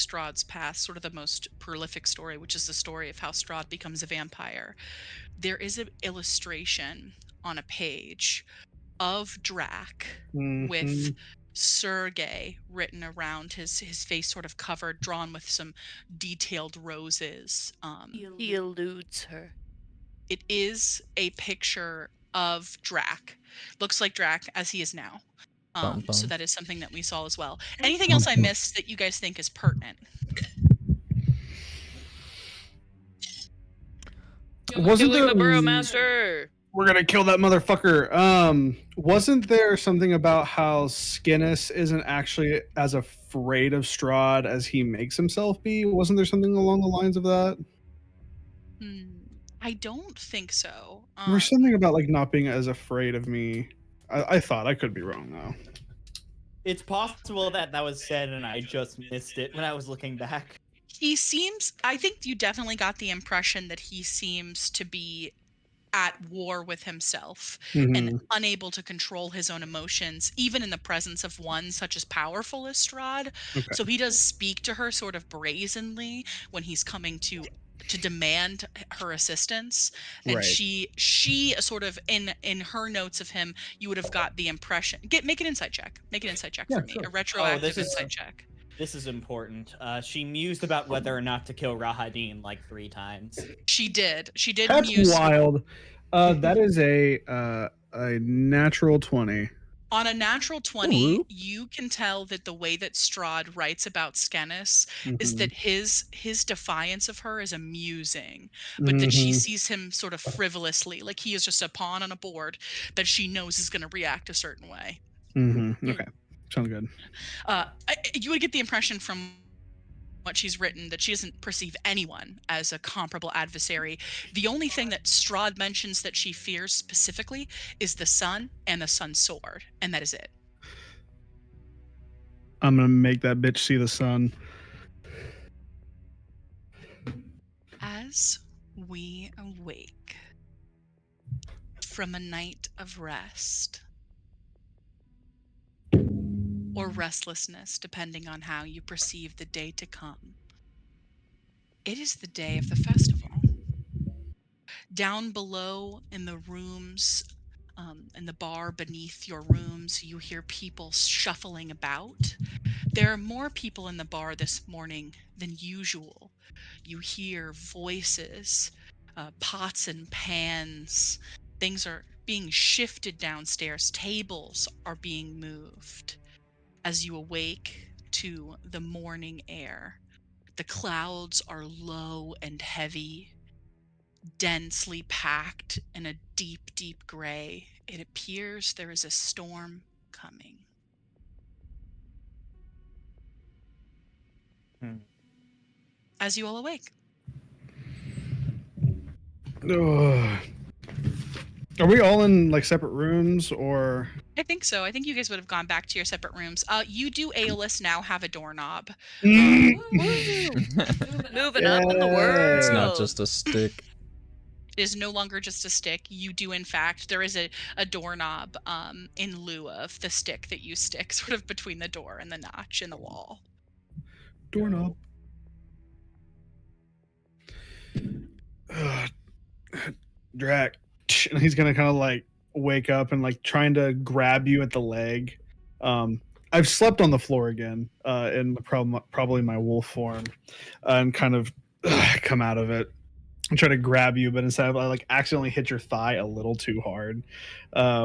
Strahd's past, sort of the most prolific story, which is the story of how Strahd becomes a vampire, there is an illustration on a page of Drac with Mm-hmm. Sergey written around his face, sort of covered, drawn with some detailed roses. He eludes her. It is a picture of Drac. Looks like Drac as he is now. So that is something that we saw as well. Anything else I missed that you guys think is pertinent? Wasn't Killing there the Burrowmaster. We're gonna kill that motherfucker. Wasn't there something about how Skinnis isn't actually as afraid of Strahd as he makes himself be? Wasn't there something along the lines of that? I don't think so. There was something about like not being as afraid of me. I thought. I could be wrong though. It's possible that that was said and I just missed it when I was looking back. I think you definitely got the impression that he seems to be at war with himself and unable to control his own emotions, even in the presence of one such as powerful as Strahd. Okay. So he does speak to her sort of brazenly when he's coming to demand her assistance, and Right. she sort of in her notes of him, you would have got the impression. Make an insight check. Make an insight check Yeah, for me. sure. A retroactive this is- insight check. This is important. She mused about whether or not to kill Rahadin like 3 times. She did. She did That's muse. wild. That is a natural 20. On a natural 20, Ooh. you can tell that the way that Strahd writes about Skennis is Mhm. that his defiance of her is amusing, but that she sees him sort of frivolously, like he is just a pawn on a board that she knows is going to react a certain way. Okay, sounds good. You would get the impression from what she's written that she doesn't perceive anyone as a comparable adversary. The only thing that Strahd mentions that she fears specifically is the sun and the sun's sword, and that is it. I'm gonna make that bitch see the sun. As we awake from a night of rest or restlessness, depending on how you perceive the day to come, it is the day of the festival. Down below in the rooms, in the bar beneath your rooms, you hear people shuffling about. There are more people in the bar this morning than usual. You hear voices, pots and pans. Things are being shifted downstairs. Tables are being moved. As you awake to the morning air, the clouds are low and heavy, densely packed in a deep, deep gray. It appears there is a storm coming. As you all awake. Ugh. Are we all in like separate rooms or? I think so. I think you guys would have gone back to your separate rooms. You do, Aeolus, now have a doorknob. Moving up in the world. It's not just a stick. It is no longer just a stick. You do, in fact, there is a doorknob in lieu of the stick that you stick sort of between the door and the notch in the wall. Doorknob. Drac. And he's gonna kind of like wake up and like trying to grab you at the leg. I've slept on the floor again in probably my wolf form, and kind of come out of it and try to grab you, but instead I like accidentally hit your thigh a little too hard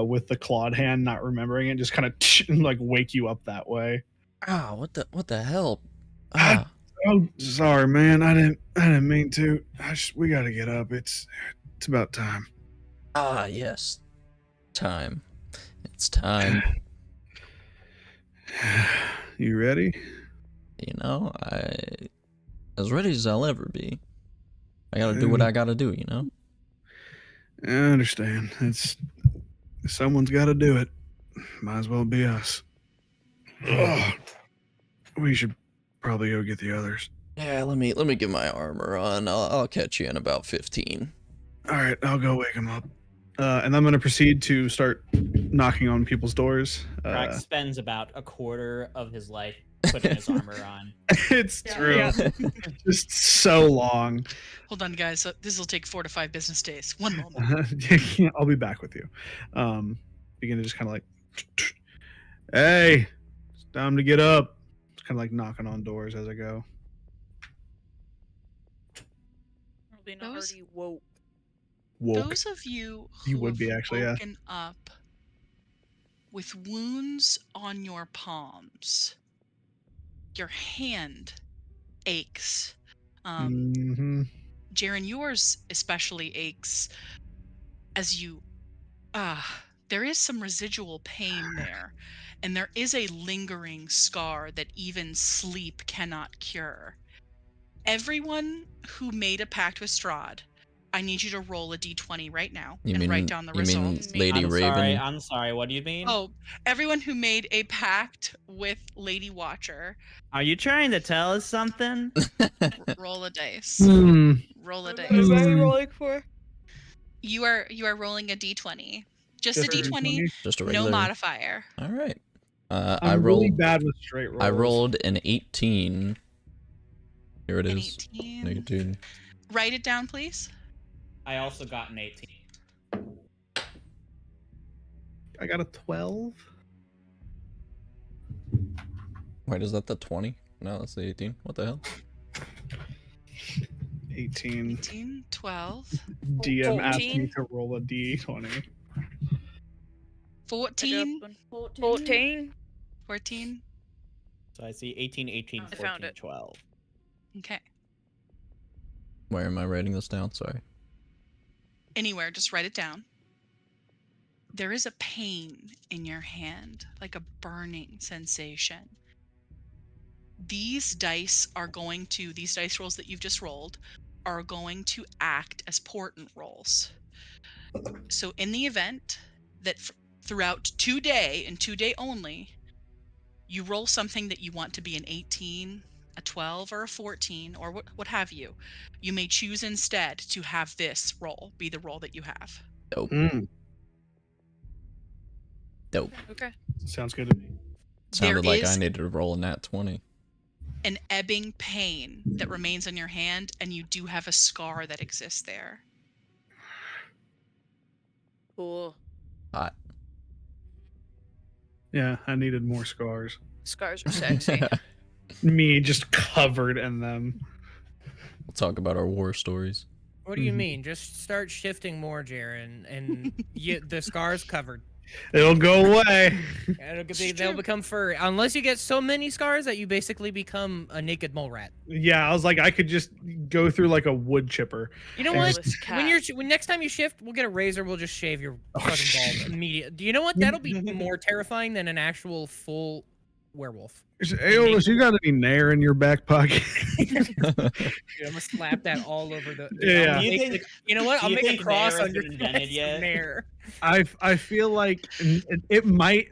with the clawed hand, not remembering it, just kind of like wake you up that way. Ah, what the hell? Ah. Oh, sorry, man. I didn't mean to. We gotta get up. It's about time. Ah, yes. Time. It's time. You ready? You know, as ready as I'll ever be. I gotta do what I gotta do, you know? I understand. Someone's gotta do it. Might as well be us. Ugh. We should probably go get the others. Yeah, let me get my armor on. I'll catch you in about 15. All right, I'll go wake him up. And I'm going to proceed to start knocking on people's doors. Drax spends about a quarter of his life putting his armor on. It's true. Yeah. Just so long. Hold on, guys. This will take 4 to 5 business days. One moment. I'll be back with you. Begin to just kind of like, hey, it's time to get up. It's kind of like knocking on doors as I go. Those- woke. Woke. Those of you You who would have be, actually, yeah. woken up with wounds on your palms, your hand aches. Mhm. Jaren, yours especially aches as you there is some residual pain there, and there is a lingering scar that even sleep cannot cure. Everyone who made a pact with Strahd, I need you to roll a d20 right now and write down the you mean results. Lady Raven? I'm sorry, what do you mean? Oh, everyone who made a pact with Lady Watcher, Are you trying to tell us something? roll a dice. Hmm. Roll a What dice. am I Hmm. rolling for? You are rolling a d20. Just a Just a d20, D20? Just a no regular. modifier. All right. I'm I really rolled. bad with straight rolls. I rolled an 18. Here it An is. 18. Negative. Write it down, please. I also got an 18. I got a 12. Wait, is that the 20? No, that's the 18. What the hell? 18. 18, 12, DM asked me 14. to roll a D20. 14, 14. 14. So I see 18, 18, I 14, found it. 12. Okay. Where am I writing this down? Sorry. Anywhere, just write it down. There is a pain in your hand, like a burning sensation. These dice rolls that you've just rolled are going to act as portent rolls. So in the event that throughout 2 day and 2 day only, you roll something that you want to be an 18, a 12, or a 14, or what have you, you may choose instead to have this roll be the roll that you have. Dope. Mm, Dope. Okay. sounds good to me. Sounded like I is needed to roll a nat 20. an ebbing pain that remains on your hand, and you do have a scar that exists there. Cool. Hot. Yeah, I needed more scars. Scars are sexy. Me just covered in them. We'll talk about our war stories. What do you Mhm. mean? Just start shifting more, Jaren, and the scars covered. It'll go away. They'll become furry. Unless you get so many scars that you basically become a naked mole rat. Yeah, I was like, I could just go through like a wood chipper. You know And what? Hairless When next time you shift, we'll get a razor. We'll just shave your Oh, fucking shit. balls immediately. Do you know what? That'll be more terrifying than an actual full werewolf. Hey, Otis, you got any nair in your back pocket? Dude, I'm gonna slap that all over the. Yeah. I'll Do you make, think- you know what? do I'll you make a think cross Nair on has your been invented face yet? from Nair. I feel like it might.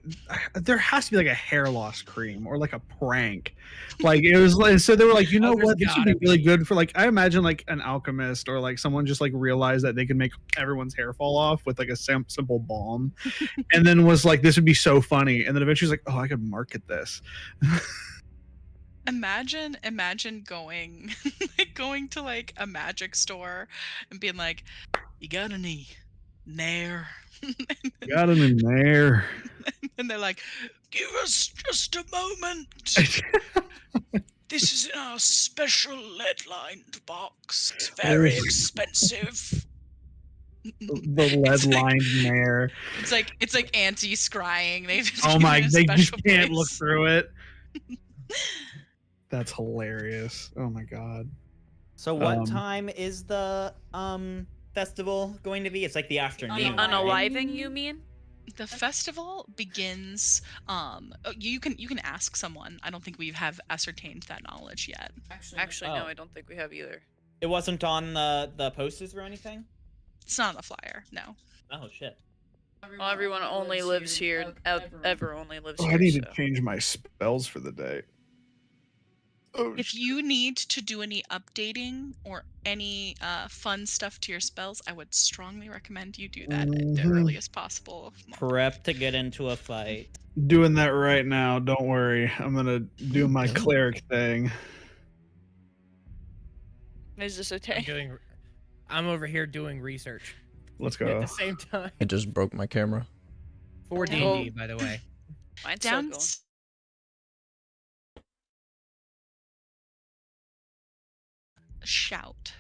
There has to be like a hair loss cream or like a prank. Like it was like, so they were like, you know Oh, there's what, this would be gotta really be. good for like, I imagine like an alchemist or like someone just like realized that they could make everyone's hair fall off with like a simple balm, and then was like, this would be so funny, and then eventually was like, oh, I could market this. Imagine going going to like a magic store and being like, you got any nair? Got him in there. And they're like, give us just a moment. This is in our special lead-lined box. It's very Oh. expensive. The lead lined mare. It's like anti scrying. They just Oh give my! it a They just special can't look place. through it. That's hilarious. Oh my god. So what Um, time is the festival going to be? It's like the afternoon. The right? unaliving, you mean? The festival begins. You can ask someone. I don't think we have ascertained that knowledge yet. Actually, no, Oh. I don't think we have either. It wasn't on the posters or anything? It's not on the flyer. No. Oh shit. Well, everyone only lives here. Ever only lives Oh, here. I need to so. change my spells for the day. Oh, If you need to do any updating or any fun stuff to your spells, I would strongly recommend you do that at the Mhm. earliest possible moment. Prep to get into a fight. Doing that right now. Don't worry. I'm gonna do my Go. cleric thing. Is this I'm okay? doing. I'm over here doing research Let's at go. the same time. I just broke my camera. For Down- D&D, by the way. Mine's still Down going. shout.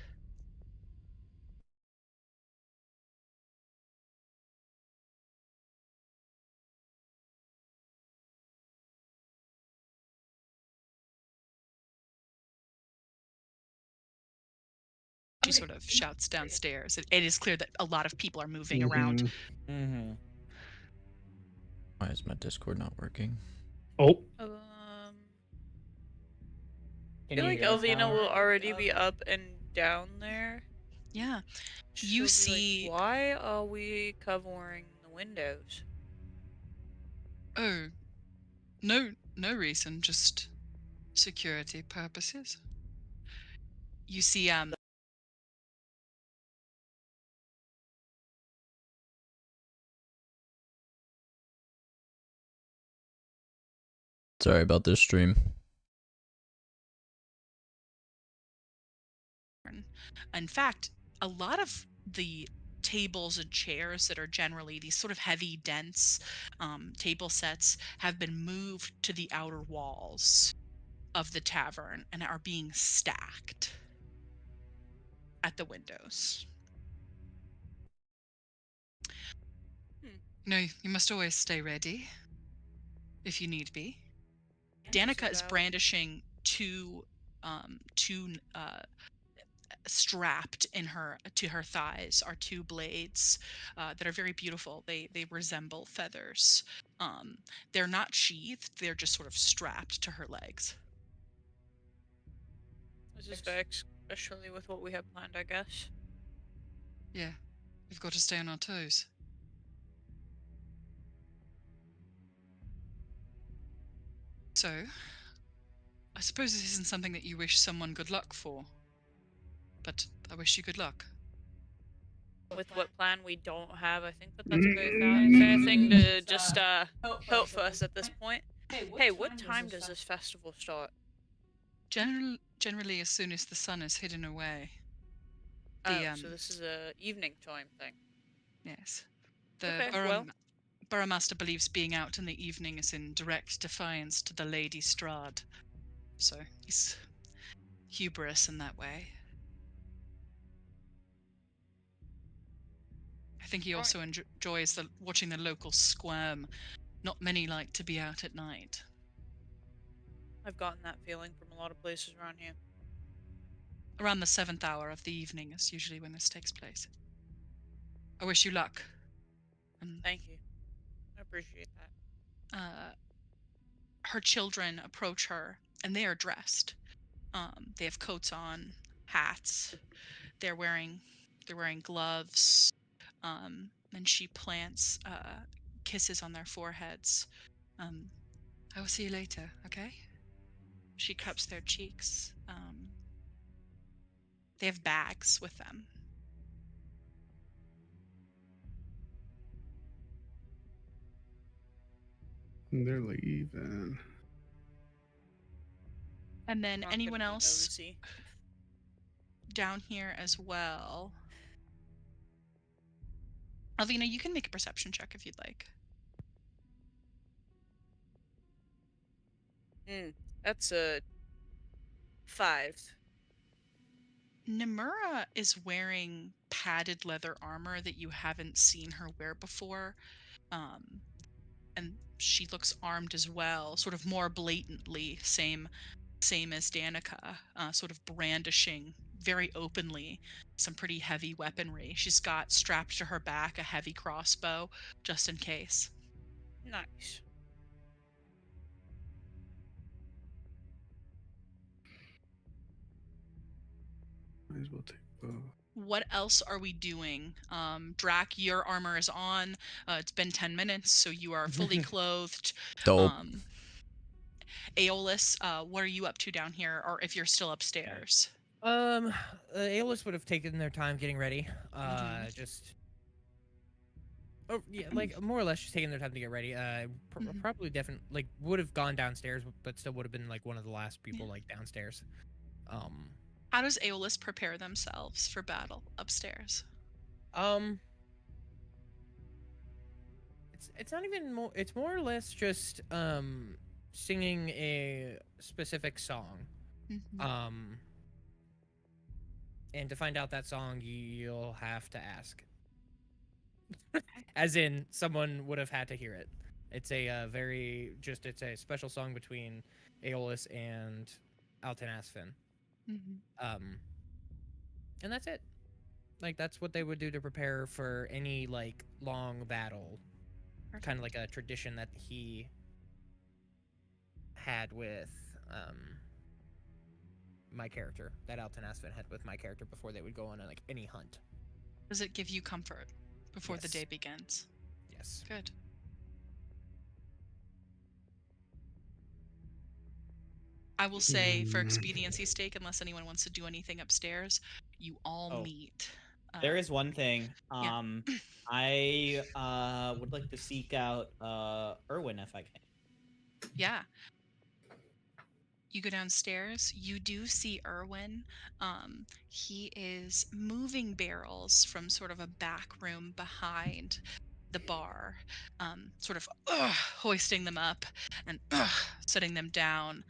She sort of shouts downstairs. It is clear that a lot of people are moving around. Mhm. Mm-hmm. Why is my Discord not working? Oh, I feel like Elvina will already be up and down there. Yeah. She'll You be see- like, why are we covering the windows? Oh, no reason, just security purposes. You see, Sorry about this stream. in fact, a lot of the tables and chairs that are generally these sort of heavy, dense table sets have been moved to the outer walls of the tavern and are being stacked at the windows. No, you must always stay ready if you need be. Danica is brandishing two strapped in her to her thighs are two blades that are very beautiful. They resemble feathers. They're not sheathed, they're just sort of strapped to her legs. This is fair, especially with what we have planned, I guess. Yeah, we've got to stay on our toes. So, I suppose this isn't something that you wish someone good luck for, but I wish you good luck. With what plan we don't have, I think that's a very fair thing to just hope for us at this point. Hey, what time does this festival start? Generally as soon as the sun is hidden away. So this is a evening time thing. Yes. The Okay, well. Burromaster believes being out in the evening is in direct defiance to the Lady Strahd. So he's hubris in that way. I think he also enjoys watching the locals squirm. Not many like to be out at night. I've gotten that feeling from a lot of places around here. Around the 7th hour of the evening is usually when this takes place. I wish you luck. Thank you. I appreciate that. Her children approach her, and they are dressed. They have coats on, hats. They're wearing gloves. And she plants kisses on their foreheads. I will see you later, okay? She cups their cheeks. They have bags with them. they're leaving. And then Not anyone gonna be else nosy. down here as well. Alvina, you can make a perception check if you'd like. That's a 5. Nimura is wearing padded leather armor that you haven't seen her wear before. And she looks armed as well, sort of more blatantly, same as Danica, sort of brandishing very openly some pretty heavy weaponry. She's got strapped to her back a heavy crossbow, just in case. Nice. Might as well take both. What else are we doing? Drac, your armor is on. It's been 10 minutes, so you are fully clothed. Dope. Aeolus, what are you up to down here, or if you're still upstairs? Aeolus would have taken their time getting ready. Mhm. Just. Oh yeah, like more or less just taking their time to get ready. Mhm. Probably definitely like would have gone downstairs, but still would have been like one of the last people Yeah. like downstairs. Um, How does Aeolus prepare themselves for battle upstairs? um, it's not even more. It's more or less just singing a specific song. Mhm. And to find out that song, you'll have to ask. Okay. As in, someone would have had to hear it. It's a it's a special song between Aeolus and Altanasfin. Mhm. And that's it. Like that's what they would do to prepare for any like long battle. Kind of Perfect. like a tradition that he had with my character, that Altanasfin had with my character before they would go on like any hunt. Does it give you comfort before the day Yes. begins? Yes. Good. I will say, for expediency's sake, unless anyone wants to do anything upstairs, you all Oh, meet. there is one thing. Yeah. I would like to seek out Erwin if I can. Yeah. You go downstairs, you do see Erwin. He is moving barrels from sort of a back room behind the bar, sort of hoisting them up and setting them down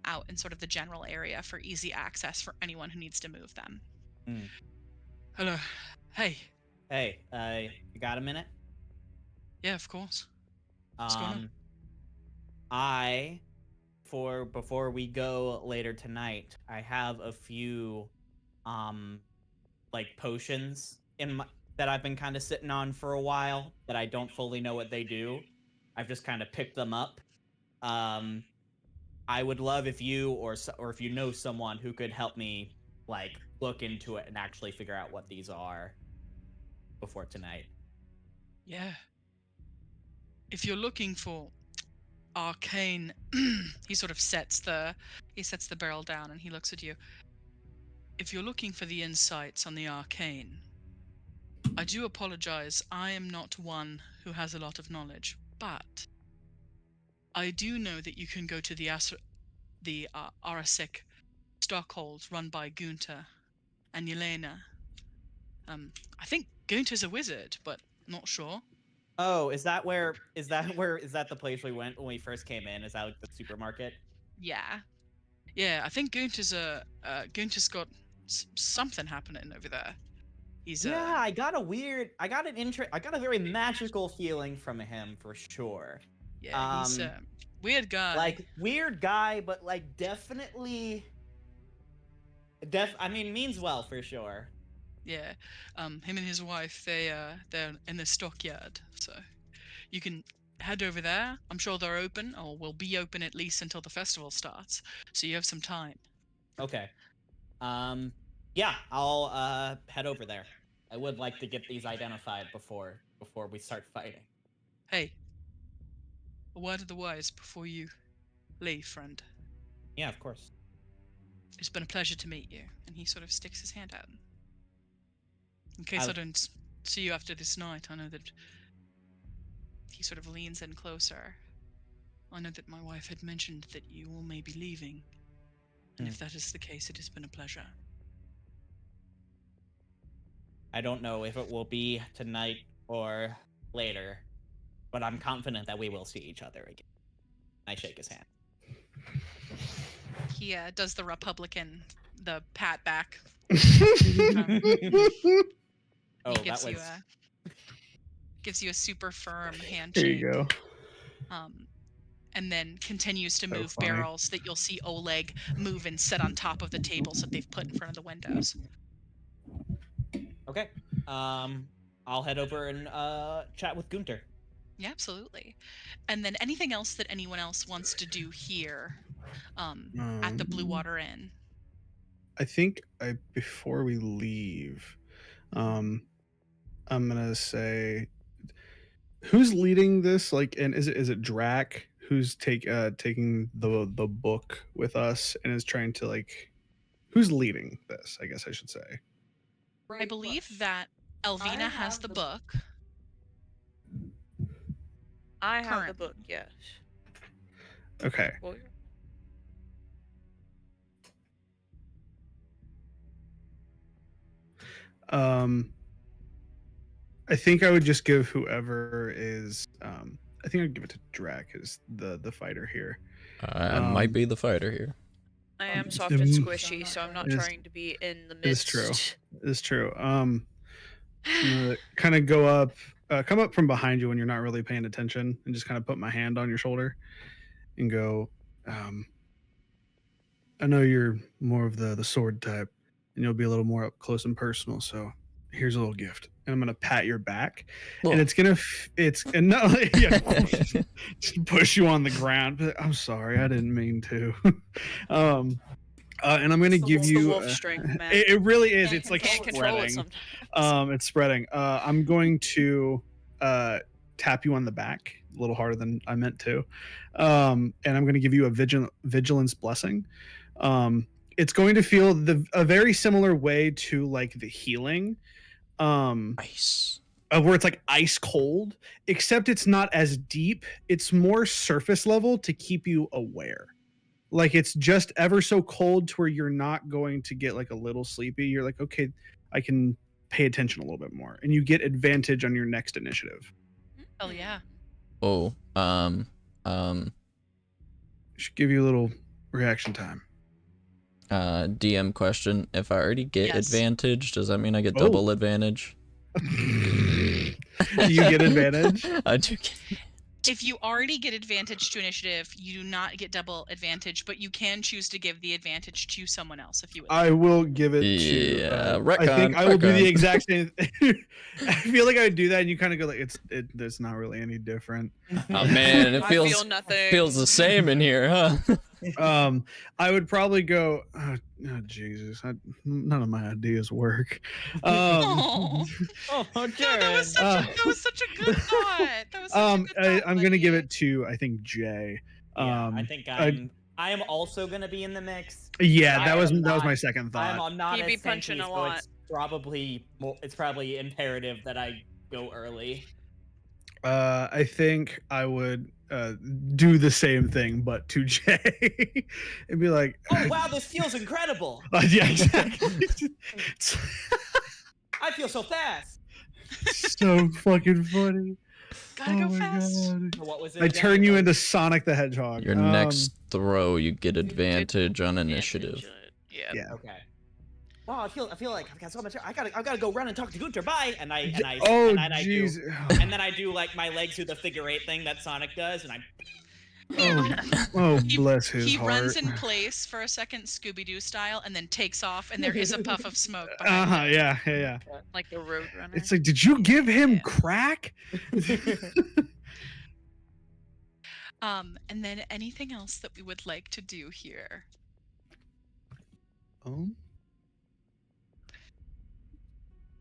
out in sort of the general area for easy access for anyone who needs to move them. Hmm. Hello. Hey. Hey, you got a minute? Yeah, of course. What's going on? Um, I for before we go later tonight, I have a few like potions in my that I've been kind of sitting on for a while that I don't fully know what they do. I've just kind of picked them up. Um, I would love if you or if you know someone who could help me like look into it and actually figure out what these are before tonight. Yeah. If you're looking for arcane, he sort of sets the barrel down and he looks at you. If you're looking for the insights on the arcane, I do apologize. I am not one who has a lot of knowledge, but I do know that you can go to the Arasik stockholds run by Gunter and Yelena. I think Gunter's a wizard, but not sure. Oh, is that the place we went when we first came in? Is that like the supermarket? Yeah, yeah. I think Gunter's got something happening over there. He's Yeah, I got a very magical feeling from him for sure. yeah, he's Um, a weird guy. like weird guy, but like definitely I mean means well for sure. Yeah, him and his wife, they're in the stockyard, so you can head over there. I'm sure they're open, or will be open at least until the festival starts, so you have some time. Okay. Um, yeah, I'll head over there. I would like to get these identified before we start fighting. Hey, a word of the wise before you leave, friend. Yeah, of course. It's been a pleasure to meet you. And he sort of sticks his hand out. In case I I'll- don't see you after this night, I know that he sort of leans in closer. I know that my wife had mentioned that you all may be leaving, and Hmm. if that is the case, it has been a pleasure. I don't know if it will be tonight or later, but I'm confident that we will see each other again. I shake his hand. He does the pat back. Oh, He that gives you was gives you a super firm handshake. Here you go. And then continues to So move funny. barrels that you'll see Oleg move and set on top of the tables that they've put in front of the windows. okay. I'll head over and chat with Gunter. Yeah, absolutely. And then anything else that anyone else wants to do here at the Blue Water Inn? I think before we leave, I'm gonna say, who's leading this? Like, and is it Drac who's taking the book with us and is trying to like who's leading this, I guess I should say. I believe that Elvina has the book. I have the Currently. book, yes. Okay. Well, I think I would just give whoever is I think I'd give it to Drac as the fighter here. I might be the fighter here. I am soft and squishy, so I'm not trying to be in the midst. It's true. Kind of go up, come up from behind you when you're not really paying attention, and just kind of put my hand on your shoulder and go, I know you're more of the sword type, and you'll be a little more up close and personal. So here's a little gift, and I'm gonna pat your back, and it's gonna and not yeah, just push you on the ground. But I'm sorry, I didn't mean to. And I'm gonna give you. Wolf strength, man. It really is. It's like Can't control it spreading. sometimes. It's spreading. I'm going to tap you on the back a little harder than I meant to, and I'm going to give you a vigilance blessing. It's going to feel a very similar way to like the healing, Ice. where it's like ice cold, except it's not as deep. It's more surface level to keep you aware. Like it's just ever so cold to where you're not going to get like a little sleepy. You're like, okay, I can pay attention a little bit more, and you get advantage on your next initiative. Oh yeah. Oh, Should give you a little reaction time. DM question: if I already get Yes. advantage, does that mean I get double advantage? You get advantage. I do get. If you already get advantage to initiative, you do not get double advantage, but you can choose to give the advantage to someone else if you would. I will give it to. Yeah, I think I will do retcon. the exact same. I feel like I would do that, and you kind of go like, "It's not really any different." Oh man, it I feel feels nothing. the same in here, huh? I would probably go. Oh, Jesus, none of my ideas work. Oh, Oh, no, that was such a good thought. That was such a good thought, I'm gonna give Lenny. it to I think Jay. Yeah, I think I am also gonna be in the mix. Yeah, I that was am my not- second thought. I'm not He as be tanky, punching a so lot. it's probably imperative that I go early. I think I would do the same thing, but to Jay, and be like, Oh wow, this feels incredible. yeah, exactly. It's I feel so fast. so fucking funny. Gotta go my fast. God. What was it? I again? turn you into Sonic the Hedgehog. Your next throw, you get advantage on initiative. Yeah. Yeah. Okay. Wow, I feel like I've got so much. I gotta go run and talk to Gunther. Bye. And I Oh, and then I do, jeez. and then I do like my legs do the figure 8 thing that Sonic does, and I. Oh, He- bless his He heart. runs in place for a second, Scooby-Doo style, and then takes off, and there is a puff of smoke behind him. Yeah. Like the road runner. It's like, did you give him Yeah. crack? And then anything else that we would like to do here?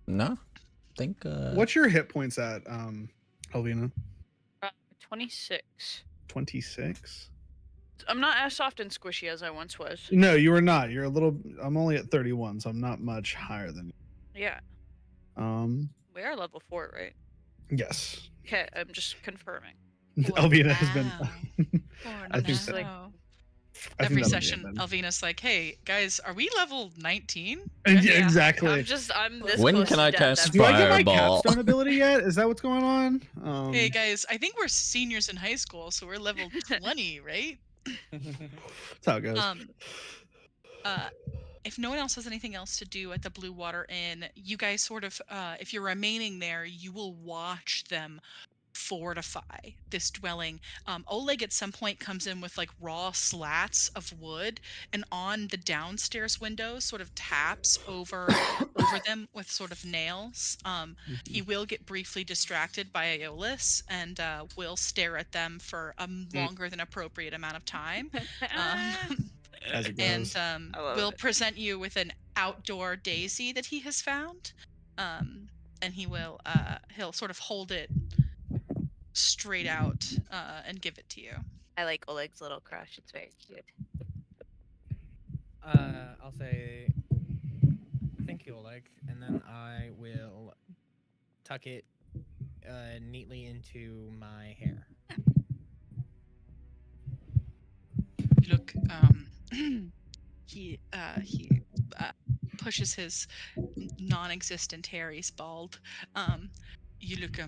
No, think. What's your hit points at, Helvina? 26. 26. I'm not as soft and squishy as I once was. No, you are not. You're a little. I'm only at 31, so I'm not much higher than Yeah. you. We are level 4, right? Yes. Okay, I'm just confirming. Elvina has been. I think that- Every that'll be it session, then. Elvina's like, "Hey guys, are we level 19?" Yeah, exactly. I'm this When close can to I death, cast that's Do I get my Fireball. capstone ability yet? Is that what's going on? Hey guys, I think we're seniors in high school, so we're level 20, right? That's how it goes. If no one else has anything else to do at the Blue Water Inn, you guys sort of, if you're remaining there, you will watch them fortify this dwelling. Oleg at some point comes in with like raw slats of wood, and on the downstairs windows sort of taps over them with sort of nails. He will get briefly distracted by Aeolus and will stare at them for a longer than appropriate amount of time. As it And goes. I love will it. present you with an outdoor daisy that he has found. And he'll sort of hold it straight out and give it to you. I like Oleg's little crush. It's very cute. I'll say thank you, Oleg, and then I will tuck it neatly into my hair. You look, he pushes his non-existent hair. He's bald. You look,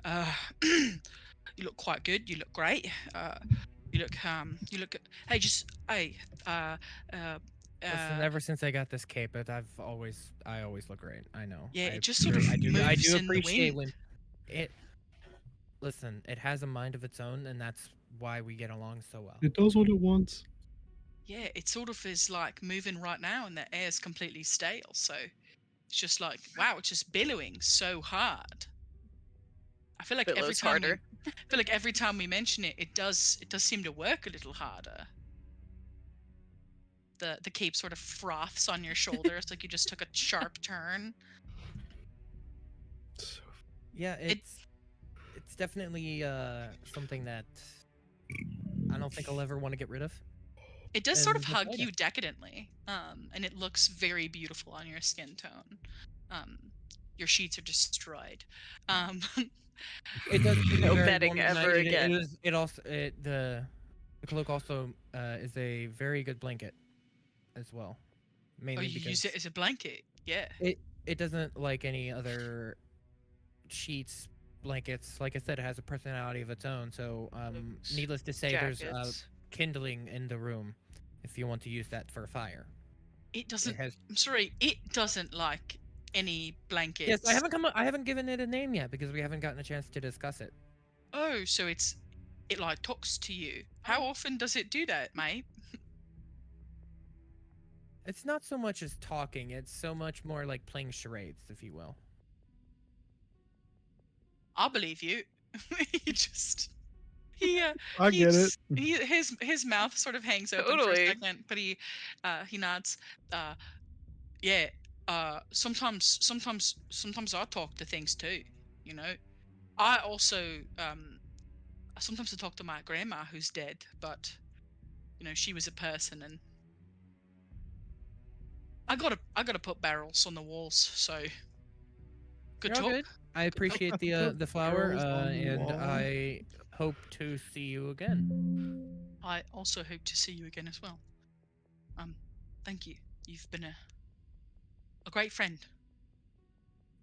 uh, you look quite good. You look great. You look. Hey, uh, uh, Listen, ever since I got this cape, I always look great. I know. yeah, I it just sort of I moves do in the appreciate wind. when it. Listen, it has a mind of its own, and that's why we get along so well. It does what it wants. Yeah, it sort of is like moving right now, and the air's completely stale. So it's just like, wow, it's just billowing so hard. I feel like every Billows time harder. I feel like every time we mention it, it does seem to work a little harder. The cape sort of froths on your shoulders like you just took a sharp turn. So Yeah, it's definitely something that I don't think I'll ever want to get rid of. It does sort of And that's hug why you decadently, and it looks very beautiful on your skin tone. Your sheets are destroyed. It does keep me No very betting warm at night. ever It again. is. It also the cloak also is a very good blanket as well, Oh, mainly you use because it as a blanket? Yeah. it doesn't like any other sheets, blankets. Like I said, it has a personality of its own. So, needless to say, there's Jackets. kindling in the room if you want to use that for fire. It It doesn't. has. I'm sorry. It doesn't like any Yes, blankets. I haven't given it a name yet because we haven't gotten a chance to discuss it. Oh, so it like talks to you. How often does it do that, mate? It's not so much as talking; it's so much more like playing charades, if you will. I'll believe you. he just he I get it. his mouth sort of hangs open for a Totally. second, but he nods. Uh, yeah. Sometimes I talk to things too. You know. I also sometimes I talk to my grandma who's dead, but she was a person, and I gotta put barrels on the walls. So good You're all talk. good. I appreciate the flower, Barrels on the and wall. I hope to see you again. I also hope to see you again as well. Thank you. You've been a great friend.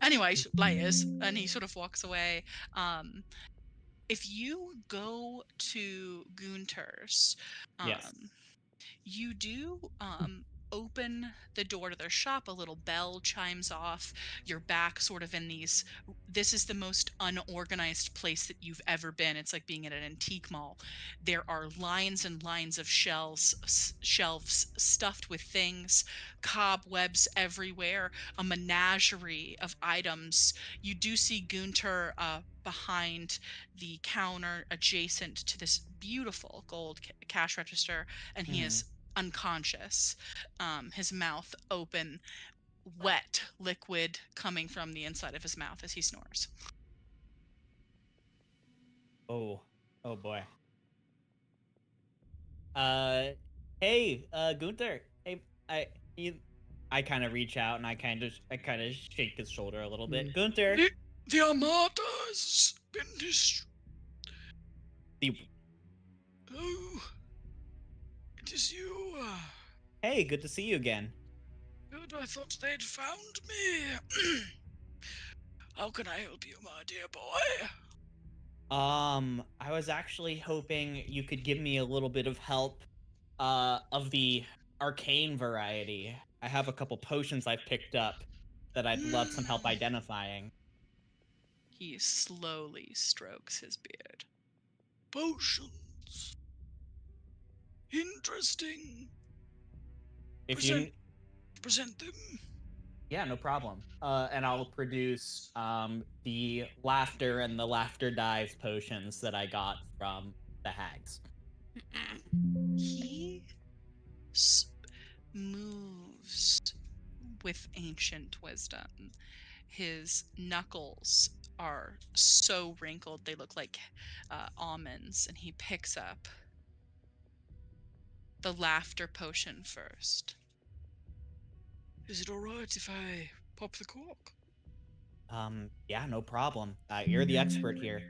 Anyways, layers, and he sort of walks away. If you go to Gunter's, Yes. you do open the door to their shop. A little bell chimes off. You're back sort of in these. This is the most unorganized place that you've ever been. It's like being at an antique mall. There are lines and lines of shelves stuffed with things, cobwebs everywhere, a menagerie of items. You do see Gunter behind the counter adjacent to this beautiful gold cash register, and he is unconscious, his mouth open, wet liquid coming from the inside of his mouth as he snores. Oh. Oh boy. Uh, hey, Gunther. Hey, you, I kind of reach out and I kind of shake his shoulder a little bit. Gunther. The Armada's been destroyed. The, Oh, it is you. hey, good to see you again. Good, I thought they'd found me. How can I help you, my dear boy? I was actually hoping you could give me a little bit of help, of the arcane variety. I have a couple potions I've picked up that I'd love some help identifying. He slowly strokes his beard. Potions. Interesting. If Present you, present them. yeah, no problem. And I'll produce the laughter and the laughter dive potions that I got from the hags. He moves with ancient wisdom. His knuckles are so wrinkled they look like almonds, and he picks up the laughter potion first. Is it alright if I pop the cork? Yeah, no problem. You're the expert here.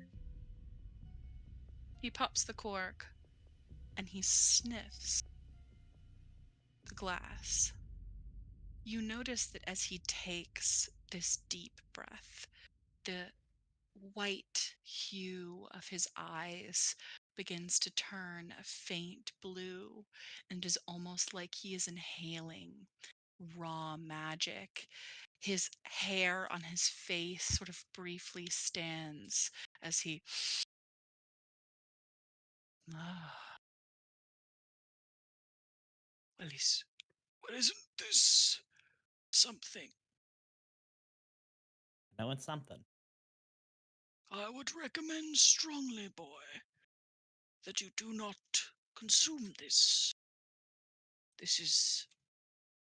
He pops the cork and he sniffs the glass. You notice that as he takes this deep breath, the white hue of his eyes begins to turn a faint blue and is almost like he is inhaling raw magic. His hair on his face sort of briefly stands as he ah, Well, isn't this something? No, it's something. I would recommend strongly, boy, that you do not consume this. This is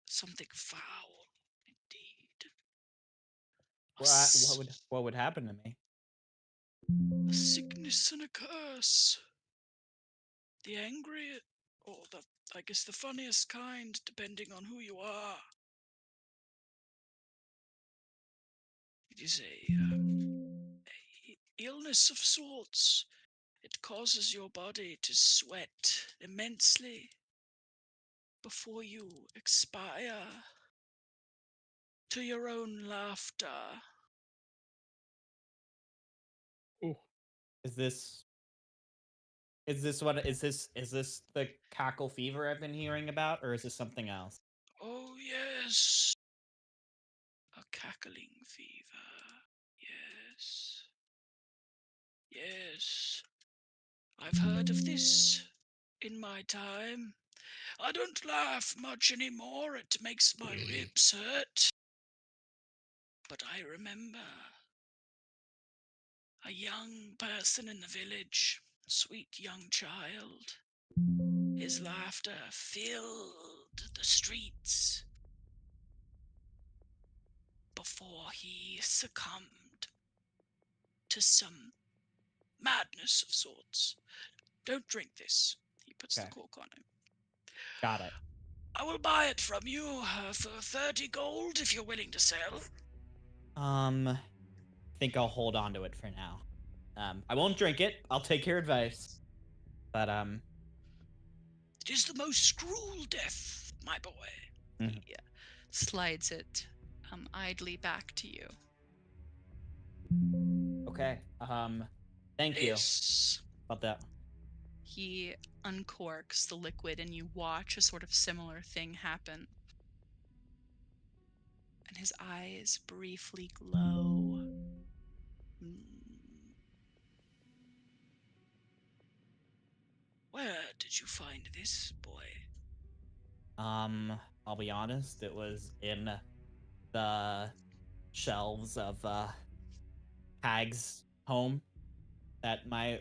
something foul, indeed. A, What would happen to me? a sickness and a curse. The angry, or I guess the funniest kind, depending on who you are. It is a illness of sorts. It causes your body to sweat immensely before you expire to your own laughter. Ooh. Is this is this the cackle fever I've been hearing about, or is this something else? Oh, yes. A cackling fever. Yes. Yes. I've heard of this in my time. I don't laugh much anymore. It makes my ribs hurt. But I remember a young person in the village, a sweet young child. His laughter filled the streets before he succumbed to some madness of sorts. Don't drink this. He puts the Okay, cork on it. got it. I will buy it from you for 30 gold if you're willing to sell. I think I'll hold on to it for now. I won't drink it. I'll take your advice. But It is the most cruel death, my boy. Mhm. he slides it idly back to you. Okay. Thank you Yes. about that. He uncorks the liquid and you watch a sort of similar thing happen. And his eyes briefly glow. Mm. Where did you find this, boy? I'll be honest. It was in the shelves of Hag's home that my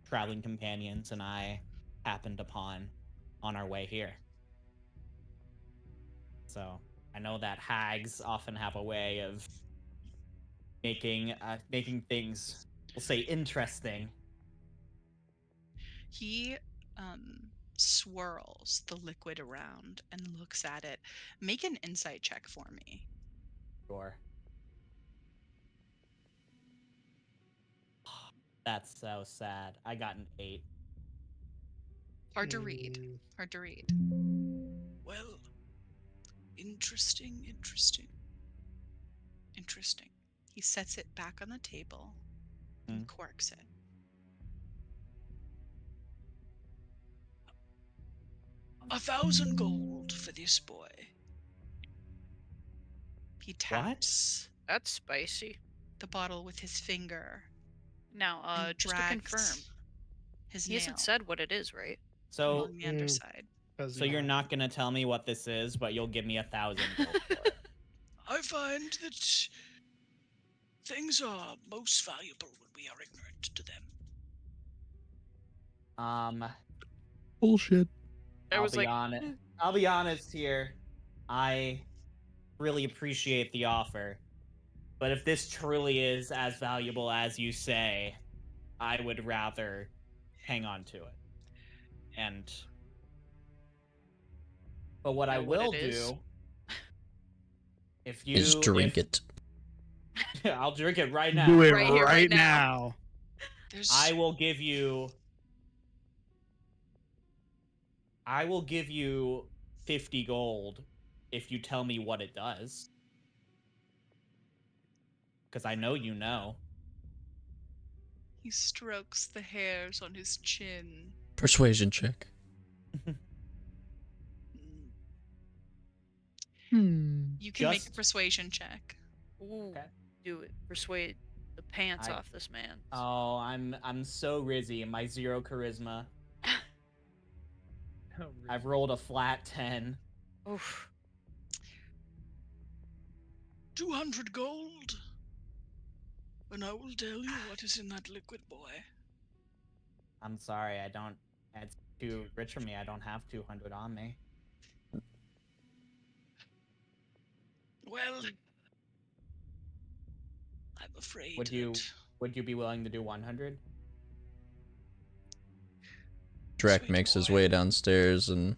traveling companions and I happened upon on our way here. So I know that hags often have a way of making things, we'll say, interesting. He swirls the liquid around and looks at it. Make an insight check for me. Sure. That's so sad. I got an 8. Hard to read. Hard to read. Well, interesting, interesting. Interesting. He sets it back on the table and corks it. $1,000 gold for this boy. He What? taps That's spicy. the bottle with his finger. Now, and just to drags confirm, his he nail hasn't said what it is, right? So along the underside. so you're not gonna tell me what this is, but you'll give me 1,000 gold for it. I find that things are most valuable when we are ignorant to them. Bullshit. I was like, I'll be honest here. I really appreciate the offer. But if this truly is as valuable as you say, I would rather hang on to it. And But what I know what will it is. do, if Is you drink it. I'll drink it right now. Do it Right here, right right now. now. There's I will give you 50 gold if you tell me what it does. Because I know you know. He strokes the hairs on his chin. Persuasion check. You can make a Just- persuasion check. Ooh, Okay. do it. Persuade the pants off this man. Oh, I'm so rizzy in my 0 charisma. Oh, I've rolled a flat 10. Oof. 200 gold. And I will tell you what is in that liquid, boy. I'm sorry, I don't. It's too rich for me. I don't have 200 on me. Well, I'm afraid Would you that would you be willing to do 100? Drac Sweet makes his boy. way downstairs, and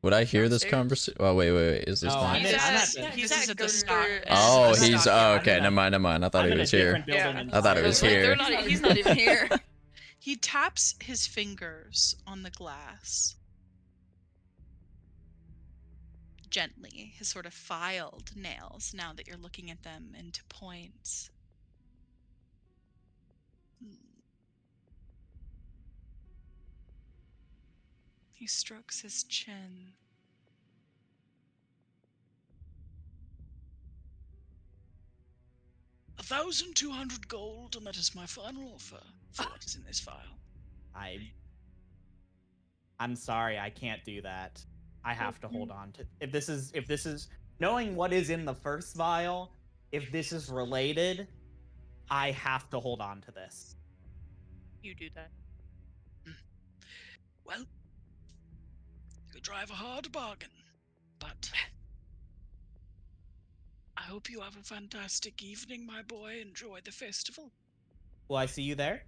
would I hear this Downstairs? conversation? Oh, wait. Is this No, not? I'm He's in- I'm at, at the- he's This is at at the Gunther stock- and Oh, this is the he's. stock- Oh, I'm okay. in a- Never mind. I thought I'm he in a was here. different building. Yeah. I thought it was Like, here. he's not even here. He taps his fingers on the glass. Gently, his sort of filed nails, now that you're looking at them, into points. He strokes his chin. $1,200 gold, and that is my final offer for what is in this file. I'm sorry, I can't do that. I have to hold on to. If this is knowing what is in the first vial, if this is related, I have to hold on to this. You do that. Well, you drive a hard bargain, but I hope you have a fantastic evening, my boy. Enjoy the festival. Will I see you there?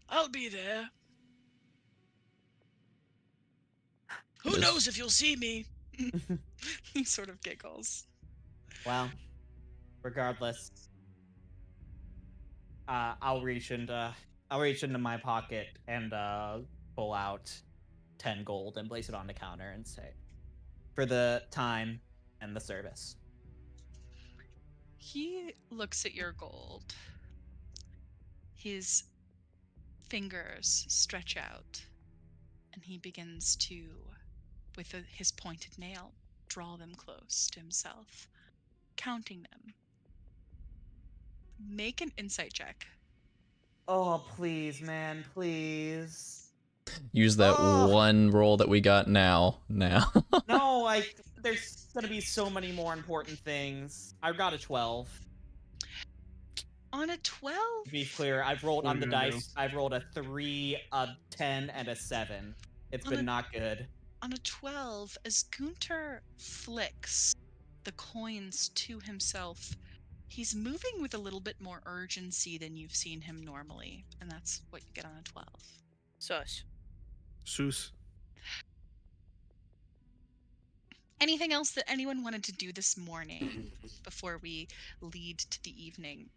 I'll be there. Who Yes. knows if you'll see me? He sort of giggles. Well, regardless, I'll reach into my pocket and pull out 10 gold and place it on the counter and say, for the time and the service. He looks at your gold. His fingers stretch out, and he begins to, with his pointed nail, draw them close to himself, counting them. Make an insight check. Oh, please, man, please. Use that Oh. one roll that we got now. No, there's gonna be so many more important things. I've got a 12. On a 12, To be clear, I've rolled What on are the you gonna dice. I've rolled a 3, a 10, and a 7. It's On been a- not good. on a 12, as Gunter flicks the coins to himself, he's moving with a little bit more urgency than you've seen him normally, and that's what you get on a 12. Sus. Seuss. Anything else that anyone wanted to do this morning before we lead to the evening?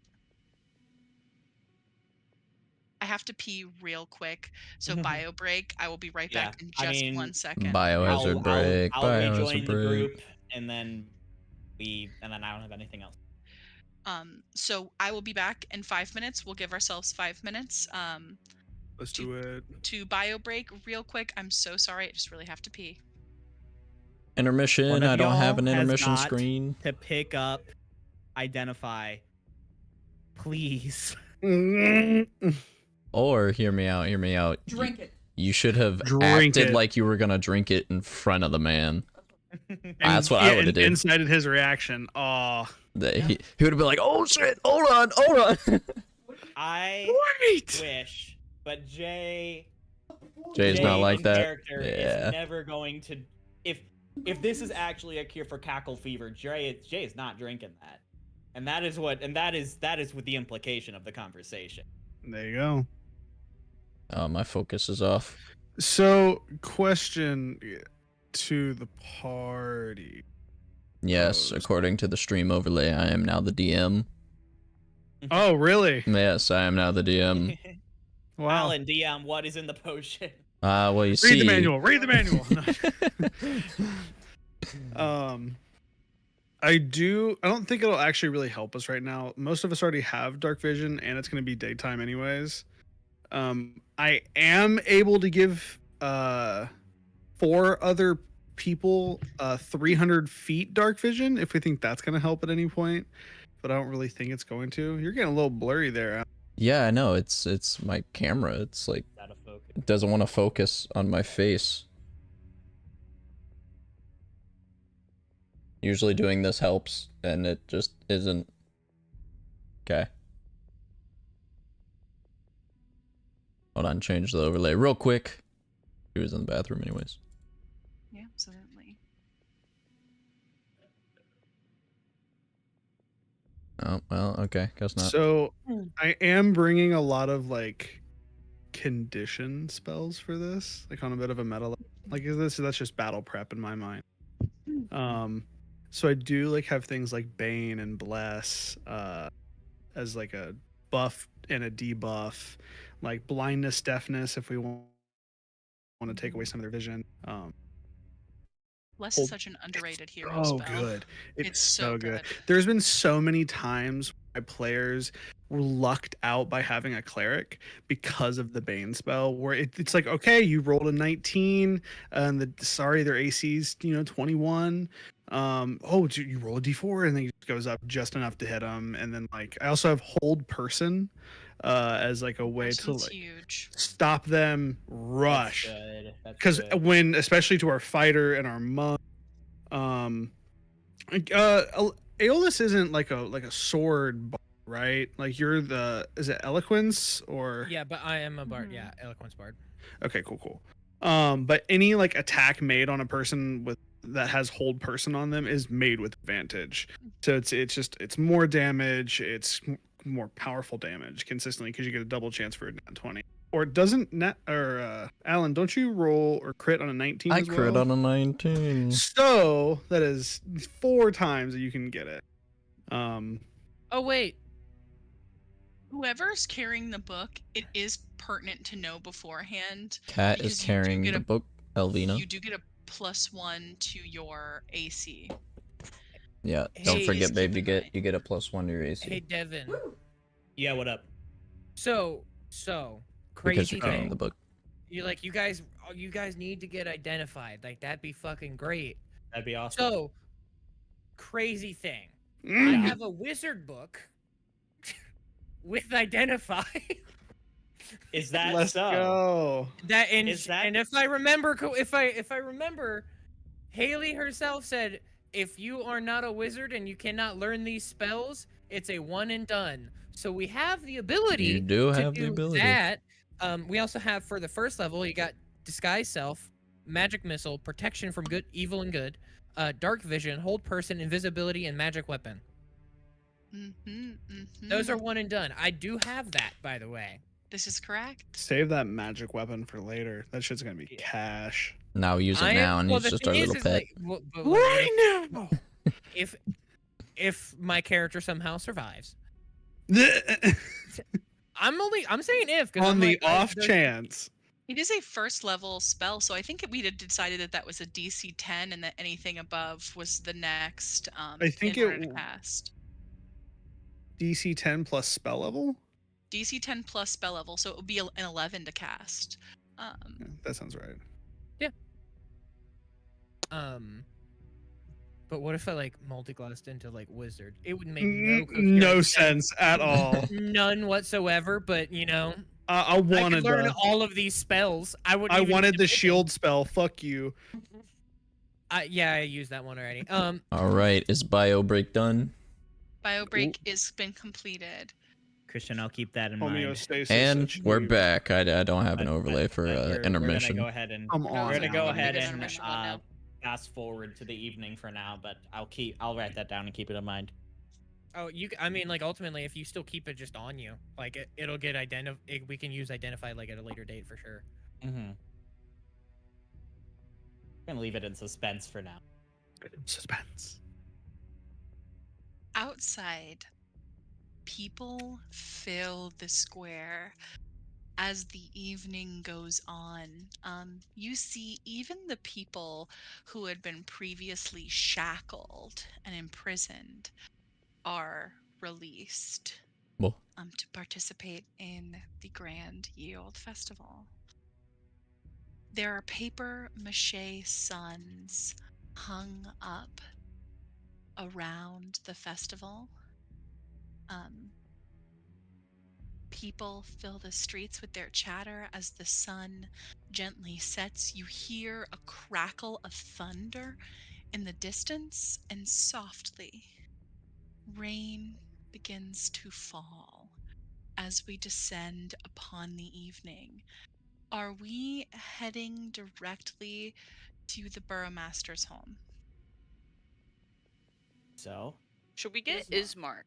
I have to pee real quick, so bio break. I will be right Yeah, back in I just mean, 1 second. Biohazard break. I'll Biohazard rejoin the break. group, and then I don't have anything else. So I will be back in 5 minutes. We'll give ourselves 5 minutes Let's do it. to bio break real quick. I'm so sorry. I just really have to pee. Intermission. One of I don't have an y'all has intermission got screen. To pick up, identify, please. Or hear me out. Drink it. You should have Drink acted it. like you were gonna drink it in front of the man. And- That's what I would've and did. Incited his reaction. Oh, He would have been like, "Oh shit! Hold on." I wait. wish, but Jay Jay's not Jay like in that. character Yeah. is never going to. If this is actually a cure for cackle fever, Jay is not drinking that, and that is what with the implication of the conversation. There you go. Oh, my focus is off. So, question to the party. Yes, Opposed. according to the stream overlay, I am now the DM. Oh, really? Yes, I am now the DM. Wow. Alan, DM, what is in the potion? Well, you Read see. the manual. Read the manual. I don't think it'll actually really help us right now. Most of us already have dark vision, and it's going to be daytime anyways. I am able to give 4 other people 300 feet dark vision if we think that's going to help at any point, but I don't really think it's going to. You're getting a little blurry there, Al. Yeah, I know. It's my camera. It's like Out of focus. it doesn't want to focus on my face. Usually doing this helps, and it just isn't. Okay. Hold on, change the overlay real quick. He was in the bathroom anyways. Yeah, absolutely. Oh, well, okay. Guess not. So I am bringing a lot of like condition spells for this, like on a bit of a meta level. Like that's just battle prep in my mind. So I do like have things like Bane and Bless as like a buff and a debuff, like blindness, deafness if we want to take away some of their vision. Bless is such an underrated hero Oh, spell. good. It's It's so so good. good. There's been so many times my players were lucked out by having a cleric because of the Bane spell, where it's like, okay, you rolled a 19, and their AC's 21. You roll a D4, and then it goes up just enough to hit them, and then like I also have hold person as like a way to Person's like huge. stop them rush. That's good. That's Because good. when, especially to our fighter and our monk, Aeolus isn't like a sword, right? Like is it eloquence or? Yeah, but I am a bard. Yeah, eloquence bard. Okay, cool. But any like attack made on a person that has hold person on them is made with advantage. So it's more damage. It's more powerful damage consistently because you get a double chance for a nat 20. Or doesn't Alan, don't you roll or crit on a 19 I as crit well? on a 19. So that is 4 times that you can get it. Oh wait, Whoever's carrying the book, it is pertinent to know beforehand. Cat is because you do carrying get the a- book. Elvina. You do get a +1 to your AC. Yeah. Hey, Don't forget, keep babe. in You get mind. you get a +1 to your AC. hey Devin. Yeah, what up? So because crazy you're carrying thing. the book. You guys need to get identified. Like that'd be fucking great. That'd be awesome. So crazy thing. I Mm. have a wizard book with identify. Is that Let's so? go. Is that- And if I remember if I remember, Haley herself said if you are not a wizard and you cannot learn these spells, it's a one and done. So we have the ability You do to have the do ability. that. We also have for the first level, you got disguise self, magic missile, protection from good, evil, and good, dark vision, hold person, invisibility, and magic weapon. Those are one and done. I do have that, by the way. This is correct. Save that magic weapon for later. That shit's gonna be cash. Now use it now, and well, he's the just thing our little is, pet. like, but Right now. if my character somehow survives, On I'm saying if because the off chance. It is a first level spell, so I think we had decided that was a DC 10, and that anything above was the next. I think in order it to cast. DC 10 plus spell level. DC 10 plus spell level, so it would be an 11 to cast. Yeah, that sounds right. But what if I like multiclassed into like wizard? It would make No coherent sense at all. none whatsoever. But you know, I I wanted could learn the all of these spells. I would. I wanted the shield spell. Fuck you. Yeah, I used that one already. All right, is bio break done? Bio break is been completed. Christian, I'll keep that in mind. Homeostasis. And we're achieved. back. I don't have an But- overlay for we're intermission. gonna go ahead and Come No, on. we're gonna now. go We're gonna ahead do and intermission one now. fast forward to the evening for now. But I'll write that down and keep it in mind. oh, I mean, like ultimately, if you still keep it just on you, like it'll get we can use identify like at a later date for sure. Mm-hmm. gonna leave it in suspense for now. Suspense. Outside, people fill the square. As the evening goes on, you see even the people who had been previously shackled and imprisoned are released Well, to participate in the Grand Ye Olde Festival. There are paper mache suns hung up around the festival. People fill the streets with their chatter as the sun gently sets. You hear a crackle of thunder in the distance, and softly, rain begins to fall as we descend upon the evening. Are we heading directly to the Burromaster's home? So, Should we get Ismark?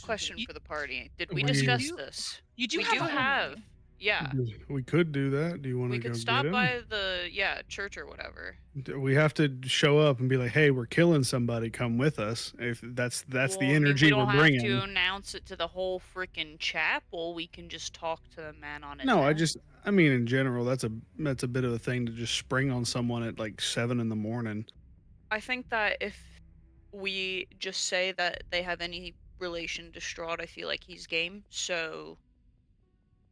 Question You- for the party. Did we We- discuss You- this? You do We have do a home have. already. Yeah. We could do that. Do you want We to go could get stop him? by the church or whatever. We have to show up and be like, "Hey, we're killing somebody. Come with us." If that's Well, the I mean, energy we don't we're bringing. have to announce it to the whole freaking chapel. We can just talk to the man on his No, own. I mean, in general, that's a bit of a thing to just spring on someone at like 7 in the morning. I think that if we just say that they have any relation to Strahd, I feel like he's game. So,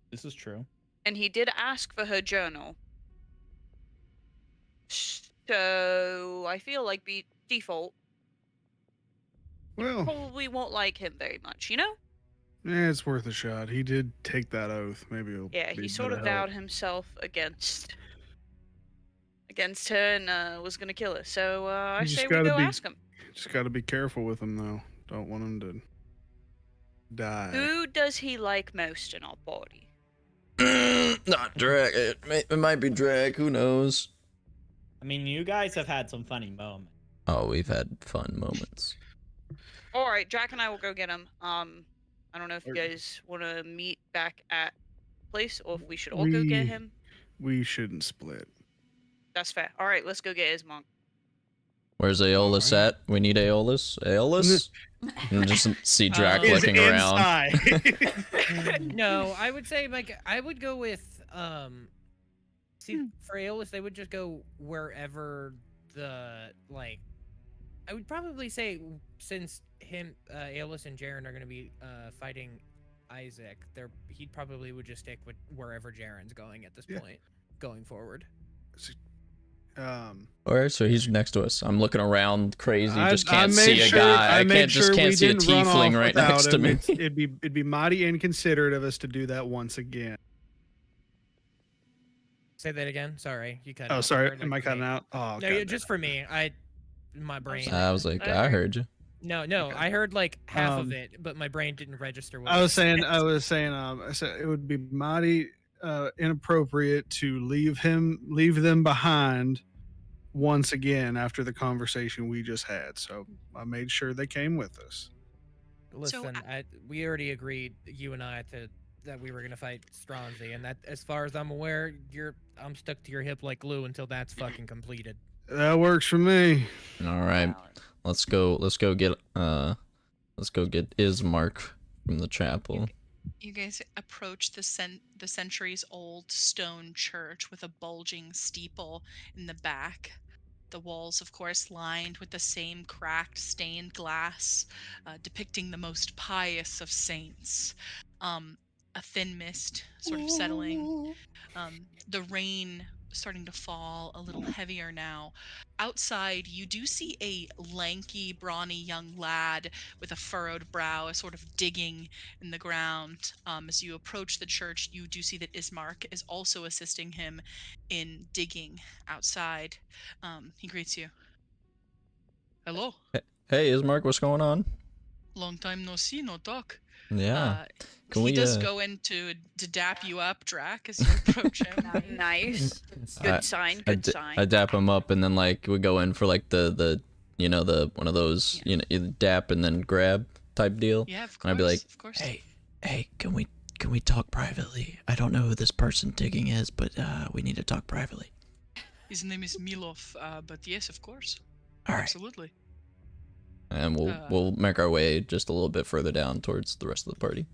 this is true. and he did ask for her journal. So I feel like default, Well, probably won't like him very much. You know? it's worth a shot. He did take that oath. Maybe it'll Yeah, be he sort a of bit help. vowed himself against her and was gonna kill her. So I You just say we gotta go be- ask him. Just got to be careful with him, though. Don't want him to die. Who does he like most in our party? not drag. It might be drag. Who knows? I mean, you guys have had some funny moments. Oh, we've had fun moments. All right, Jack and I will go get him. I don't know if you Okay. guys want to meet back at the place or if we should all go get him. We shouldn't split. That's fair. All right, let's go get his monk. Where's Aeolus Alright. at? We need Aeolus. Aeolus? And just see Drac Is looking around. No, I would say like I would go with see for Aeolus they would just go wherever the like I would probably say since Aeolus and Jaren are gonna be fighting Isaac, he probably would just stick with wherever Jaren's going at this Yeah. point, going forward. Alright, so he's next to us. I'm looking around crazy, just I can't made see a sure- guy. I made can't just sure can't we see a didn't run tiefling off right without next to him. me. It'd be mighty inconsiderate of us to do that once again. Say that again. Sorry, you cut. Oh, out. sorry. Heard, like, Am I for cutting me. out? Oh, No, yeah, just for me. My brain. I was like, I heard you. No, Okay. I heard like half of Um, it, but my brain didn't register what I you was saying, said. I said it would be mighty inappropriate to leave them behind once again after the conversation we just had. So I made sure they came with us. Listen, we already agreed, you and I, that we were gonna fight Strahd, and that, as far as I'm aware, I'm stuck to your hip like glue until that's fucking completed. That works for me. Alright. Let's go get Ismark from the chapel. You guys approach the centuries-old stone church with a bulging steeple in the back. The walls, of course, lined with the same cracked stained glass, depicting the most pious of saints. A thin mist sort of settling. The rain starting to fall a little heavier now. Outside, you do see a lanky, brawny young lad with a furrowed brow, sort of digging in the ground. As you approach the church, you do see that Ismark is also assisting him in digging outside. He greets you. Hello. Hey, Ismark, what's going on? Long time no see, no talk. Yeah. Can He we does go in to dap you up, Drac, as you approach him. Nice. Good sign. Good sign. I dap him up, and then like we go in for like the one of those either dap and then grab type deal. Yeah, of course. And I'd be like, of course. hey, can we talk privately? I don't know who this person digging is, but we need to talk privately. His name is Milov, but yes, of course. All right. Absolutely. And we'll make our way just a little bit further down towards the rest of the party.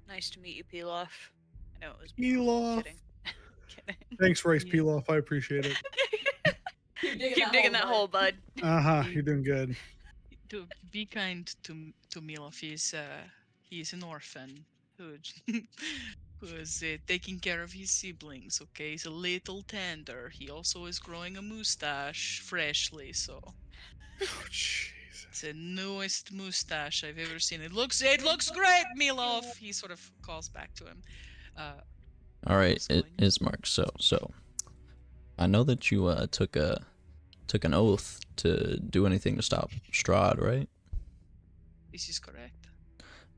Nice to meet you, Pilaf. I know it was Pilaf. kidding. Kidding. Thanks, Race Yeah. Pilaf. I appreciate it. Keep digging that hole, bud. You're doing good. To be kind to Milov, he's an orphan who who is taking care of his siblings. Okay, he's a little tender. He also is growing a mustache freshly, so Oh, Jesus. it's the newest mustache I've ever seen. It looks great, Milov. He sort of calls back to him. All right, What's it going is Mark. So I know that you took an oath to do anything to stop Strahd, right? This is correct.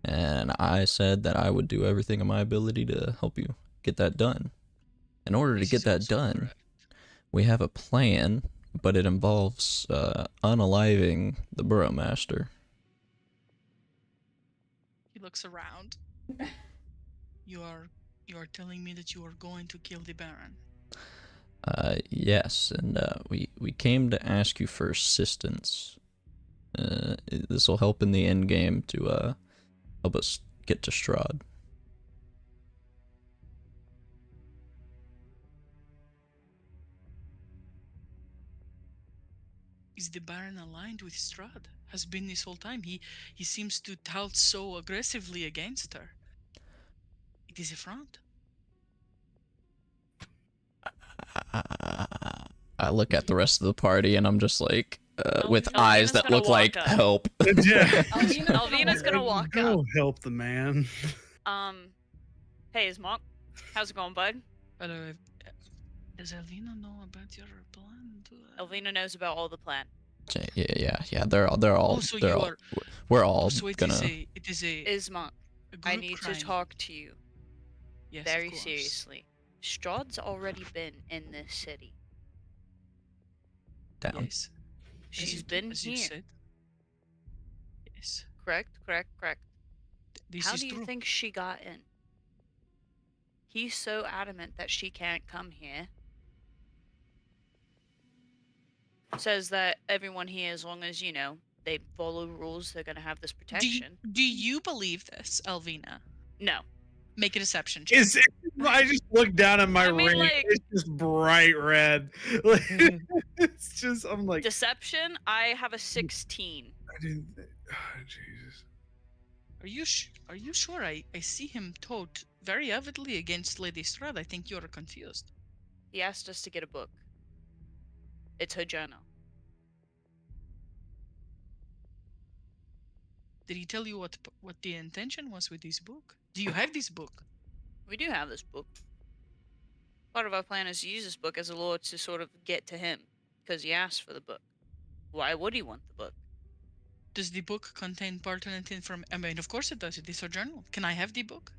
And I said that I would do everything in my ability to help you get that done. In order to This get is that also done, correct. we have a plan, but it involves unaliving the Burrowmaster. He looks around. You are telling me that you are going to kill the Baron. Yes, and we came to ask you for assistance. This will help in the end game to help us get to Strahd. Is the Baron aligned with Strahd? Has been this whole time. He seems to tout so aggressively against her. It is a front. I look at the rest of the party and I'm just like, with Alvina's eyes that gonna look like walk up. help. Yeah. Alvina's gonna walk Go up. help the man. Hey, is Monk? How's it going, bud? Hello. Does Alvina know about your plan? Alvina knows about all the plan. Yeah. They're all. Oh, so they're you all. are- We're all so it gonna. is a Is Monk? I group need crime. to talk to you Yes, of very course. seriously. Strahd's already been in this city. Down. Yes. She's you- been as you here. said. Yes. Correct. This How is do you true. think she got in? He's so adamant that she can't come here. Says that everyone here, as long as, they follow rules, they're gonna have this protection. Do you believe this, Alvina? No. Make a deception check. Is it, I just look down at my I mean, ring. like- It's just bright red. It's just, I'm like, Deception, I have a 16. I didn't. Jesus. Are you sure? I see him tote very avidly against Lady Strahd. I think you're confused. He asked us to get a book. It's her journal. Did he tell you what the intention was with this book? Do you have this book? We do have this book. Part of our plan is to use this book as a lure to sort of get to him, because he asked for the book. Why would he want the book? Does the book contain pertinent information? I mean, of course it does. It is a journal. Can I have the book?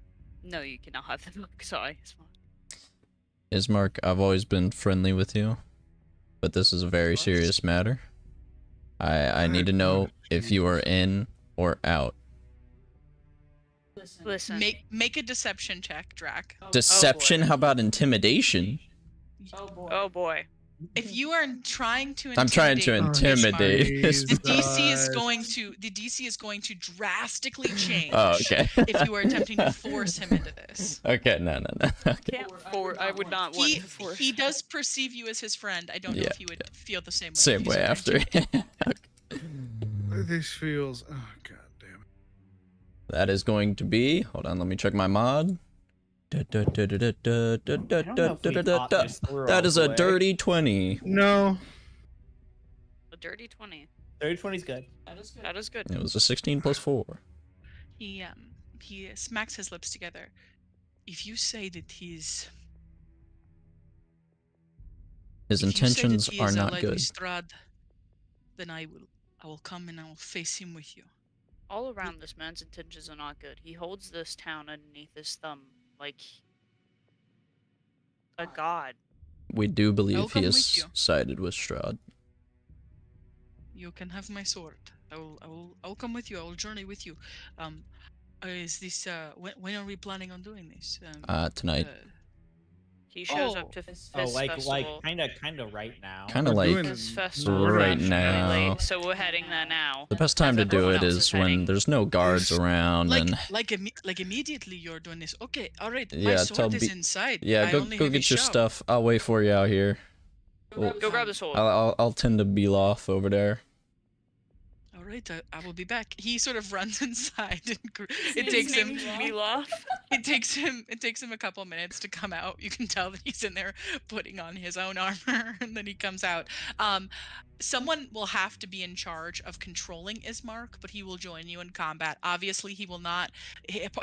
No, you cannot have the book. Sorry. Ismark, I've always been friendly with you, but this is a very course. serious matter. I need to know if you are in or out. Listen. Make a deception check, Drac. Deception? boy. How about intimidation? Oh boy. If you are trying to I'm trying to intimidate, intimidate. the DC is Jesus. going to drastically change. Oh, okay. If you are attempting to force him into this. Okay, no. Okay. I would not want to force. He does perceive you as his friend. I don't know Yeah, if he would feel the same way. Same if way he's after. attempting- This feels. Oh, god damn it. That is going to be. Hold on, let me check my mod. That is a dirty 20. No. A dirty 20. 30-20's good. That is good. It was a 16 plus 4. He smacks his lips together. If you say that His if you say that intentions he are is not allied good. with Strahd, then I will come and I will face him with you. All around, this man's intentions are not good. He holds this town underneath his thumb like a god. We do I'll believe come he with is you. sided with Strahd. You can have my sword. I'll come with you. I will journey with you. Is this when are we planning on doing this? Tonight. He shows Oh. up to Fizz Oh, like Festival. kind of right now. Kind of We're like doing Fizz it Festival right wraps really now. late, so we're heading there now. The best time as to do everyone it else is heading. when there's no guards around and Like immediately you're doing this. Okay, all right. My yeah, tell sword is B inside. yeah, I go only go have a get your shove. stuff. I'll wait for you out here. Well, Go grab the sword. I'll tend to be off over there. All right, I will be back. He sort of runs inside. And it His takes him. name's Milov. It takes him a couple minutes to come out. You can tell that he's in there putting on his own armor, and then he comes out. Someone will have to be in charge of controlling Ismark, but he will join you in combat. Obviously, he will not.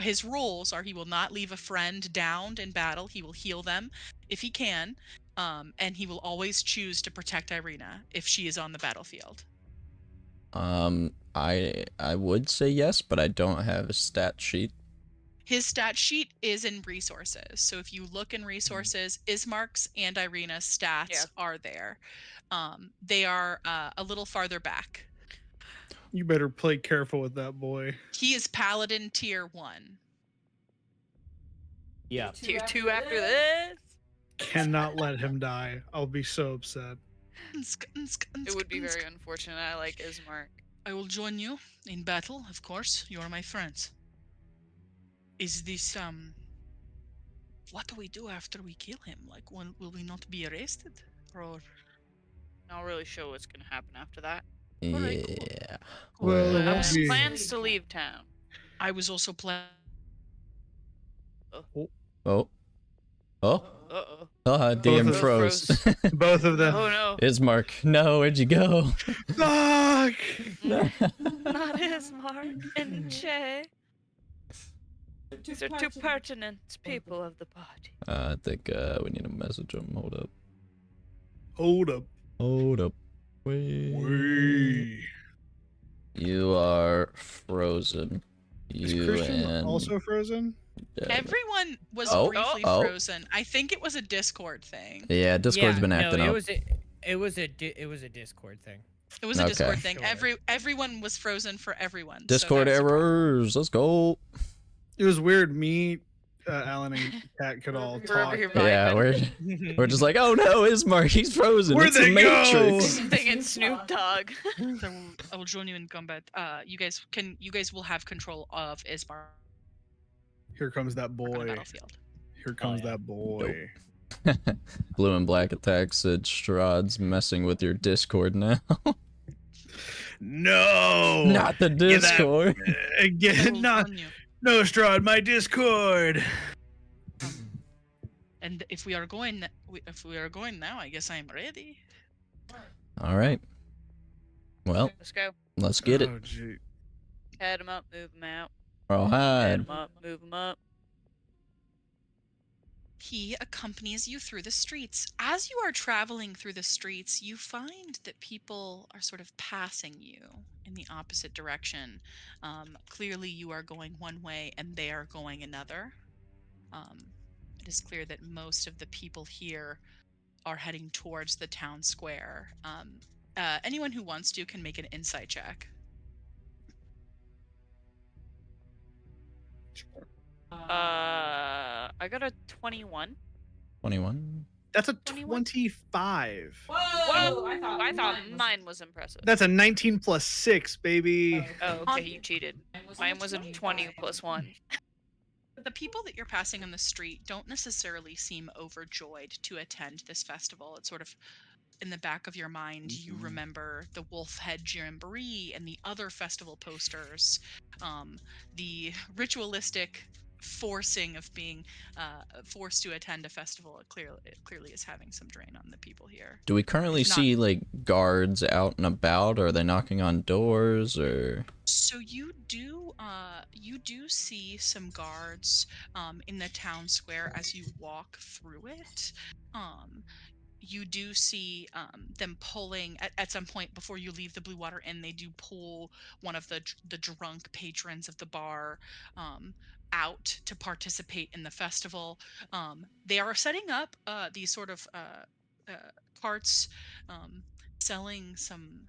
His rules are he will not leave a friend downed in battle. He will heal them if he can, and he will always choose to protect Irina if she is on the battlefield. I would say yes, but I don't have a stat sheet. His stat sheet is in resources. So if you look in resources, Ismark's and Irina's stats are there. They are a little farther back. You better play careful with that boy. He is Paladin tier 1. Yeah. Tier 2 after this. Cannot let him die. I'll be so upset. It would be very unfortunate. I like Ismark. I will join you in battle, of course. You are my friends. Is this what do we do after we kill him? Like, will we not be arrested? Or Not really sure what's gonna happen after that. Alright, Yeah. Well, it I won't have be. plans to leave town. I was also planning. Oh. Oh. Uh-oh. DM of- froze. Both of them. Oh no. Ismark, no, where'd you go? Fuck! Not Ismark and Che. These are two pertinent people of the party. I think we need to message him. Hold up. Hold up. Hold up. Wait. Wee. You are frozen. Is You Christian and also frozen? Everyone was Oh, briefly oh. frozen. I think it was a Discord thing. Yeah, Discord's been acting no, up. It was a Discord thing. It was a Okay. Discord thing. Sure. Everyone was frozen for everyone. so Discord that was a problem. errors. Let's go. It was weird. Me, Alan, and Kat could all We're over talk. here Yeah, vibing. we're just like, oh no, Ismark, he's frozen. Where'd It's the they go? Matrix. Thinking Snoop Dogg. So I will join you in combat. You guys will have control of Ismar Here comes that on the boy. battlefield. Here comes yeah. that boy. Blue and Black Attack said Strahd's messing with your Discord now. No! Not the Get that- Discord. I Again, will not join you. no Strahd, my Discord. And if we are going now, I guess I'm ready. All right. Well, Let's go. let's get it. Oh, gee. Head him up, move him out. All Head right. him up, move him up. He accompanies you through the streets. As you are traveling through the streets, you find that people are sort of passing you in the opposite direction. Clearly, you are going one way and they are going another. It is clear that most of the people here are heading towards the town square. Anyone who wants to can make an insight check. I got a 21. 21. That's a 21? 25. Whoa! I thought mine was impressive. That's a 19 plus 6, baby. Oh, okay, you cheated. Mine was a 20 plus 1. The people that you're passing on the street don't necessarily seem overjoyed to attend this festival. It's sort of in the back of your mind, you remember the Wolf Head Jamboree and the other festival posters, the ritualistic forcing of being forced to attend a festival. It clearly is having some drain on the people here. Do we currently It's not- see like guards out and about? Or are they knocking on doors or? So you do see some guards in the town square as you walk through it. You do see them pulling at some point before you leave the Blue Water Inn. They do pull one of the drunk patrons of the bar out to participate in the festival. They are setting up these sort of carts, selling some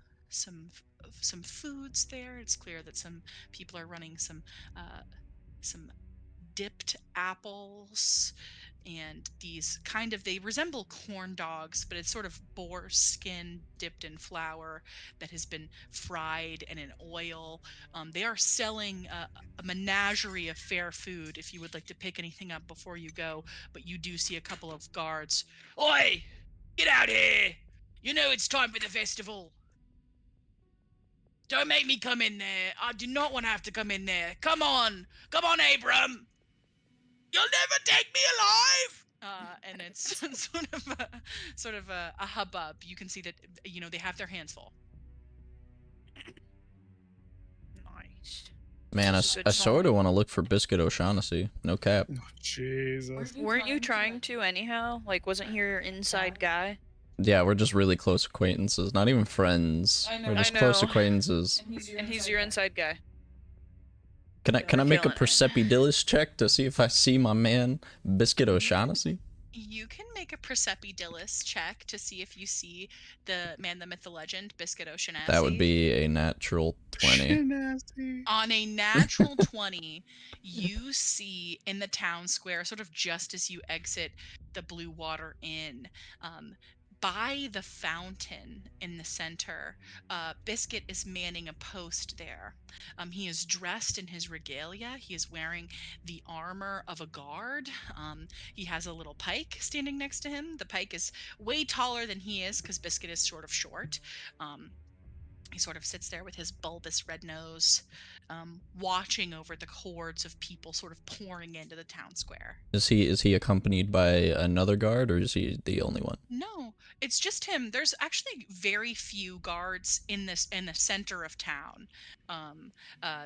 foods there. It's clear that some people are running some dipped apples and these they resemble corn dogs, but it's sort of boar skin dipped in flour that has been fried and in oil. They are selling a menagerie of fair food if you would like to pick anything up before you go, but you do see a couple of guards. Oi! Get out here! You know it's time for the festival. Don't make me come in there. I do not want to have to come in there. Come on! Come on, Abram! You'll never take me alive! And it's sort of a hubbub. You can see that they have their hands full. Nice. Man, I, Good I sort of song. want to look for Biscuit O'Shaughnessy. No cap. Oh, Jesus. Weren't you trying to anyhow? Like, wasn't he your inside guy? Yeah, we're just really close acquaintances. Not even friends. We're just close know. acquaintances. And he's your inside guy. Can I make a Killing it. Percepidillis check to see if I see my man Biscuit O'Shaughnessy? You can make a Percepidillis check to see if you see the man, the myth, the legend, Biscuit O'Shaughnessy. That would be a natural 20. Nasty. On a natural 20, you see in the town square, sort of just as you exit the Blue Water Inn, by the fountain in the center, Biscuit is manning a post there. He is dressed in his regalia. He is wearing the armor of a guard. He has a little pike standing next to him. The pike is way taller than he is because Biscuit is sort of short. He sort of sits there with his bulbous red nose, watching over the hordes of people sort of pouring into the town square. Is he accompanied by another guard, or is he the only one? No, it's just him. There's actually very few guards in the center of town.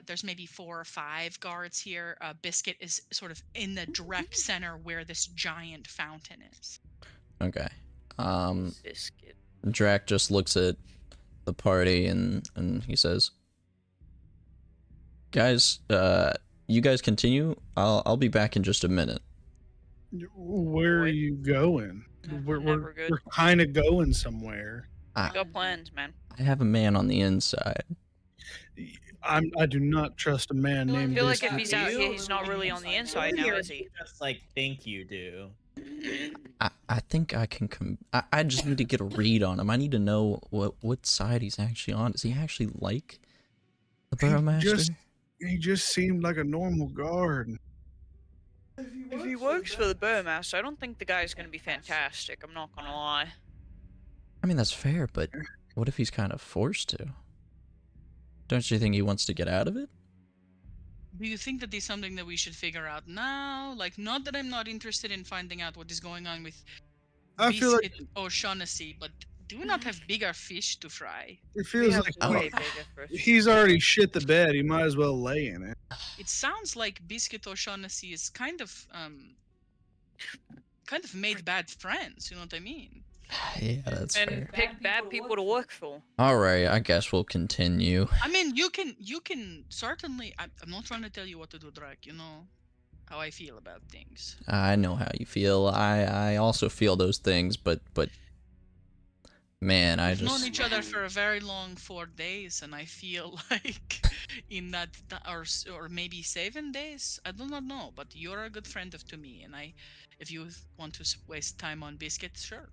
There's maybe 4 or 5 guards here. Biscuit is sort of in the direct center where this giant fountain is. Okay. Biscuit. Drac just looks at the party and he says, "Guys, you guys continue. I'll be back in just a minute." Where are Boy. you going? We're Never good. kind of going somewhere. I got plans, man. I have a man on the inside. I do not trust a man I named feel like if Biscuit. he's out here, he's not really on the inside now, is he? Just like think you do. I think I can come. I just need to get a read on him. I need to know what side he's actually on. Does he actually like the Burrowmaster? He just seemed like a normal guard. If he works for the Burmaster, I don't think the guy's gonna be fantastic. I'm not gonna lie. I mean, that's fair, but what if he's kind of forced to? Don't you think he wants to get out of it? Do you think that is something that we should figure out now? Like, not that I'm not interested in finding out what is going on with I feel like Biscuit O'Shaughnessy, but do we not have bigger fish to fry? it We feels have like way bigger fish. he's already shit the bed. He might as well lay in it. It sounds like Biscuit O'Shaughnessy is kind of made bad friends. You know what I mean? Yeah, that's And fair. pick bad people to work for. All right, I guess we'll continue. I mean, you can certainly. I'm not trying to tell you what to do, Drac. You know how I feel about things. I know how you feel. I also feel those things, but man, I We've known just each other for a very long 4 days, and I feel like in that or maybe 7 days, I do not know. But you're a good friend to me, and if you want to waste time on Biscuit, sure.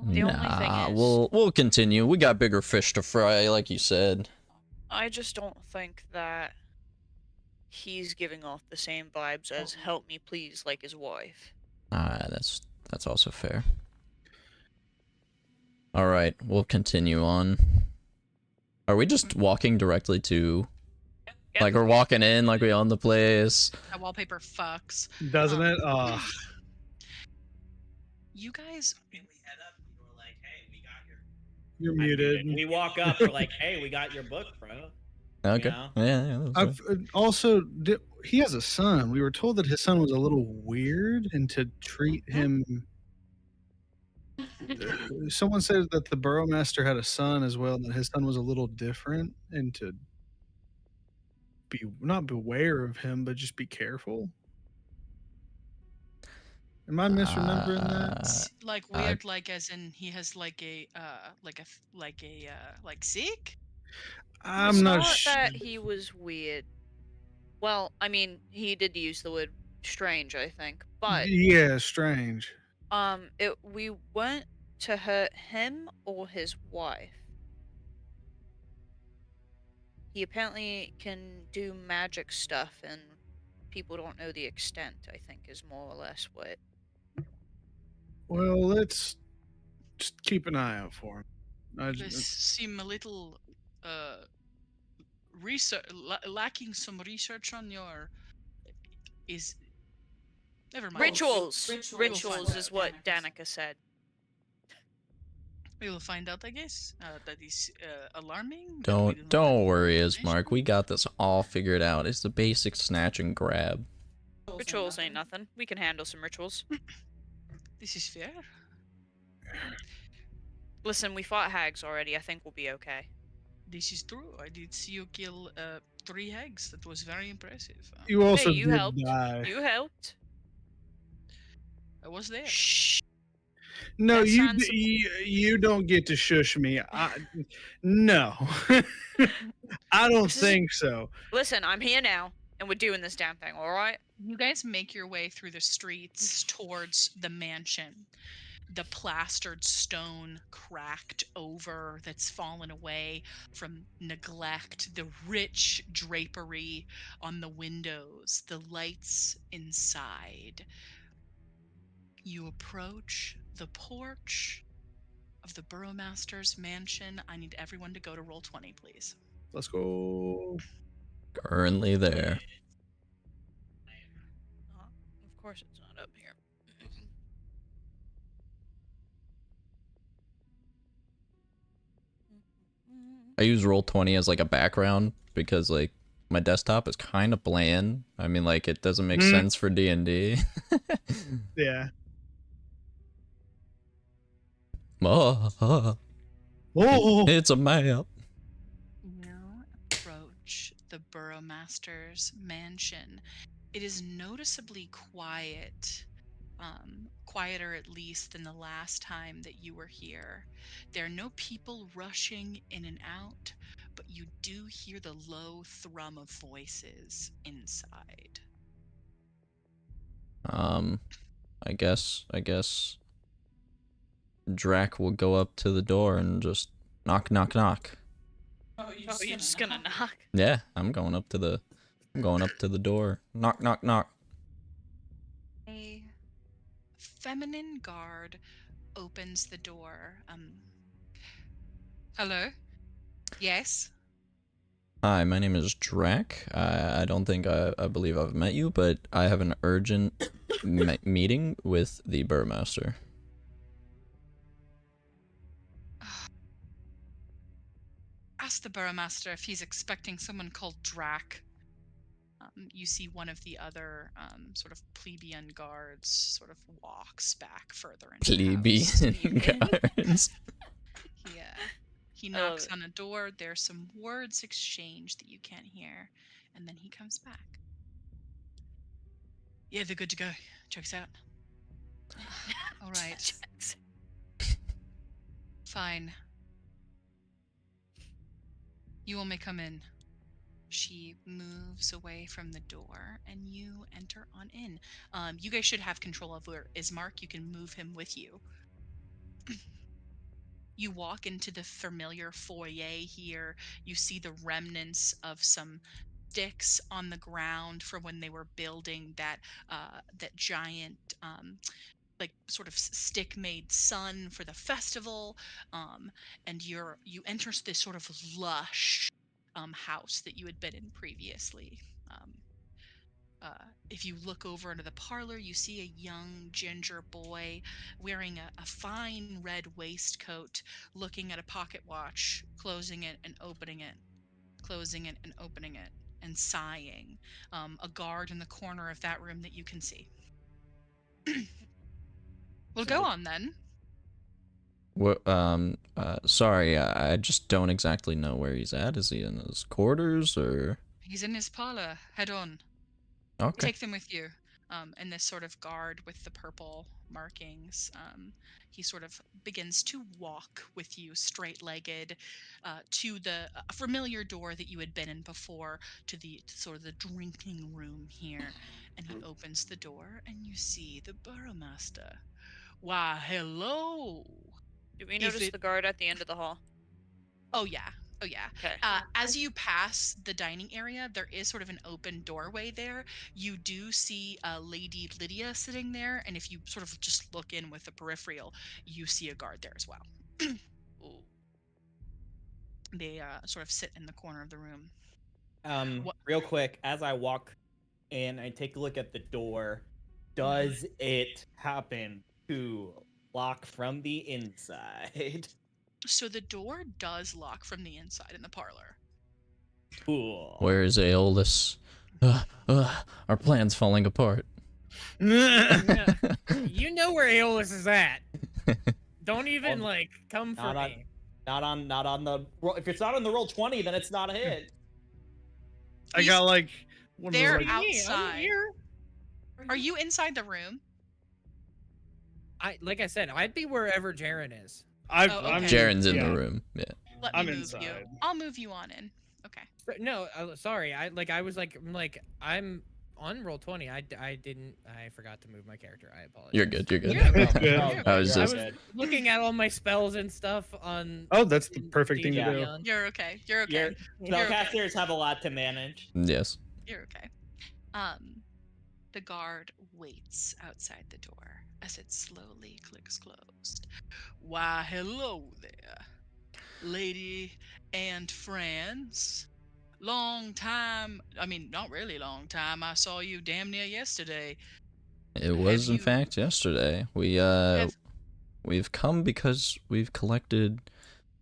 The only thing nah, is- we'll continue. We got bigger fish to fry, like you said. I just don't think that he's giving off the same vibes as "help me please" like his wife. That's also fair. All right, we'll continue on. Are we just walking directly to? Yep. Like we're walking in, like we own the place. That wallpaper fucks. Doesn't Um, it? You guys, When we head up, we were like, "Hey, we got your." You're I mean, muted. we walk up, we're like, "Hey, we got your book, bro." Okay. know? Yeah. That's fair. I've also he has a son. We were told that his son was a little weird, and to treat him. Someone said that the Burrowmaster had a son as well, and that his son was a little different, and to be not beware of him, but just be careful. Am I misremembering that? like weird, like as in he has like sick. I'm It's not. that he was weird. Well, I mean, he did use the word strange, I think. But Yeah, strange. we went to hurt him or his wife. He apparently can do magic stuff, and people don't know the extent, I think, is more or less what. Well, let's just keep an eye out for him. You guys seem a little research lacking some research on your is never mind. Rituals! We'll find Rituals is out. what Danica said. We will find out, I guess. That is alarming. that we do not Don't have worry, information. Ismark. We got this all figured out. It's the basic snatch and grab. Rituals ain't nothing. We can handle some rituals. This is fair. Listen, we fought hags already. I think we'll be okay. This is true. I did see you kill 3 hags. That was very impressive. You also Hey, you did helped. die. You helped. I was there. Shh. No, That you, sounds- you don't get to shush me. No, I don't This is- think so. Listen, I'm here now, and we're doing this damn thing, alright? You guys make your way through the streets towards the mansion. The plastered stone cracked over that's fallen away from neglect, the rich drapery on the windows, the lights inside. You approach the porch of the Burrowmaster's mansion. I need everyone to go to roll 20, please. Let's go. Currently there. Of course it's not up here. I use Roll20 as like a background because like my desktop is kind of bland. I mean, like it doesn't make sense for D&D. Yeah. Oh, Oh, it's a map. You approach the Burrowmaster's mansion. It is noticeably quiet, quieter at least than the last time that you were here. There are no people rushing in and out, but you do hear the low thrum of voices inside. I guess Drac will go up to the door and just knock, knock, knock. Oh, you're just gonna knock? Yeah, I'm going up to the door. Knock, knock, knock. A feminine guard opens the door. Hello? Yes? Hi, my name is Drac. I don't think I believe I've met you, but I have an urgent meeting with the Burmaster. Ask the Burrowmaster if he's expecting someone called Drac. You see one of the other sort of plebeian guards sort of walks back further into the house. Plebeian guards. He knocks on a door. There's some words exchanged that you can't hear, and then he comes back. Yeah, they're good to go. Checks out. All right. Fine. You all may come in. She moves away from the door, and you enter on in. You guys should have control of where Ismark. You can move him with you. You walk into the familiar foyer here. You see the remnants of some sticks on the ground from when they were building that giant like sort of stick-made sun for the festival. And you enter this sort of lush house that you had been in previously. If you look over into the parlor, you see a young ginger boy wearing a fine red waistcoat, looking at a pocket watch, closing it and opening it, closing it and opening it, and sighing. A guard in the corner of that room that you can see. Well, go on then. What? Sorry, I just don't exactly know where he's at. Is he in his quarters or? He's in his parlor. Head on. Okay. Take them with you. And this sort of guard with the purple markings. He sort of begins to walk with you straight-legged to the familiar door that you had been in before, to the sort of the drinking room here. And he opens the door, and you see the burromaster. Why, hello. Do we If notice it the guard at the end of the hall? Oh yeah. Oh yeah. Okay. As you pass the dining area, there is sort of an open doorway there. You do see Lady Lydia sitting there, and if you sort of just look in with the peripheral, you see a guard there as well. Ooh. They sort of sit in the corner of the room. What? Real quick, as I walk in, I take a look at the door. Does it happen to lock from the inside? So the door does lock from the inside in the parlor. Cool. Where is Aeolus? Our plan's falling apart. You know where Aeolus is at. Don't even like come for Not on, me. not on the. If it's not on the roll 20, then it's not a hit. I got like one of those, They're like, outside. Here. Are you inside the room? Like I said, I'd be wherever Jaren is. I'm okay. Jaren's in yeah. the room. Yeah. Let me I'm move inside. you. I'll move you on in. Okay. No, sorry. I was like I'm on roll 20. I forgot to move my character. I apologize. You're good. You're good. You're That's No, good. no, I was you're just- good. Looking at all my spells and stuff on. Oh, that's the perfect thing to D&D do. Beyond. You're okay. You're okay. Your You're okay. spellcasters have a lot to manage. Yes. You're okay. The guard waits outside the door as it slowly clicks closed. Why, hello there, lady and friends. Long time. I mean, not really long time. I saw you damn near yesterday. It was in you- fact yesterday. We've come because we've collected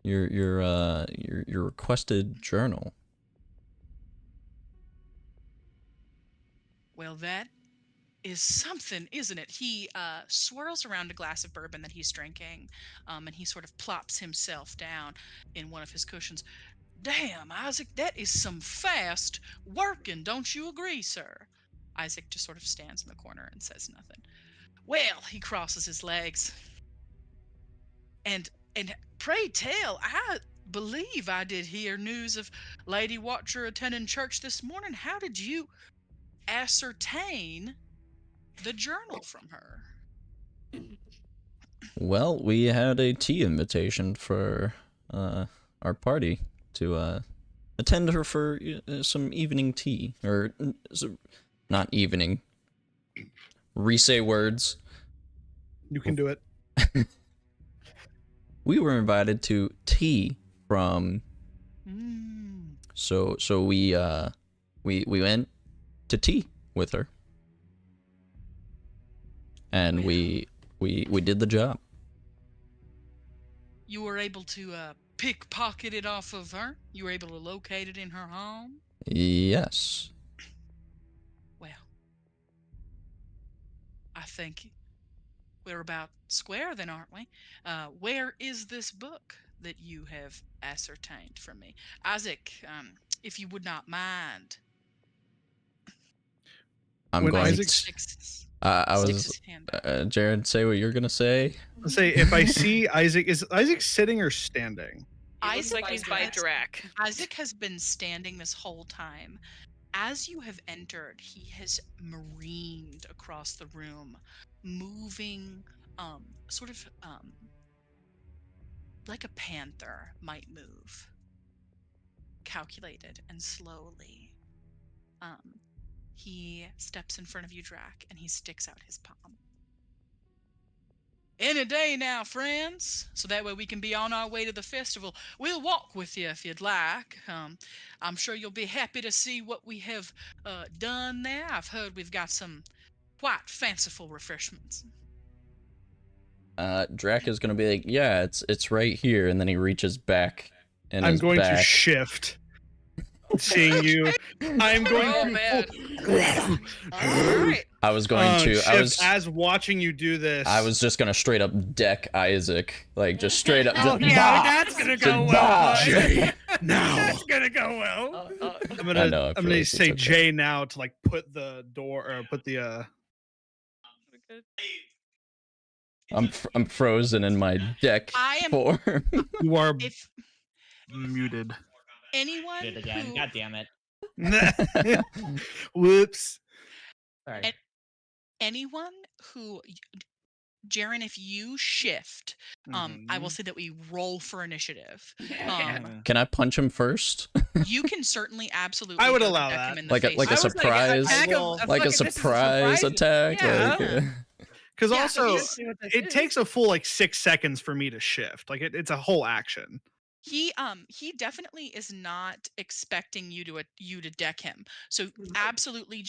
your requested journal. Well, that is something, isn't it? He swirls around a glass of bourbon that he's drinking, and he sort of plops himself down in one of his cushions. Damn, Isaac, that is some fast working, don't you agree, sir? Isaac just sort of stands in the corner and says nothing. Well, he crosses his legs. And pray tell, I believe I did hear news of Lady Watcher attending church this morning. How did you ascertain the journal from her? Well, we had a tea invitation for our party to attend her for some evening tea, or not evening. Re-say words. You can do it. We were invited to tea from. So we went to tea with her, and we did the job. You were able to pickpocket it off of her? You were able to locate it in her home? Yes. Well, I think we're about square then, aren't we? Where is this book that you have ascertained from me? Isaac, if you would not mind. I'm When going. Isaac- I Sticks was. his hand out. Jared, say what you're gonna say. Let's say if I see Isaac, is Isaac sitting or standing? He looks like he's by Drac. Isaac has been standing this whole time. As you have entered, he has mareened across the room, moving sort of like a panther might move. Calculated and slowly. He steps in front of you, Drac, and he sticks out his palm. Any day now, friends, so that way we can be on our way to the festival. We'll walk with you if you'd like. I'm sure you'll be happy to see what we have done there. I've heard we've got some quite fanciful refreshments. Drac is gonna be like, yeah, it's right here, and then he reaches back and I'm his going back. to shift. Seeing you, I'm going Oh, to. man. Alright. I was going to. shift I was. as watching you do this. I was just gonna straight up deck Isaac, like just straight up. Oh Just, yeah, bah! that's gonna go Just well. bah! bud. Jay, now. That's gonna go well. I'm I gonna. know, I I'm feel gonna like say it's okay. Jay now to like put the door or put the I'm frozen in my deck I am- form. You are If muted. anyone Did it again. who God damn it. Whoops. Sorry. And- anyone who Jaren, if you shift, I will say that we roll for initiative. Can I punch him first? You can certainly absolutely I would go allow deck that. him in the Like a face. like a I was like, surprise, attack of- will- of like a fucking- this is a surprise surprise- attack. Yeah. Like, Because Yeah, also, he's- it takes a full like 6 seconds for me to shift. Like it's a whole action. He definitely is not expecting you to deck him. So absolutely,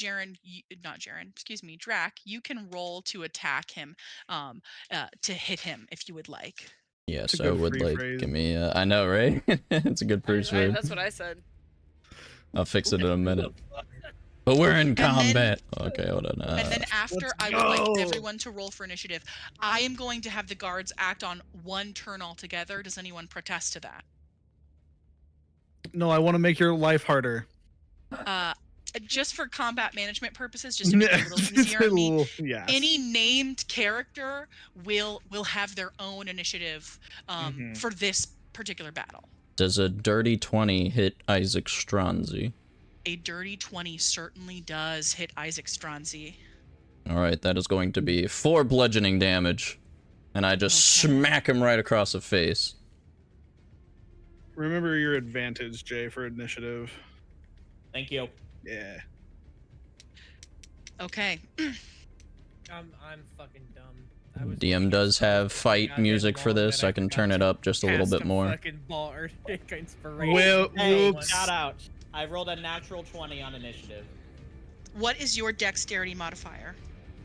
not Jaren, excuse me, Drac, you can roll to attack him, to hit him if you would like. yes, It's a I good would free like. phrase. Give me. I know, right? It's a good first word. That's what I said. I'll fix it in a minute. But we're in then- combat. Okay, hold on. And then after, let's I would like go. everyone to roll for initiative. I am going to have the guards act on one turn altogether. Does anyone protest to that? No, I want to make your life harder. Just for combat management purposes, just to make it a little easier on me. Yes. Any named character will have their own initiative for this particular battle. Does a dirty 20 hit Isaac Stronzi? A dirty 20 certainly does hit Isaac Stronzi. All right, that is going to be 4 bludgeoning damage, and I just Okay. smack him right across the face. Remember your advantage, Jay, for initiative. Thank you. Yeah. Okay. I'm fucking dumb. I was DM looking does at have fight goddamn music for ball this. that I can forgot turn it to up just a little cast bit more. Fucking ball or inspiration. Well, Hey, whoops. shout out. I rolled a natural 20 on initiative. What is your dexterity modifier?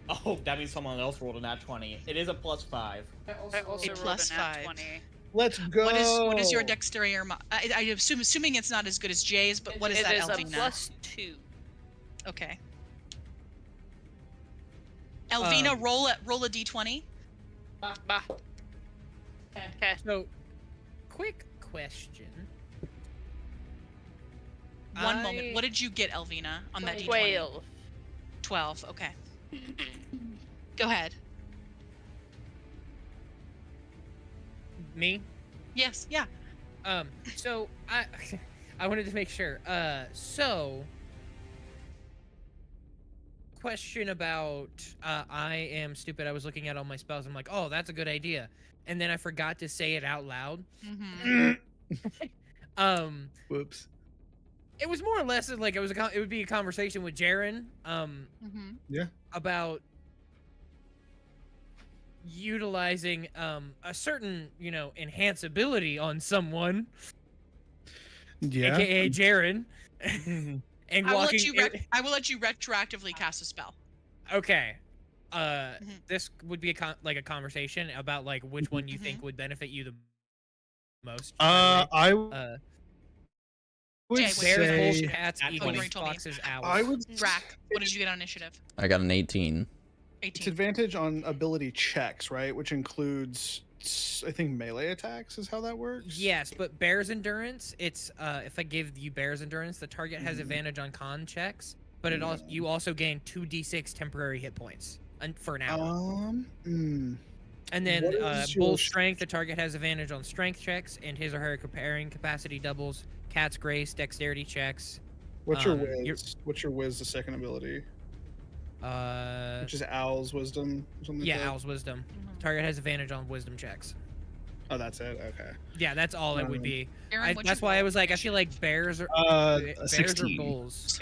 Oh, that means someone else rolled a nat 20. It is a +5. I also A rolled plus a nat 5. 20. Let's go. What is your dexterity? I assuming it's not as good as Jay's, but what is that, It is a Elvina? +2. Okay. Elvina, roll a d20. Bah. Okay. So, quick question. One moment. What did you get, Elvina, on that d20? 12. 12. Okay. Go ahead. Me? Yes. Yeah. So I wanted to make sure. So question about I am stupid. I was looking at all my spells. I'm like, oh, that's a good idea, and then I forgot to say it out loud. Mm-hmm. Whoops. It was more or less like it would be a conversation with Jaren. Mm-hmm. About utilizing a certain enhanceability on someone, Yeah. aka Jaren, Mhm. and I will walking. I will let you retroactively cast a spell. Okay. Mhm. This would be a conversation about like which one you Mhm. think would benefit you the most. I would Jay, what did you Bears, get? wolves, cats, Oh, you eagles, already told me. foxes, owls. I would. Drac, what did you get on initiative? I got an 18. It's 18. advantage on ability checks, right? Which includes, I think, melee attacks is how that works. Yes, but bear's endurance. It's if I give you bear's endurance, the target has Mhm. advantage on con checks, but it also you also gain 2d6 temporary hit points for an hour. And then what is your bull's strength, the target has advantage on strength checks, and his or her carrying capacity doubles. Cat's grace, dexterity checks. What's your your- whiz? What's your whiz? The second ability, Uh, which is Owl's wisdom. Or something yeah, like that? Owl's wisdom. Mhm. Target has advantage on wisdom checks. Oh, that's it. Okay. Yeah, that's all it would be. Aaron, what'd That's you why I roll? was like, I feel like bears are A bears or 16. bulls.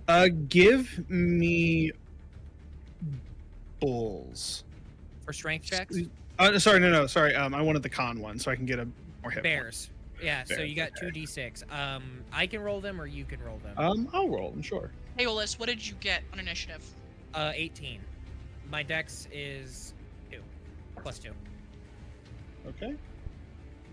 16. Give me bulls. For strength checks. Sorry, no, sorry. I wanted the con one, so I can get a more hit. Bears. Yeah, so Bears, you got okay. 2d6. I can roll them or you can roll them. I'll roll them, sure. Hey, Olis, what did you get on initiative? 18. My dex is 2. +2. Okay. You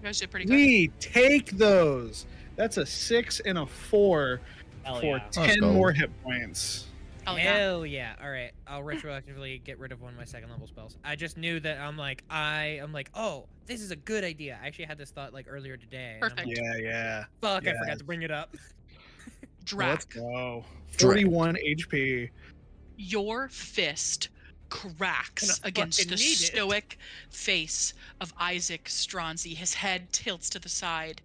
guys did pretty good. We take those. That's a 6 and a 4 Hell for yeah. Let's 10 go. more hit points. Oh, yeah. Hell yeah. Alright, I'll retroactively get rid of one of my second level spells. I just knew that I'm like, oh, this is a good idea. I actually had this thought like earlier today. And I'm Perfect. like, Yeah. fuck, I Yes. forgot to bring it up. Let's Drac, go. Drac. 41 HP. your fist cracks Gonna against fucking the need it. stoic face of Isaac Stronzi. His head tilts to the side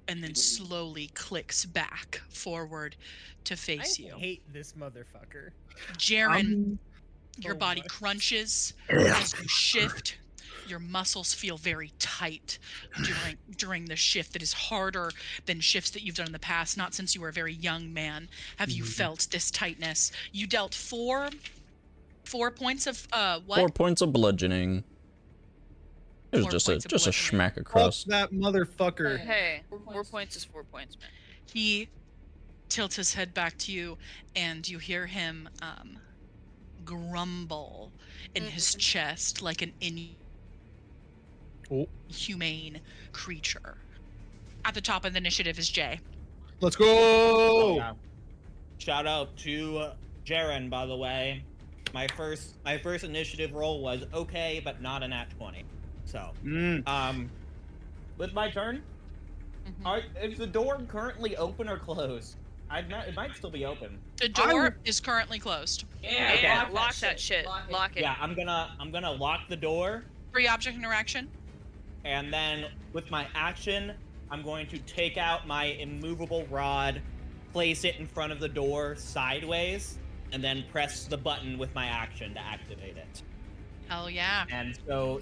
and then slowly clicks back forward to I face you. hate this motherfucker. Jaren, your Oh body my. crunches as you shift. Your muscles feel very tight during the shift that is harder than shifts that you've done in the past. Not since you were a very young man have you felt this tightness. You dealt four points of what? 4 points of bludgeoning. It was 4 just points a of just a bludgeoning. schmack Fuck across. that motherfucker. Hey, 4 points is 4 points, man. He tilts his head back to you, and you hear him grumble in his chest like an inhumane creature. At the top of the initiative is Jay. Let's go. Yeah. Shout out to Jaren, by the way. My first initiative roll was okay, but not an at 20. So, with my turn, is the door currently open or closed? It might still be open. The door is currently closed. Yeah, lock that shit. Lock it. Yeah, I'm gonna lock the door, Free object interaction. and then with my action, I'm going to take out my immovable rod, place it in front of the door sideways, and then press the button with my action to activate it. Hell yeah. And so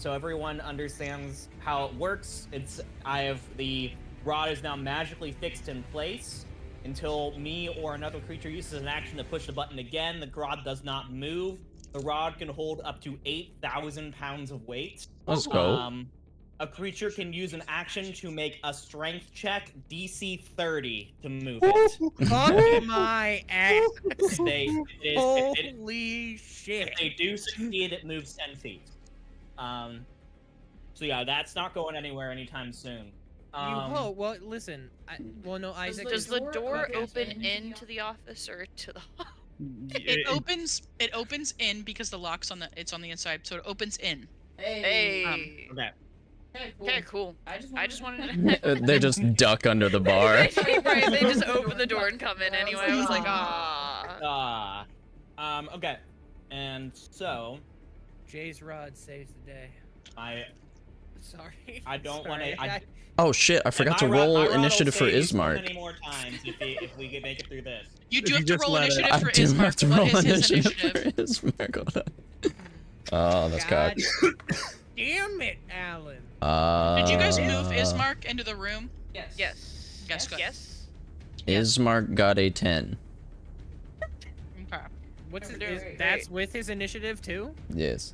everyone understands how it works. The rod is now magically fixed in place until me or another creature uses an action to push the button again. The rod does not move. The rod can hold up to 8,000 pounds of weight. Let's go. A creature can use an action to make a strength check DC 30 to move Fuck it. my ass. Holy shit. If they do succeed, it moves 10 feet. So yeah, that's not going anywhere anytime soon. Well, listen. Isaac. Does the door open into the office or to the It opens in because the lock's on the inside, so it opens in. Hey. Okay. Okay, cool. I just wanted to. They just duck under the bar. Right, they just open the door and come in anyway. I was like, Okay. And so Jay's rod saves the day. Sorry. I don't want to. Oh shit! I forgot to roll initiative for Ismark. Many more times if we can make it through this. You do If have you to just roll let it- initiative I for do Ismark. have to What roll is his initiative for initiative? Ismark. Hold on. Oh, that's cocked. Damn it, Alan. Did you guys move Ismark into the room? Yes. Yes, good. Yes. Ismark got a 10. Okay. What's his, Great. that's with his initiative too? Yes.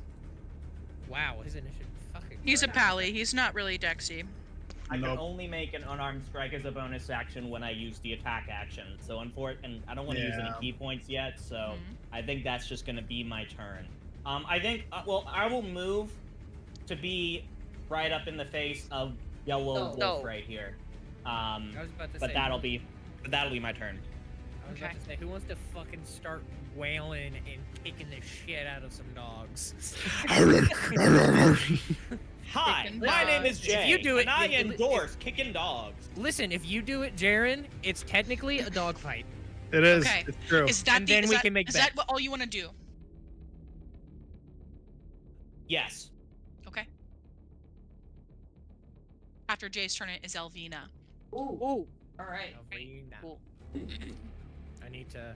Wow, his initiative. Fucking He's a crap. pally. He's not really Dexy. I Nope. can only make an unarmed strike as a bonus action when I use the attack action. So and I don't want to use any Yeah. key points yet. So I think that's just going to be my turn. I think I will move to be right up in the face of Yellow Wolf right here. I was about to But say. that'll be my turn. I was about to say, who wants to fucking start wailing and kicking the shit out of some dogs? Hi, Kicking my name is dogs. Jay. If you do it, and I if- endorse kicking dogs. Listen, if you do it, Jaren, it's technically a dog fight. It is. Okay. It's true. Is that And then we can make is that bets. what all you want to do? Yes. Okay. After Jay's turn, it is Elvina. Ooh. All right. Elvina. Cool. I need to.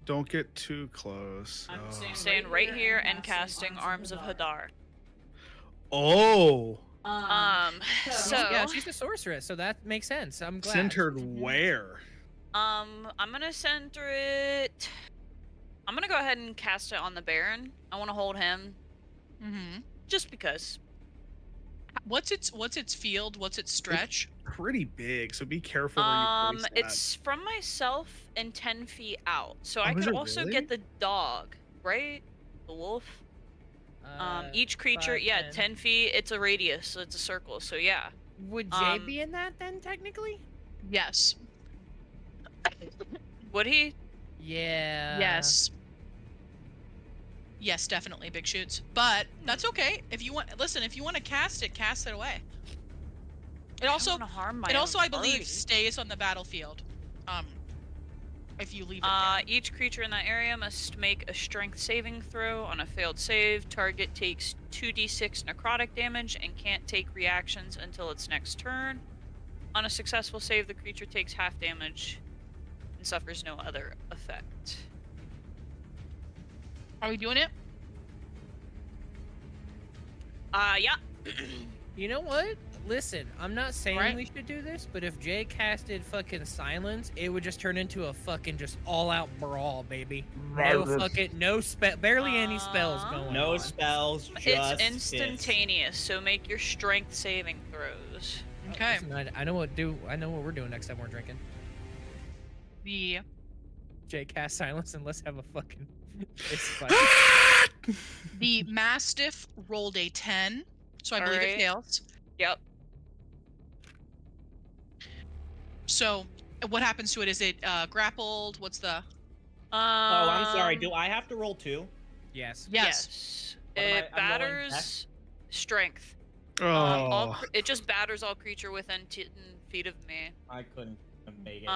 Don't get too close. I'm Oh. staying right here and casting Arms of Hadar. Oh. So Yeah, she's a sorceress, so that makes sense. I'm glad. Centered where? I'm gonna center it. I'm gonna go ahead and cast it on the Baron. I want to hold him, Mm-hmm. just because. What's its field? What's its stretch? Pretty big, so be careful where you place that. It's from myself and 10 feet out, so I Oh, is could it also really? get the dog, right? The wolf. Each creature, 10 feet. It's a radius, so it's a circle. So yeah. Would Jay be in that then, technically? Yes. Would he? Yeah. Yes. Yes, definitely big shoots. But that's okay. If you want, listen. If you want to cast it away. It I also, don't wanna harm my I own believe, party. stays on the battlefield. if you leave it there. Each creature in that area must make a strength saving throw. On a failed save, target takes 2d6 necrotic damage and can't take reactions until its next turn. On a successful save, the creature takes half damage and suffers no other effect. Are we doing it? Yeah. You know what? Listen, I'm not saying Right. we should do this, but if Jay casted fucking silence, it would just turn into a fucking just all-out brawl, baby. No fucking, barely any spells going No on. spells, just It's instantaneous, so make your strength saving throws. Okay. Listen, I know what we're doing next time we're drinking. The Jay cast silence and let's have a fucking fist fight. the Mastiff rolled a 10, so I believe it Alright. fails. Yep. So what happens to it? Is it grappled? What's the? Oh, I'm sorry. Do I have to roll 2? Yes. Yes. What am It I'm rolling batters strength. Oh, It just batters all creature within 10 feet of me. I couldn't make it.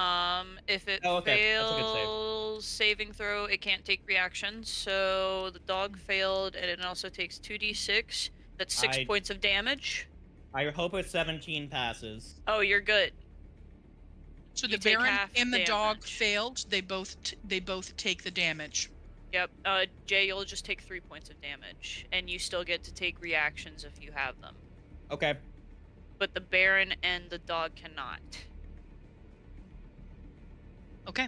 If it Oh, okay. That's a good save. fails saving throw, it can't take reactions. So the dog failed, and it also takes 2d6. That's 6 points of damage. I hope a 17 passes. Oh, you're good. So You the take Baron half and the dog damage. failed. They both take the damage. Yep. Jay, you'll just take 3 points of damage, and you still get to take reactions if you have them. Okay. But the Baron and the dog cannot. Okay.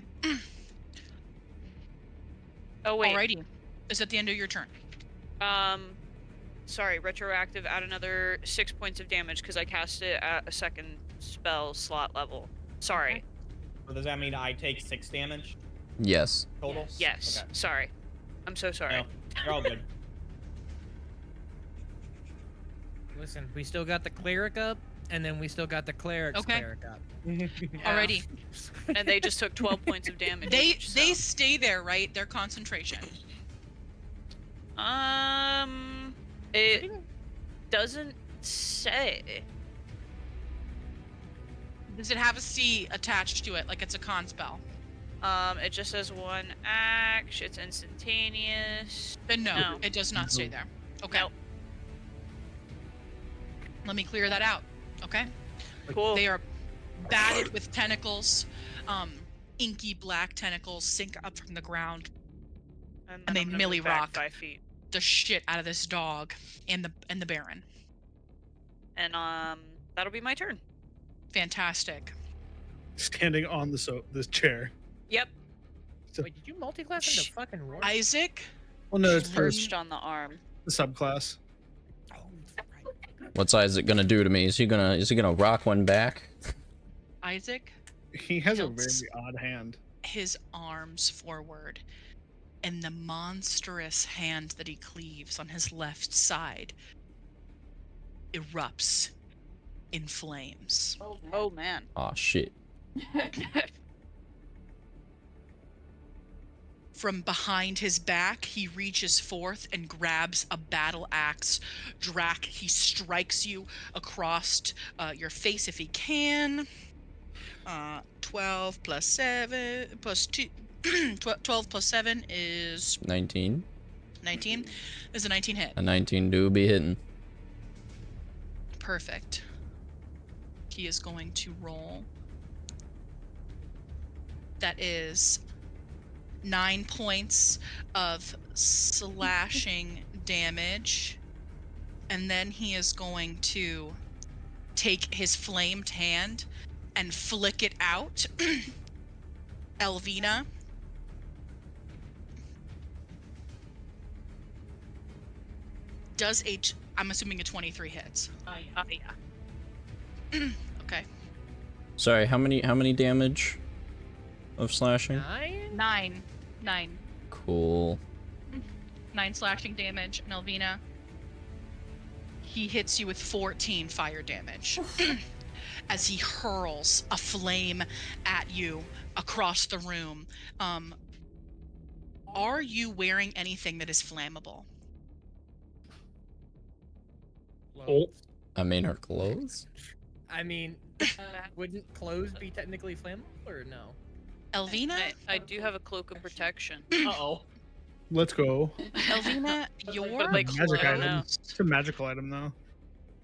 Oh wait. Alrighty. Is that the end of your turn? Sorry, retroactive, add another 6 points of damage because I cast it at a second spell slot level. Sorry. Okay. So does that mean I take 6 damage Yes. total? Yes. Okay. Sorry. I'm so sorry. No, you're all good. Listen, we still got the cleric up, and then we still got the cleric's Okay. cleric up. Alrighty. And they just took 12 points of damage. They each, they so. stay there, right? Their concentration. It doesn't say. Does it have a C attached to it, like it's a con spell? It just says one action. It's instantaneous. Then no, No. it does not stay there. Okay. Nope. Let me clear that out. Okay. Cool. They are batted with tentacles, inky black tentacles sink up from the ground And and they I'm gonna milli move back rock. 5 feet. the shit out of this dog and the Baron. And that'll be my turn. Fantastic. standing on this chair. Yep. Wait, did you multi-class into fucking roar? Isaac, Well, no, it's Perched on the arm. the subclass. Oh, right. What's Isaac gonna do to me? Is he gonna rock one back? Isaac He has a Tilts. very odd hand. his arms forward, and the monstrous hand that he cleaves on his left side erupts in flames. Oh man. Aw, shit. From behind his back, he reaches forth and grabs a battle axe. Drac, he strikes you across your face if he can. 12 plus 7 plus 2. 12 plus 7 is 19. 19. Is a 19 hit. A 19 do be hitting. Perfect. He is going to roll. That is 9 points of slashing damage. And then he is going to take his flamed hand and flick it out. Elvina. Does I'm assuming a 23 hits. Yeah. Okay. Sorry, how many damage of slashing? 9? 9. Cool. 9 slashing damage, and Elvina. He hits you with 14 fire damage as he hurls a flame at you across the room. Are you wearing anything that is flammable? Oh. I mean, her clothes? I mean, wouldn't clothes be technically flammable or no? Elvina, I do have a cloak of protection. Uh-oh. Let's go. Elvina, your my Magic I don't item. know. It's a magical item though.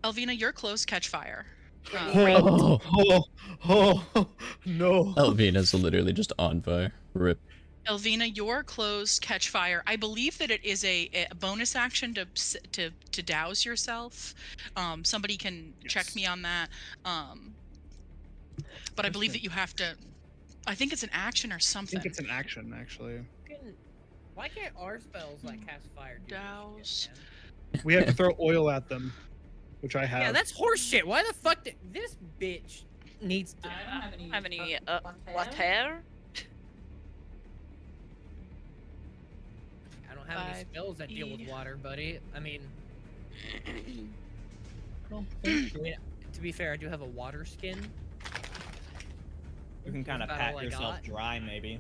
Elvina, your clothes catch fire. Oh, no. Elvina's literally just on fire. Rip. Elvina, your clothes catch fire. I believe that it is a bonus action to douse yourself. Somebody can check Yes. me on that. But I believe that you have to. I think it's an action or I something. think it's an action actually. Why can't our spells like cast fire? Do this Douse. shit, We have to throw oil at them, which I have. man? Yeah, that's horseshit. Why the fuck did this bitch needs to? I don't have any water. I don't have any spells that deal with water, buddy. I mean, to be fair, I do have a water skin. You can kind of About pat all I yourself got. dry, maybe.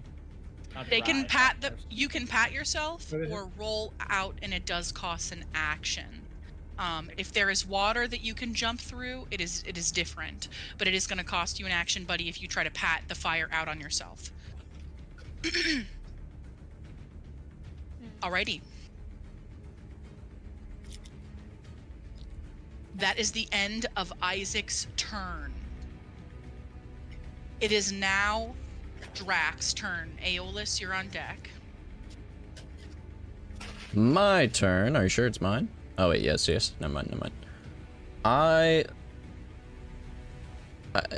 Not They dry, can but pat the. first. You can pat yourself What is it? or roll out, and it does cost an action. If there is water that you can jump through, it is different, but it is going to cost you an action, buddy, if you try to pat the fire out on yourself. Alrighty. That is the end of Isaac's turn. It is now Drax's turn. Aeolus, you're on deck. My turn. Are you sure it's mine? Oh wait, yes. Never mind.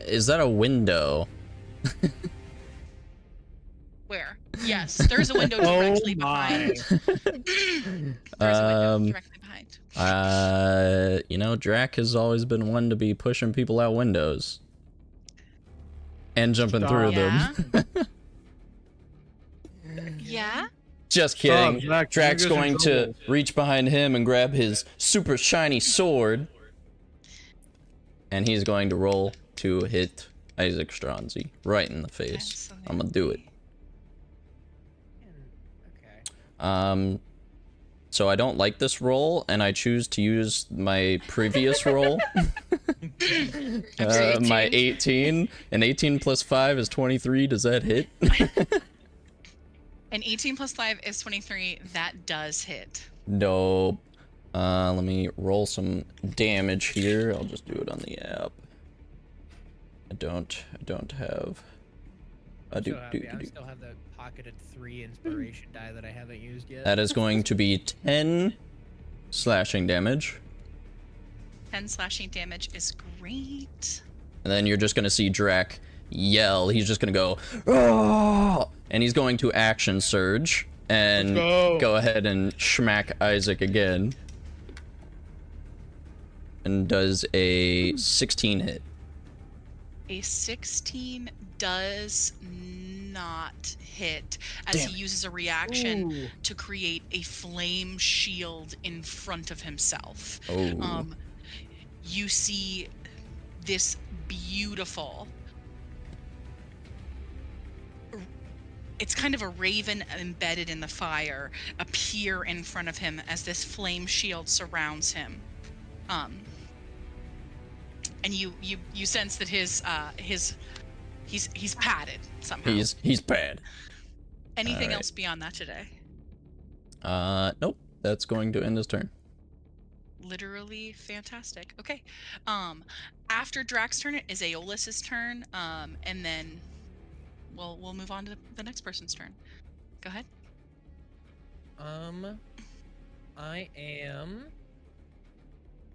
Is that a window? Where? Yes, there's a window directly behind. There's a window directly behind. You know, Drac has always been one to be pushing people out windows. And jumping through Yeah. them. Yeah? Just kidding. Drac, Drac's you guys are in going to trouble. reach behind him and grab his super shiny sword. And he's going to roll to hit Isaac Stronzi right in the face. I'm gonna do it. Okay. So I don't like this roll, and I choose to use my previous roll. My 18. And 18 plus 5 is 23. Does that hit? And 18 plus 5 is 23. That does hit. Dope. Let me roll some damage here. I'll just do it on the app. I don't have. I still have the pocketed 3 inspiration die that I haven't used yet. That is going to be 10 slashing damage. 10 slashing damage is great. And then you're just gonna see Drac yell. He's just gonna go, "Oh!" And he's going to action surge and Let's go. ahead and smack Isaac again. And does a 16 hit. A 16 does not hit as Damn he it. uses a reaction to create a flame shield in front of himself. Oh. You see this beautiful, it's kind of a raven embedded in the fire, appear in front of him as this flame shield surrounds him. And you sense that he's padded somehow. He's bad. Anything Alright. else beyond that today? Nope. That's going to end his turn. Literally fantastic. Okay. After Drax's turn, it is Aeolus's turn. And then we'll move on to the next person's turn. Go ahead. I am.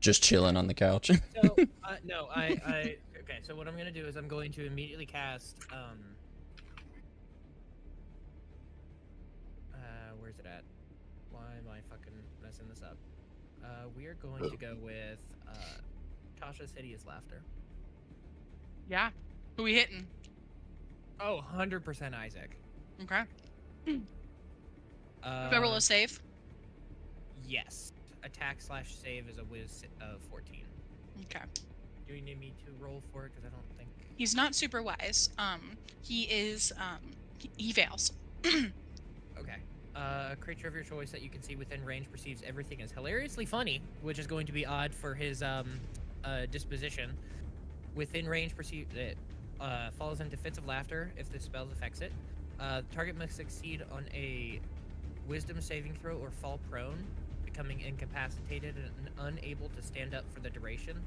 Just chilling on the couch. So, no, okay, so what I'm gonna do is I'm going to immediately cast, where's it at? Why am I fucking messing this up? We are going to go with, Tasha's Hideous Laughter. Yeah. Who we hitting? Oh, 100% Isaac. Okay. Do I roll a save? Yes. Attack/save is a whiz of 14. Okay. Do you need me to roll for it? Because I don't think... He's not super wise. He is, he fails. Okay. A creature of your choice that you can see within range perceives everything as hilariously funny, which is going to be odd for his disposition. Within range falls into fits of laughter if the spell affects it. The target must succeed on a wisdom saving throw or fall prone, becoming incapacitated and unable to stand up for the duration.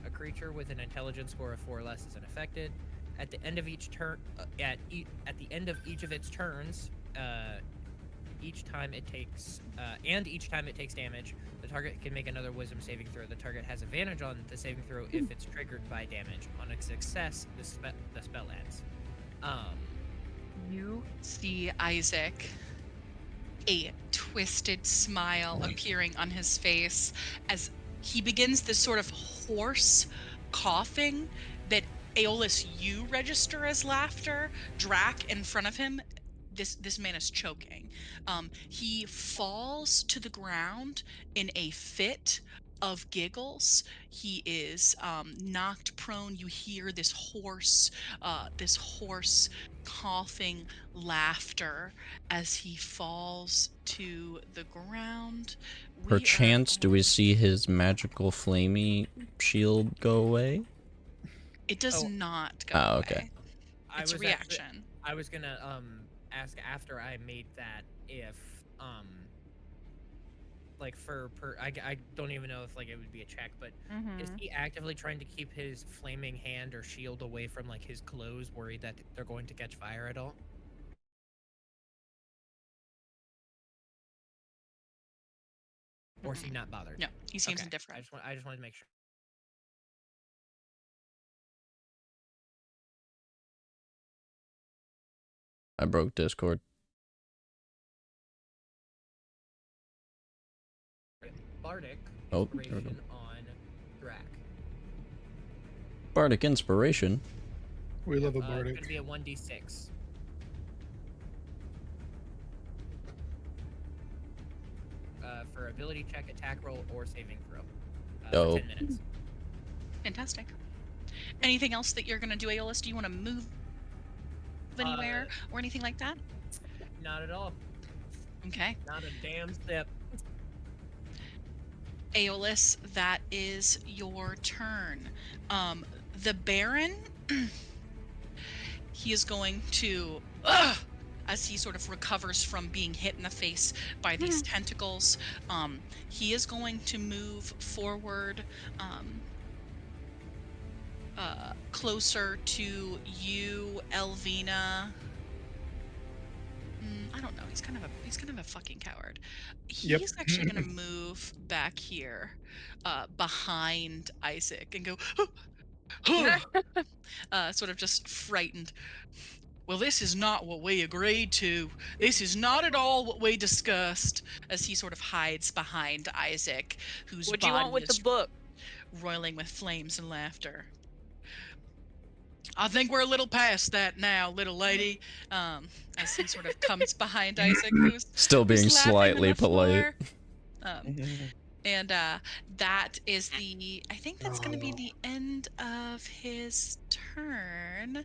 A creature with an intelligence score of 4 or less is unaffected. At the end of each turn, at the end of each of its turns, each time it takes damage, the target can make another wisdom saving throw. The target has advantage on the saving throw if it's triggered by damage. On a success, the spell ends. You see Isaac, a twisted smile appearing on his face as he begins this sort of hoarse coughing that Aeolus, you register as laughter. Drac in front of him, this man is choking. He falls to the ground in a fit of giggles. He is knocked prone. You hear this hoarse coughing laughter as he falls to the ground. We are Perchance, do we going- see his magical flamey shield go away? It does Oh. not go Oh, away. okay. It's a actually- reaction. I was gonna ask after I made that if like I don't even know if like it would be a check, but is he actively trying to keep his flaming hand or shield away from like his clothes, worried that they're going to catch fire at all? Or is he not bothered? No, he seems Okay, indifferent. I just wanted to make sure. I broke Discord. Bardic Oh, there we go. inspiration on Drac. Bardic inspiration. We love a It's bardic. gonna be a 1d6. For ability check, attack roll, or saving throw. Oh. For 10 minutes. Fantastic. Anything else that you're gonna do, Aeolus? Do you want to move anywhere or anything like that? Not at all. Okay. Not a damn step. Aeolus, that is your turn. The Baron, he is going to, as he sort of recovers from being hit in the face by these tentacles, he is going to move forward closer to you, Elvina. I don't know. He's kind of a fucking coward. Yep. He's actually gonna move back here, behind Isaac and go, sort of just frightened. Well, this is not what we agreed to. This is not at all what we discussed. As he sort of hides behind Isaac, whose What do you body want with is the book? roiling with flames and laughter. I think we're a little past that now, little lady. As he sort of comes behind Isaac, who's Still being who's laughing on slightly the polite. floor. And that is I think that's going to be the end of his turn.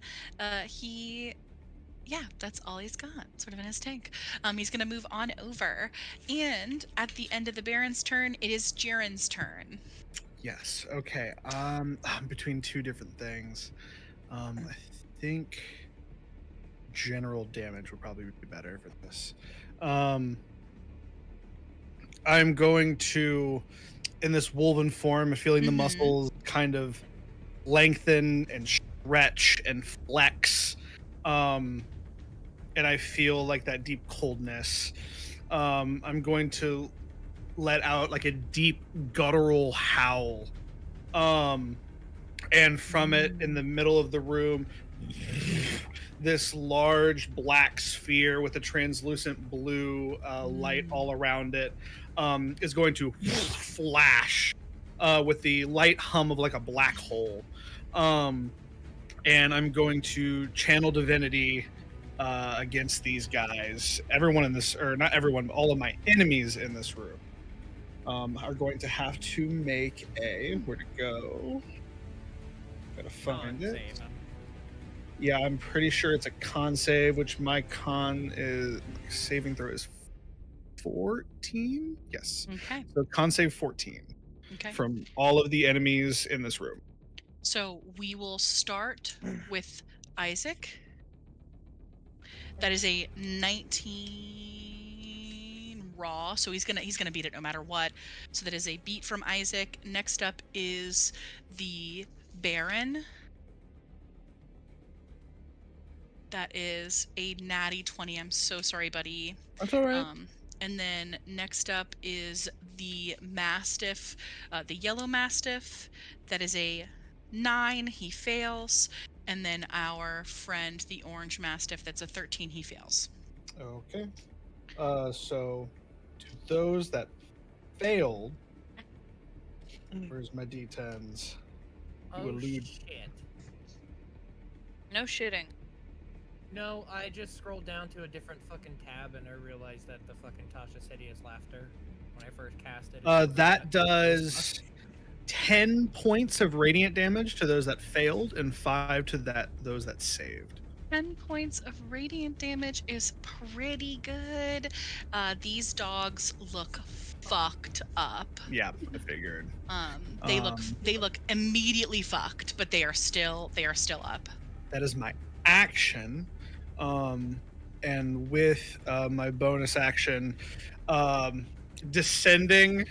That's all he's got, sort of in his tank. He's going to move on over. And at the end of the Baron's turn, it is Jiren's turn. Yes. Okay. I'm between two different things. I think general damage would probably be better for this. I'm going to, in this woven form, feeling the muscles kind of lengthen and stretch and flex. And I feel like that deep coldness. I'm going to let out like a deep guttural howl. And from it, in the middle of the room, this large black sphere with a translucent blue light all around it is going to flash with the light hum of like a black hole. And I'm going to channel divinity against these guys. Everyone in this, or not everyone, but all of my enemies in this room are going to have to make where to go? Gotta find it. Save. Yeah, I'm pretty sure it's a con save, which my saving throw is 14. Yes. Okay. So con save 14 Okay. from all of the enemies in this room. So we will start with Isaac. That is a 19 raw, so he's gonna beat it no matter what. So that is a beat from Isaac. Next up is the Baron. That is a natty 20. I'm so sorry, buddy. That's all right. And then next up is the Mastiff, the Yellow Mastiff. That is a 9. He fails. And then our friend, the Orange Mastiff. That's a 13. He fails. Okay. So to those that failed, where's my D10s? Oh, elude- shit. No shitting. No, I just scrolled down to a different fucking tab and I realized that the fucking Tasha's Hideous Laughter, when I first cast it. That does 10 points of radiant damage to those that failed, and 5 to those that saved. 10 points of radiant damage is pretty good. These dogs look fucked up. Yeah, I figured. They look immediately fucked, but they are still up. That is my action. And with my bonus action, descending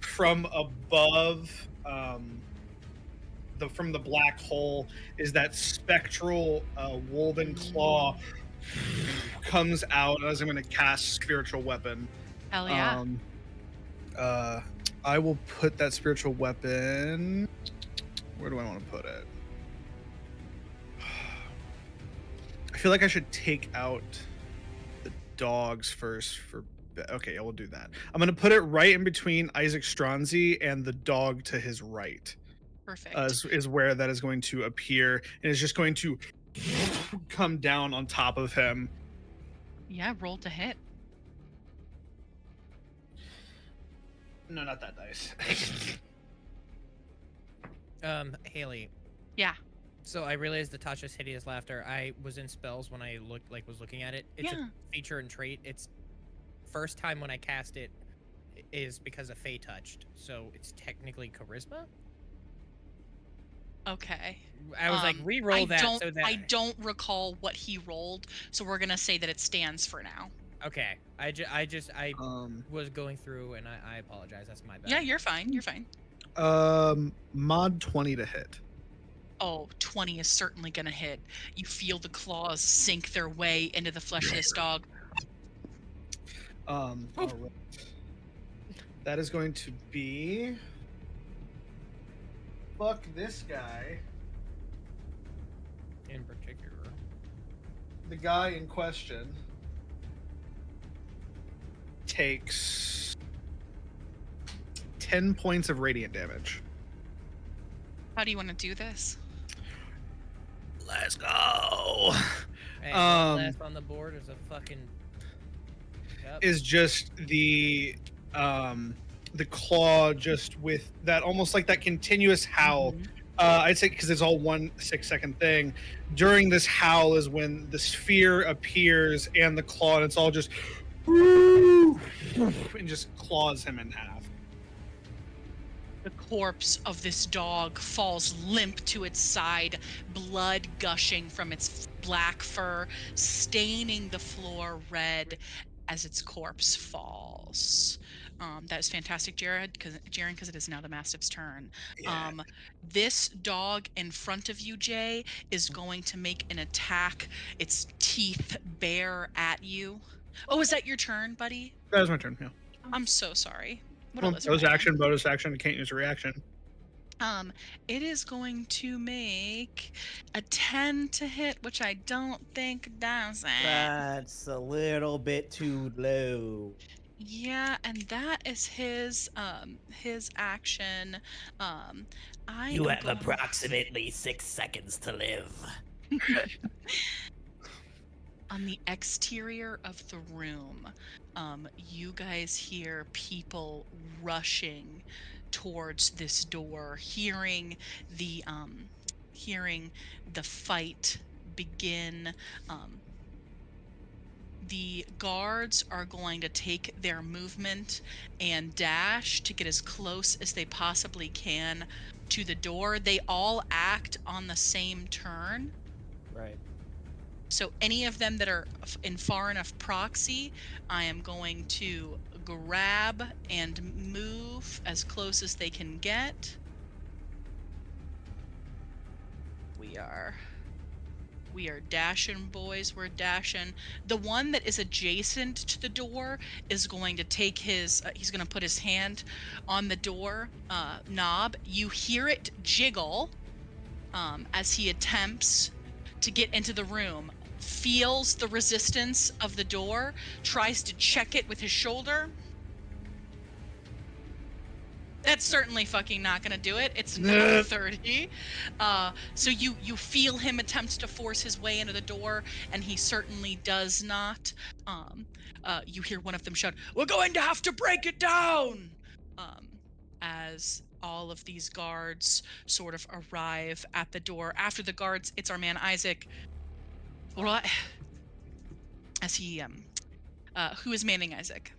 from above from the black hole is that spectral wolven claw comes out as I'm going to cast spiritual weapon. Hell yeah. I will put that spiritual weapon. Where do I want to put it? I feel like I should take out the dogs first for. Okay, I will do that. I'm going to put it right in between Isaac Stronzi and the dog to his right. Perfect. Is where that is going to appear, and it's just going to come down on top of him. Yeah, roll to hit. No, not that dice. Haley. Yeah. So I realized the Tasha's Hideous Laughter. I was in spells when I was looking at it. It's Yeah. a feature and trait. It's first time when I cast it is because of Fey Touched. So it's technically charisma. Okay. I was like, re-roll that so that I don't recall what he rolled, so we're gonna say that it stands for now. Okay. I was going through and I apologize. That's my bad. Yeah, you're fine. You're fine. Mod 20 to hit. Oh, 20 is certainly gonna hit. You feel the claws sink their way into the flesh of this dog. All right. That is going to be. Fuck this guy. In particular. The guy in question takes 10 points of radiant damage. How do you want to do this? Let's go. Hey, last on the board is a fucking. Yep. Is just the claw, just with that almost like that continuous howl. I'd say because it's all 1 6-second thing. During this howl is when the sphere appears and the claw, and it's all just and just claws him in half. The corpse of this dog falls limp to its side, blood gushing from its black fur, staining the floor red as its corpse falls. That is fantastic, Jaren, because it is now the Mastiff's turn. Yeah. This dog in front of you, Jay, is going to make an attack. Its teeth bare at you. Oh, is that your turn, buddy? That was my turn. Yeah. I'm so sorry. What a Well, lizard that was I am. action, bonus action. I can't use a reaction. It is going to make a 10 to hit, which I don't think does it. That's a little bit too low. Yeah, and that is his action. You have approximately 6 seconds to live. On the exterior of the room, you guys hear people rushing towards this door, hearing the fight begin. The guards are going to take their movement and dash to get as close as they possibly can to the door. They all act on the same turn. Right. So any of them that are in far enough proxy, I am going to grab and move as close as they can get. We are dashing, boys. We're dashing. The one that is adjacent to the door is going to take his, he's going to put his hand on the door knob. You hear it jiggle as he attempts to get into the room. Feels the resistance of the door, tries to check it with his shoulder. That's certainly fucking not gonna do it. It's not 30. So you feel him attempt to force his way into the door, and he certainly does not. You hear one of them shout, "We're going to have to break it down!" As all of these guards sort of arrive at the door. After the guards, it's our man Isaac. All right. As he who is manning Isaac?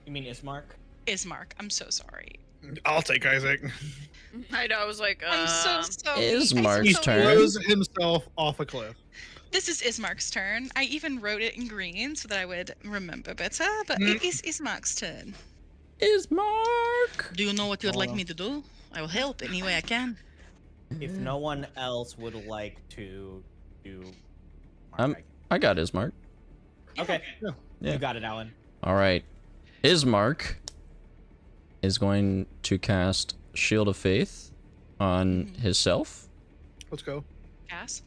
You mean Ismark? Ismark. I'm so sorry. I'll take Isaac. I know. I was like, I'm so sorry. Ismark's He turn. throws himself off a cliff. This is Ismark's turn. I even wrote it in green so that I would remember better, but it is Ismark's turn. Ismark! Do you know what you'd like me to do? I will help any way I can. If no one else would like to do... I got Ismark. Okay. Yeah. You got it, Alan. All right. Ismark is going to cast Shield of Faith on himself. Let's go. Gas.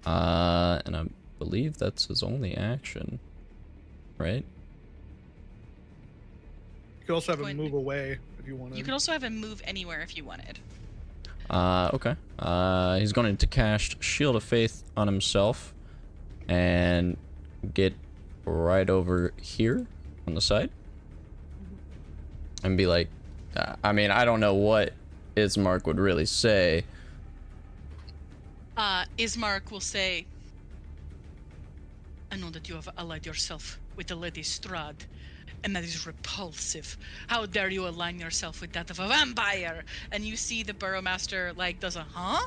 And I believe that's his only action, right? You could also have him Going- move away if you wanted. You could also have him move anywhere if you wanted. Okay. He's going to cast Shield of Faith on himself and get right over here on the side and be like, I mean, I don't know what Ismark would really say. Ismark will say, I know that you have allied yourself with the Lady Strahd, and that is repulsive. How dare you align yourself with that of a vampire? And you see the Burrowmaster, like, does a, huh?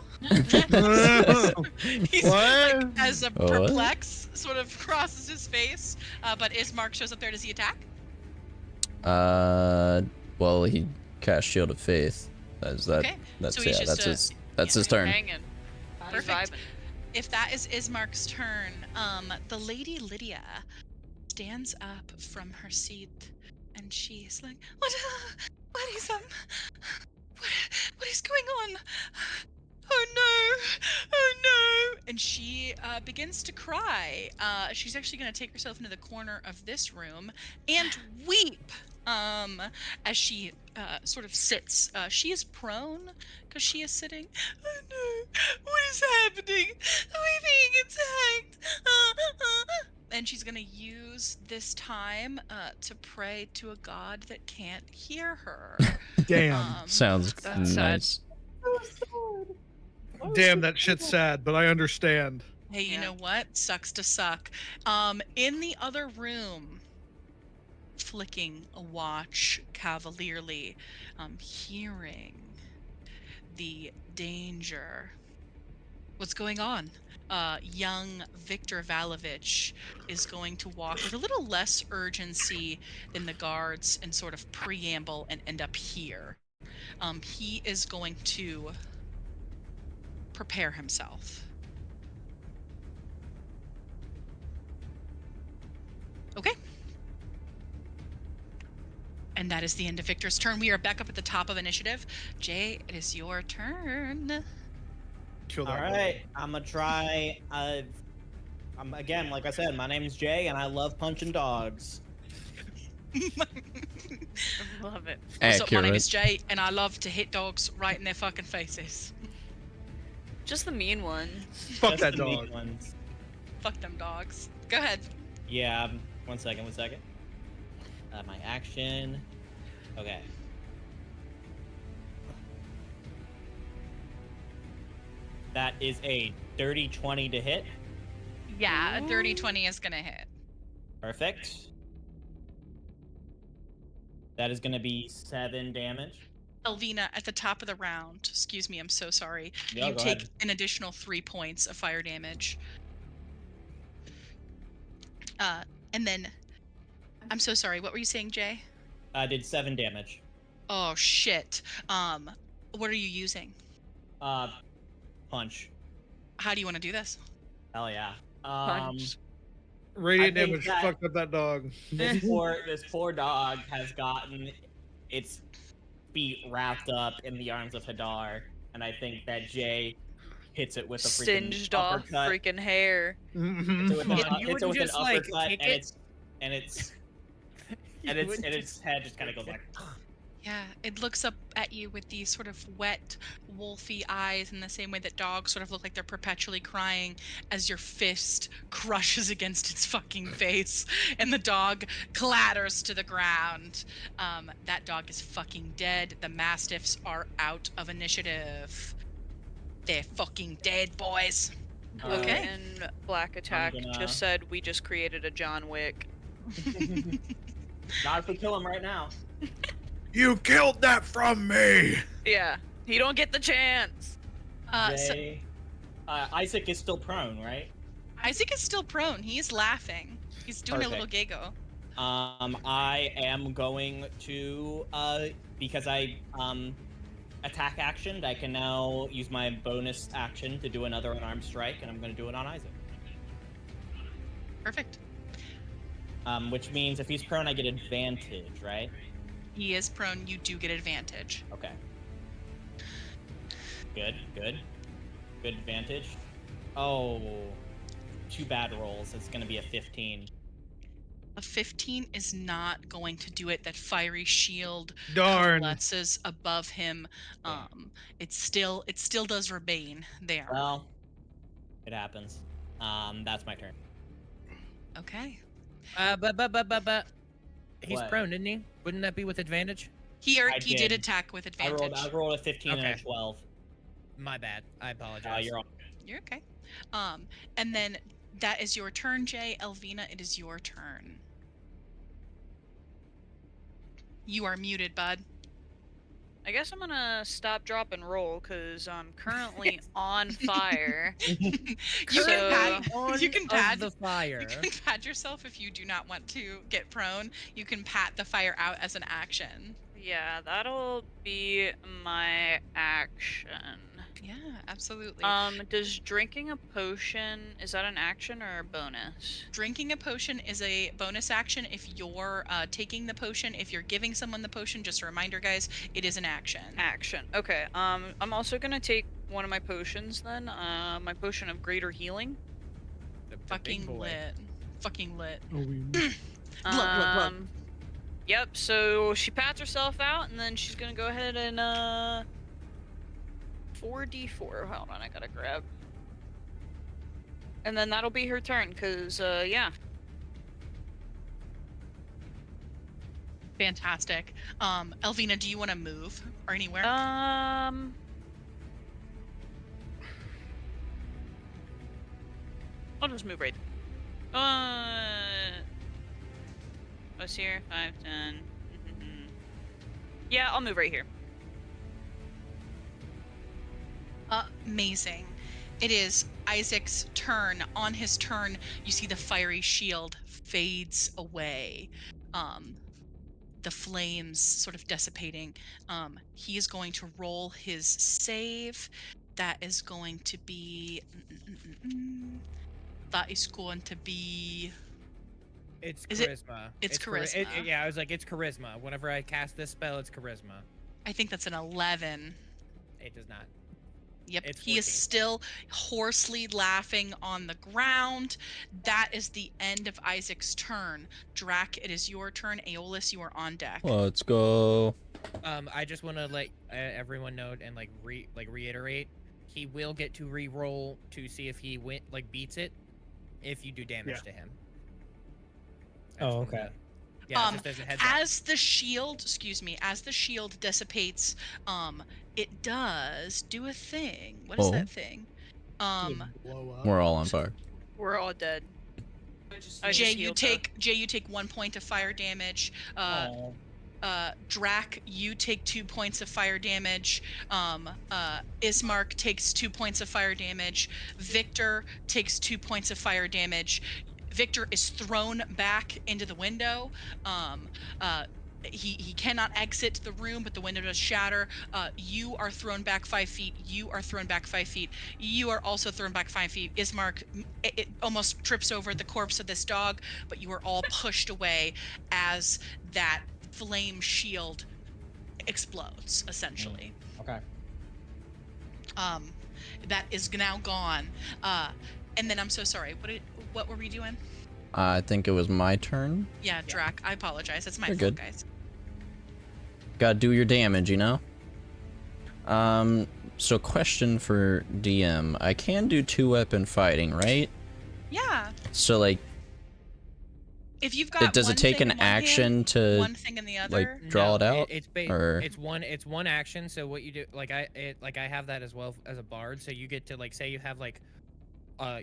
He's, like, as a perplex, sort of crosses his face, but Ismark shows up there. Does he attack? Well, he cast Shield of Faith. That's that. Okay. That's So he's yeah. just That's his turn. Hanging. He's Perfect. vibing. If that is Ismark's turn, the Lady Lydia stands up from her seat, and she is like, what is going on? Oh no! And she begins to cry. She's actually going to take herself into the corner of this room and weep. As she sort of sits. She is prone because she is sitting. Oh no! What is happening? Am I being attacked? And she's gonna use this time to pray to a god that can't hear her. Damn. Sounds That's sad. nice. Damn, that shit's sad, but I understand. Hey, you Yeah. know what? Sucks to suck. In the other room, flicking a watch cavalierly, hearing the danger. What's going on? Young Victor Valovich is going to walk with a little less urgency than the guards and sort of preamble and end up here. He is going to prepare himself. Okay. And that is the end of Victor's turn. We are back up at the top of initiative. Jay, it is your turn. Kill All that right, I'm gonna try. I'm again, like I said, my name's Jay, and I love punching dogs. Love it. What's up? My name Accurate. is Jay, and I love to hit dogs right in their fucking faces. Just the mean ones. Fuck Just that the mean dog. ones. Fuck them dogs. Go ahead. Yeah, one second. My action. Okay. That is a dirty 20 to hit. Yeah, a dirty 20 is gonna hit. Perfect. That is gonna be 7 damage. Elvina, at the top of the round, excuse me, I'm so sorry. Yeah, You go take ahead. an additional 3 points of fire damage. And then, I'm so sorry. What were you saying, Jay? I did 7 damage. Oh shit. What are you using? Punch. How do you want to do this? Hell yeah. Punch. Radiant I think damage that- fucked up that dog. This poor dog has gotten its feet wrapped up in the arms of Hadar, and I think that Jay hits it with a freaking Singed off uppercut. freaking hair. Hits it with an, Yeah, you hits it wouldn't with an just, like, uppercut, kick and it? its head just kind of goes like. Yeah, it looks up at you with these sort of wet, wolfy eyes in the same way that dogs sort of look like they're perpetually crying as your fist crushes against its fucking face and the dog clatters to the ground. That dog is fucking dead. The Mastiffs are out of initiative. They're fucking dead, boys. Blue Okay. and Black Attack gonna- just said we just created a John Wick. Not if we kill him right now. You killed that from me. Yeah, you don't get the chance. So Jay, Isaac is still prone, right? Isaac is still prone. He is laughing. He's doing a little giggle. I am going to because I attack action, I can now use my bonus action to do another unarmed strike, and I'm going to do it on Isaac. Perfect. Which means if he's prone, I get advantage, right? He is prone. You do get advantage. Okay. Good advantage. Oh, 2 bad rolls. It's going to be a 15. A 15 is not going to do it. That fiery shield Darn. coalesces above him. Yeah. It still does remain there. Well, it happens. That's my turn. Okay. But he's What? prone, isn't he? Wouldn't that be with advantage? He I did did. attack with I advantage. rolled a 15 and a Okay. 12. My bad. I apologize. You're on. You're okay. And then that is your turn, Jay. Elvina, it is your turn. You are muted, bud. I guess I'm gonna stop, drop, and roll because I'm currently on fire. You So- can pat. On You can of pad. the fire. You can pat yourself if you do not want to get prone. You can pat the fire out as an action. Yeah, that'll be my action. Yeah, absolutely. Does drinking a potion, is that an action or a bonus? Drinking a potion is a bonus action if you're taking the potion. If you're giving someone the potion, just a reminder, guys, it is an action. Action. Okay. I'm also gonna take one of my potions then. My potion of greater healing. The big Fucking boy. lit. Fucking lit. Look. Yep. So she pats herself out, and then she's gonna go ahead and 4d4. Hold on, I gotta grab. And then that'll be her turn, cause yeah. Fantastic. Elvina, do you want to move or anywhere? I'll just move right. What's here? 5, 10. Yeah, I'll move right here. Amazing. It is Isaac's turn. On his turn, you see the fiery shield fades away. The flames sort of dissipating. He is going to roll his save. That is going to be. That is going to be. It's Is it- charisma. it's chari- charisma. yeah, I was like, it's charisma. Whenever I cast this spell, it's charisma. I think that's an 11. It does not. Yep, It's he is 14. still hoarsely laughing on the ground. That is the end of Isaac's turn. Drac, it is your turn. Aeolus, you are on deck. Let's go. I just want to let everyone know and reiterate, he will get to re-roll to see if he beats it, if you do damage Yeah. to him. I Oh, just wanted okay. to- Yeah, just as a heads up. As the shield dissipates, it does do a thing. What is Oh. that thing? Blow up. We're all on fire. We're all dead. I just Jay, healed her. you take 1 point of fire damage. Oh. Drac, you take 2 points of fire damage. Ismark takes 2 points of fire damage. Victor takes 2 points of fire damage. Victor is thrown back into the window. He cannot exit the room, but the window does shatter. You are thrown back 5 feet. You are thrown back 5 feet. You are also thrown back 5 feet. Ismark, it almost trips over the corpse of this dog, but you are all pushed away as that flame shield explodes, essentially. Okay. That is now gone. And then I'm so sorry. What were we doing? I think it was my turn. Yeah, Drac. I apologize. That's my You're fault, good. guys. Gotta do your damage, you know? So question for DM. I can do 2-weapon fighting, right? Yeah. So, like, If you've got does one it take thing an in one action hand, to, one thing in the other? like, draw it out? Or- It's one action. So what you do, like I have that as well as a bard. So you get to, like, say you have like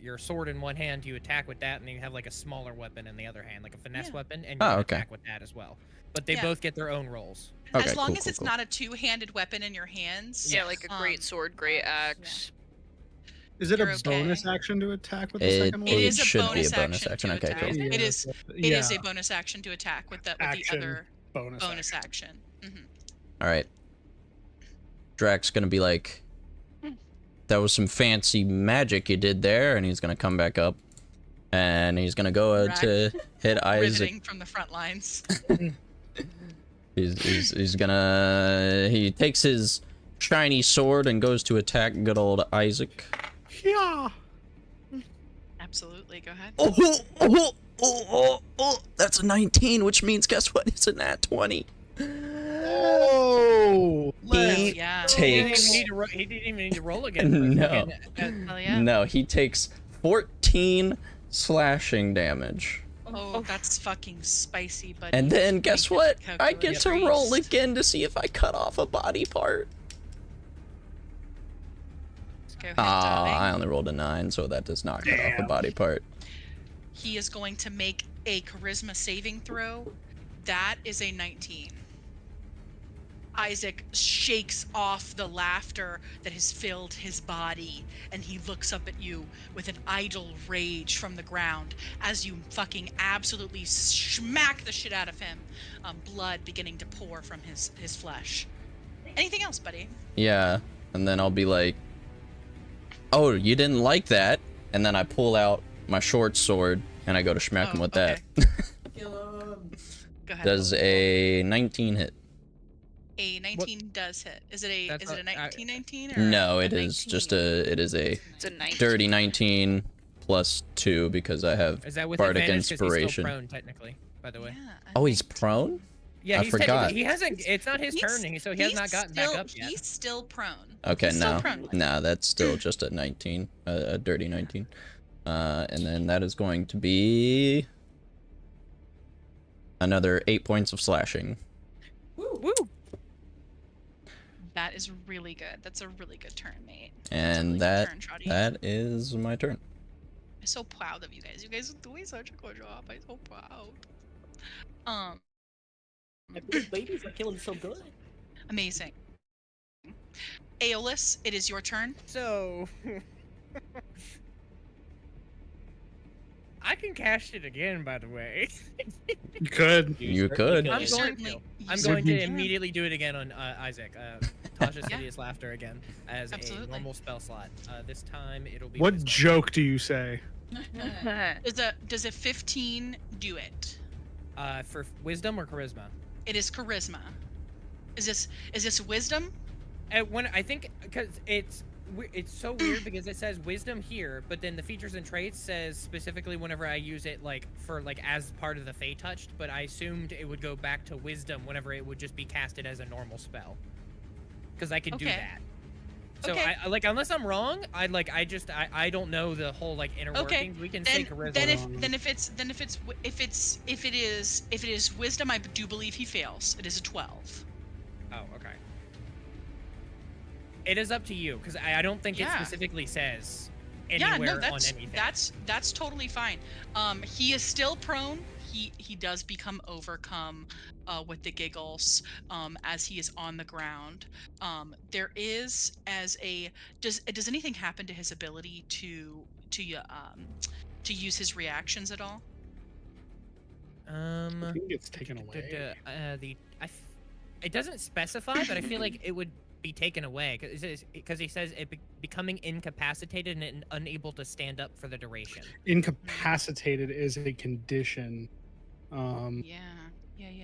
your sword in one hand, you attack with that, and then you have like a smaller weapon in the other hand, like a finesse weapon, and you Oh, can okay. attack with that as well. But they Yeah. both get their own rolls. Okay, As long cool, as cool, it's cool. not a two-handed weapon in your hands. Yeah, like a great um, sword, great axe. Is it You're a okay. bonus action to attack with the It- second one? It is a should be a bonus bonus action. action. To Okay, attack. cool. It is. It Yeah, is a bonus action to attack with the Action. other bonus action. Mm-hmm. All right. Drac's gonna be like, that was some fancy magic you did there, and he's gonna come back up, and he's gonna go Drac. to hit Isaac. Riveting from the front lines. He's gonna, he takes his shiny sword and goes to attack good old Isaac. Yeah. Absolutely. Go ahead. That's a 19, which means guess what? It's a nat 20. Oh. He Yeah. takes He didn't even need to roll again. No. Hell yeah. No, he takes 14 slashing damage. Oh, that's fucking spicy, buddy. And then guess Make what? that I get to calculator roll priest. again to see if I cut off a body part. Go ahead, Ah, I darling. only rolled a 9, so that does not cut off a Damn. body part. He is going to make a charisma saving throw. That is a 19. Isaac shakes off the laughter that has filled his body, and he looks up at you with an idle rage from the ground as you fucking absolutely smack the shit out of him, blood beginning to pour from his flesh. Anything else, buddy? Yeah, and then I'll be like, oh, you didn't like that? And then I pull out my short sword, and I go to smack him Oh, with okay. that. Go ahead. Does a 19 hit? A 19 does hit. Is it a That's is it a not- 19 or No, a it is 19? just it is a It's a 19. dirty 19 plus 2 because I have Is that with bardic advantage? 'Cause he's still inspiration. prone, technically, by the way. Yeah, I Oh, he's think- prone? Yeah, I he's forgot. technically- he hasn't. It's not his He's- turn, so he has he's not gotten still, back up yet. He's still prone. Okay, He's still no. prone. Nah, that's still just a 19, a dirty 19. And then that is going to be another 8 points of slashing. Woo! That is really good. That's a really good turn, mate. And That's a that really good turn, Shawty. that is my turn. I'm so proud of you guys. You guys are doing such a good job. I'm so proud. Babies are killing so good. Amazing. Aeolus, it is your turn. So, I can cast it again. By the way, You could. You could. I'm You going certainly- to. you I'm certainly going to can. immediately do it again on Isaac. Tasha's Yeah. Hideous Laughter again as Absolutely. a normal spell slot. This time it'll be. What wisdom. joke do you say? Does a 15 do it? For wisdom or charisma? It is charisma. Is this wisdom? When I think because it's so weird because it says wisdom here, but then the features and traits says specifically whenever I use it like for like as part of the Fey touched, but I assumed it would go back to wisdom whenever it would just be casted as a normal spell. Because I can do Okay. that. So Okay. I like unless I'm wrong, I don't know the whole like inner Okay, workings. We can say Then, charisma. if it is wisdom, I do believe he fails. It is a 12. Oh, okay. It is up to you because I don't think it Yeah. specifically says Yeah, anywhere no, that's on anything. that's totally fine. He is still prone. he does become overcome with the giggles as he is on the ground. There is as a does anything happen to his ability to use his reactions at all? I think it gets taken away. It doesn't specify, but I feel like it would be taken away because he says becoming incapacitated and unable to stand up for the duration. Incapacitated is a condition. Yeah.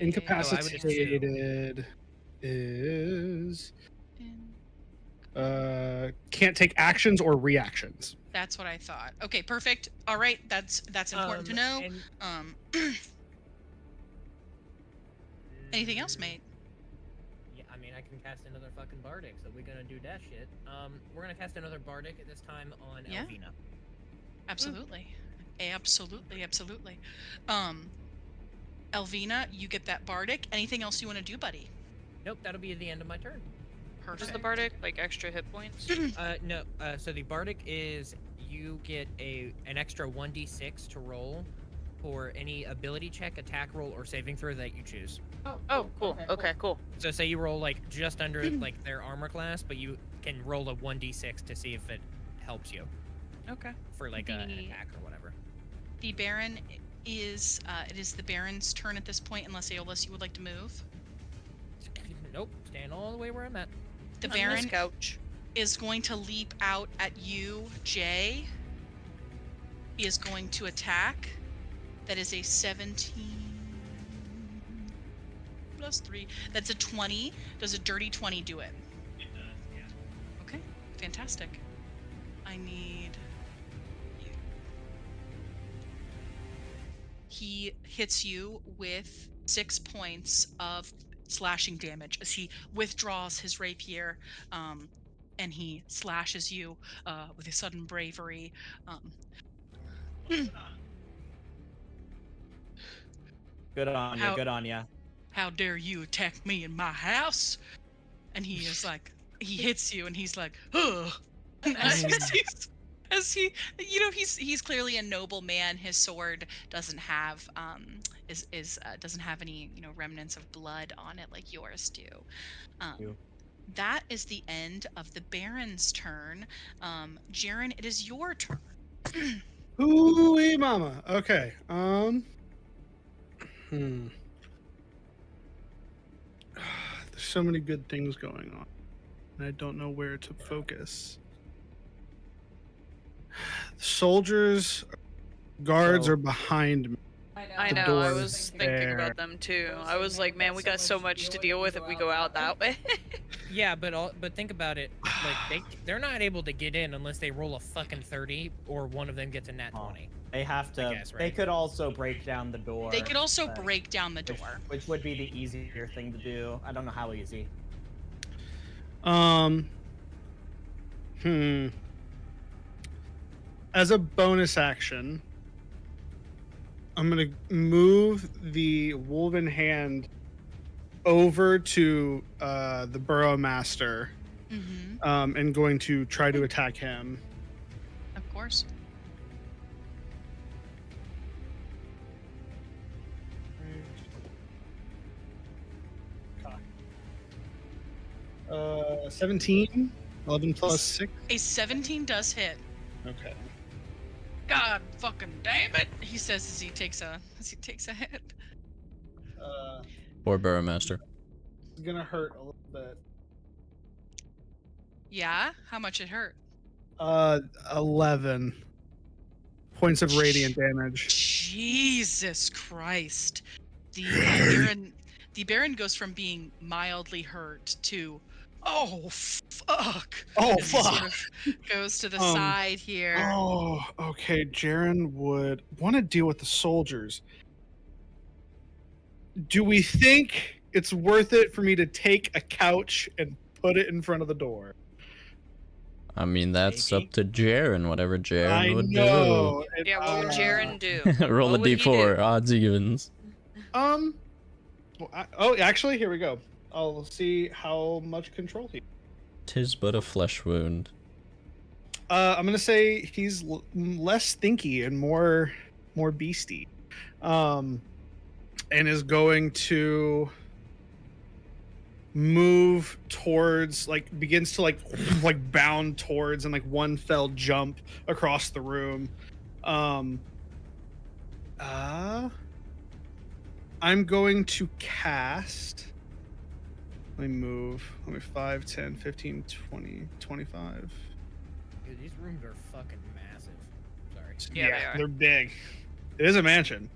Incapacitated is In- can't take actions or reactions. That's what I thought. Okay, perfect. All right, that's important to know. And Anything else, mate? Yeah, I mean, I can cast another fucking bardic, so we're gonna do that shit. We're gonna cast another bardic at this time on Yeah. Elvina. Absolutely. Absolutely. Elvina, you get that bardic. Anything else you want to do, buddy? Nope, that'll be the end of my turn. Perfect. Does the bardic like extra hit points? No. So the bardic is you get an extra 1d6 to roll for any ability check, attack roll, or saving throw that you choose. Oh, cool. Okay, cool. So say you roll like just under like their armor class, but you can roll a 1d6 to see if it helps you Okay. for like an The- attack or whatever. The Baron is it is the Baron's turn at this point, unless Aeolus, you would like to move. Nope, stand all the way where I'm at. The On this Baron couch. is going to leap out at you, Jay. He is going to attack. That is a 17 plus 3. That's a 20. Does a dirty 20 do it? It does, yeah. Okay, fantastic. I need you. He hits you with 6 points of slashing damage as he withdraws his rapier, and he slashes you with a sudden bravery. Good on How- you. Good on ya. How dare you attack me in my house? And he is like, he hits you, and he's like, ugh. As he, you know, he's clearly a noble man. His sword doesn't have doesn't have any, you know, remnants of blood on it like yours do. You. That is the end of the Baron's turn. Jaren, it is your turn. Ooh, mama. Okay. There's so many good things going on, and I don't know where to focus. Soldiers, guards So- are behind me. I The know, I door was is thinking there. about them too. I was like, man, we got so much to deal with if we go out that way. Yeah, but think about it. Like they're not able to get in unless they roll a fucking 30 or one of them gets a nat 20. They have to. guess, They right? could also break down the door. They could also but- break down the door. which would be the easier thing to do. I don't know how easy. As a bonus action, I'm gonna move the Wolven Hand over to the Burrow Master, Mm-hmm. and going to try to attack him. Of course. 17, 11 plus 6. A 17 does hit. Okay. God fucking damn it! He says as he takes a hit. Or Burrowmaster. It's gonna hurt a little bit. Yeah? How much it hurt? 11 points of radiant damage. Jesus Christ. The Baron goes from being mildly hurt to, oh fuck. Oh As he sort fuck. of goes to the Um, side here. Oh, okay. Jaren would want to deal with the soldiers. Do we think it's worth it for me to take a couch and put it in front of the door? I mean, that's Maybe. up to Jaren, whatever Jaren I would know. Yeah, what would Jaren do? do. Roll a What would he d4, do? odds evens. Actually, here we go. I'll see how much control he. Tis but a flesh wound. I'm gonna say he's less stinky and more beastie. and is going to move towards, like, begins to like bound towards and like one fell jump across the room. I'm going to cast. Let me move. Let me 5, 10, 15, 20, 25. Dude, these rooms are fucking massive. Sorry. Yeah, they are. They're big. It is a mansion.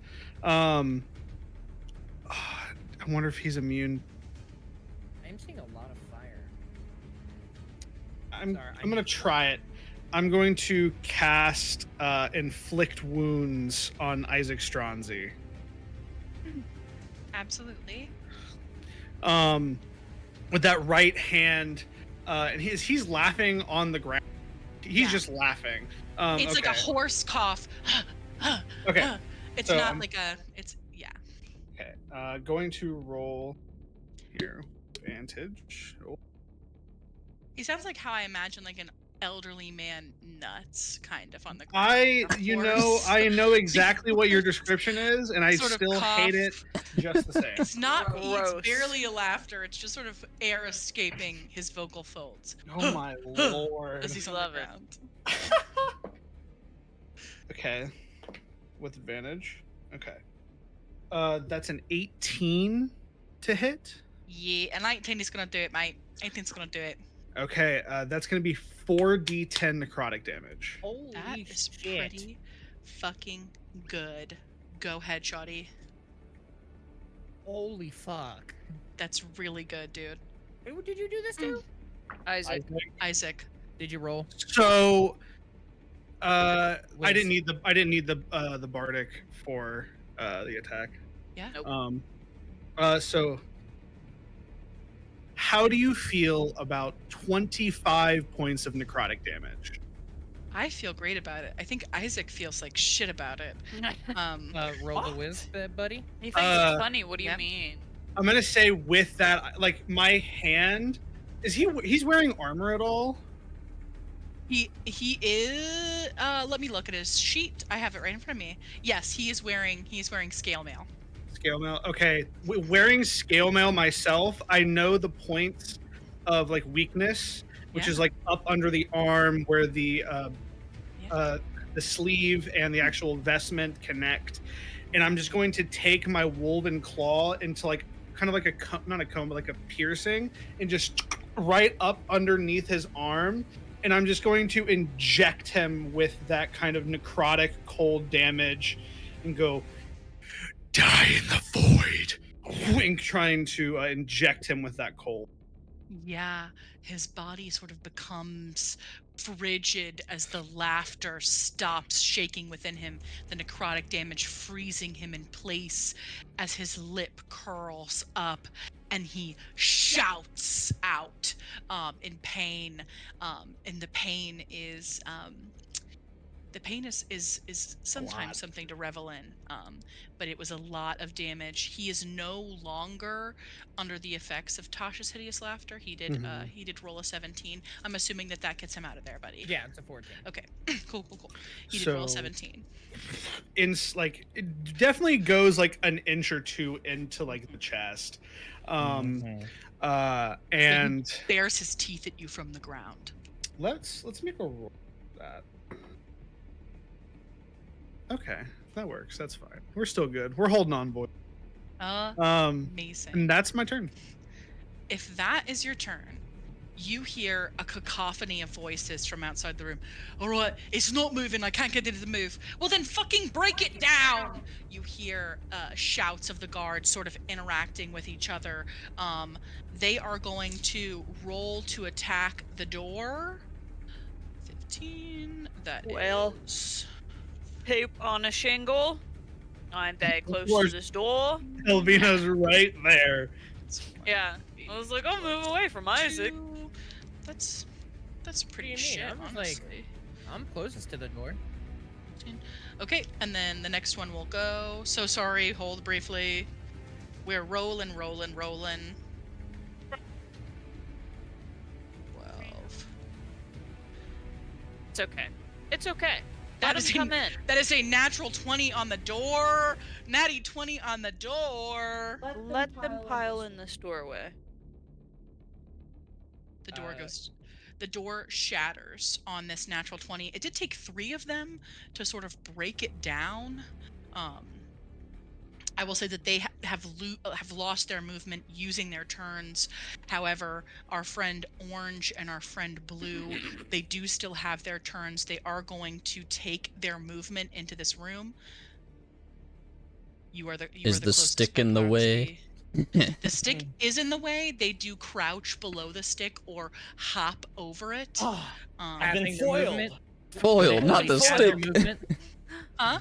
I wonder if he's immune. I'm seeing a lot of fire. I'm Sorry, I'm gonna try it. I'm going to cast inflict wounds on Isaac Stronzi. Absolutely. With that right hand, and he's laughing on the ground. He's Yeah. just laughing. It's like a okay. horse cough. Okay. It's So not I'm- like a. It's yeah. Okay. Going to roll here. Advantage. Oh, He sounds like how I imagine like an elderly man nuts kind of on the ground. I know exactly what your description is, and I Sort of still hate it cough. just the same. It's not. Gross. It's barely a laughter. It's just sort of air escaping his vocal folds Oh my lord. as he's on Love the it. ground. Okay. With advantage. Okay. That's an 18 to hit. Yeah, and 19 is gonna do it, mate. 18's gonna do it. Okay, that's gonna be 4d10 necrotic damage. Holy That is shit. pretty fucking good. Go ahead, Shoddy. Holy fuck. That's really good, dude. Who did you do this to? Isaac. Isaac. Did you roll? So, I Wait, didn't need the bardic for the attack. Yeah. Nope. So how do you feel about 25 points of necrotic damage? I feel great about it. I think Isaac feels like shit about it. Roll the What? whiz, buddy. He thinks it's funny. What do you Yep. mean? I'm gonna say with that, like my hand, he's wearing armor at all? He is. Let me look at his sheet. I have it right in front of me. Yes, he is wearing scale mail. Scale mail. Okay, wearing scale mail myself, I know the points of like weakness, which Yeah. is like up under the arm where the sleeve and the actual vestment connect. And I'm just going to take my woven claw into like kind of like not a comb, but like a piercing, and just right up underneath his arm. And I'm just going to inject him with that kind of necrotic cold damage and go, die in the void. And trying to inject him with that cold. Yeah, his body sort of becomes frigid as the laughter stops shaking within him, the necrotic damage freezing him in place as his lip curls up and he shouts out in pain. And the pain is sometimes something to revel in, but it was a lot of damage. He is no longer under the effects of Tasha's hideous laughter. He did roll a 17. I'm assuming that gets him out of there, buddy. Yeah, it's a 14. Okay. Cool. He did roll a 17. It definitely goes like an inch or two into like the chest. And Bares his teeth at you from the ground. let's make a roll for that. Okay, that works. That's fine. We're still good. We're holding on, boy. Amazing. And that's my turn. If that is your turn, you hear a cacophony of voices from outside the room. All right, it's not moving. I can't get it to move. Well, then fucking break it down. You hear shouts of the guards sort of interacting with each other. They are going to roll to attack the door. 15. That Well. is... Tape on a shingle. I'm very close course. to this door. Elvina's right there. Yeah. I was like, I'll move away from Isaac. That's pretty mean? shit, I'm just like- honestly. I'm closest to the door. Okay, and then the next one will go. So sorry, hold briefly. We're rolling. 12. It's okay. It's okay. Let him come in. That is a natural 20 on the door. Natty 20 on the door. Let them pile in this doorway. The door shatters on this natural 20. It did take 3 of them to sort of break it down. I will say that they have lost their movement using their turns. However, our friend Orange and our friend Blue, they do still have their turns. They are going to take their movement into this room. Is the stick in the way? The stick is in the way. They do crouch below the stick or hop over it. I've been foiled. Foiled, not the stick. Huh?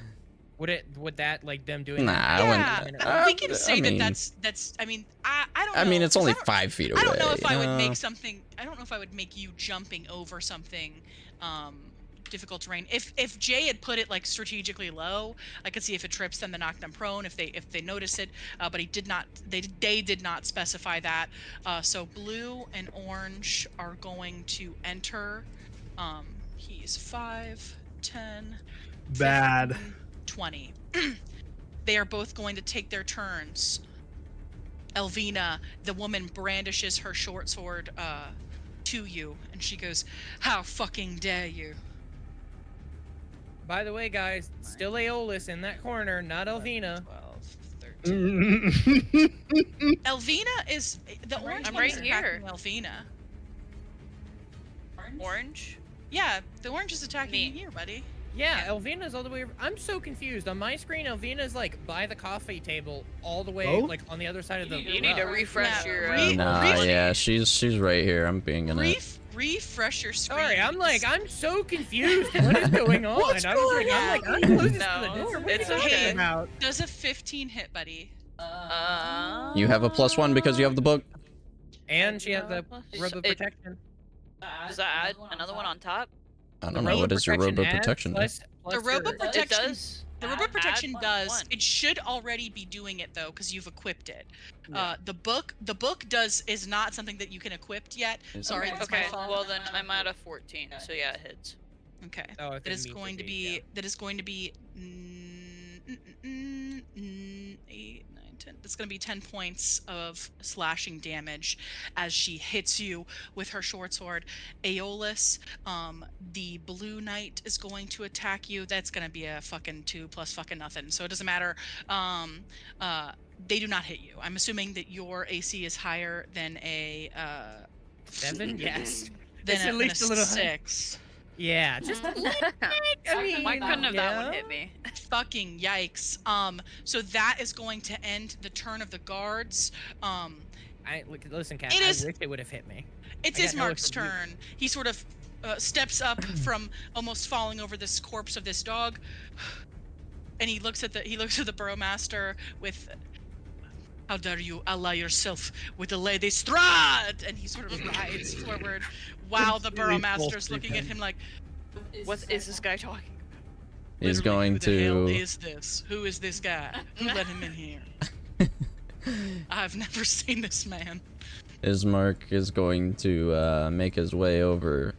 Would that like them doing? Nah, that? We can say that's. I mean, I don't know. I mean, it's only 'cause 5 feet away. I don't know if I would make something. I don't know if I would make you jumping over something difficult terrain. If Jay had put it like strategically low, I could see if it trips them to knock them prone if they notice it. But he did not. They did not specify that. So Blue and Orange are going to enter. He's 5, 10, Bad. 15, 20. They are both going to take their turns. Elvina, the woman, brandishes her short sword to you, and she goes, "How fucking dare you!" By the way, guys, still Aeolus in that corner, not Elvina. 12, 13. Elvina is the orange. I'm one right is here. attacking Elvina. Orange? Yeah, the orange is attacking Me. you here, buddy. Yeah, Elvina's all the way over. I'm so confused. On my screen, Elvina's like by the coffee table, all the way Oh? like on the other side of the. You need to rug. refresh Yeah, your. Nah, yeah, she's right here. I'm being gonna. Refresh your screen. Sorry, I'm so confused. What is going on? What's I was going like, on? I'm like, I'm closest to No, the door. What it's are you talking okay. about? Does a 15 hit, buddy? You have a +1 because you have the book. And she has the robe of It- protection. Does that add another one on top? I don't know. What does your robe of adds protection do? plus The robe your- of protection. It does. The robe of protection add does. one. It should already be doing it though, because you've equipped it. The book is not something that you can equip yet. Sorry, that's my Okay, fault. well then I'm at a 14, so yeah, it hits. Okay. Oh, if That it is meets going the to beat, be. yeah. That is going to be. 8, 9, 10. That's going to be 10 points of slashing damage as she hits you with her short sword. Aeolus, the blue knight is going to attack you. That's going to be a fucking 2 plus fucking nothing. So it doesn't matter. They do not hit you. I'm assuming that your AC is higher than a 7? Yes. than It's a, at least than a little high. 6. Yeah, just a little bit. I mean, Why couldn't have that one yeah. hit me? Fucking yikes. So that is going to end the turn of the guards. Listen, Kat. It I is- wish it would have hit me. It's I got no Ismark's review. turn. He sort of steps up from almost falling over this corpse of this dog, and he looks at the burrowmaster with, "How dare you ally yourself with the Lady Strahd?" And he sort of rides forward while the Completely burrowmaster's full looking at speed. him like, What is this guy talking? He's "Literally, going who the hell to. is this? Who is this guy? Who let him in here? I've never seen this man." Ismark is going to make his way over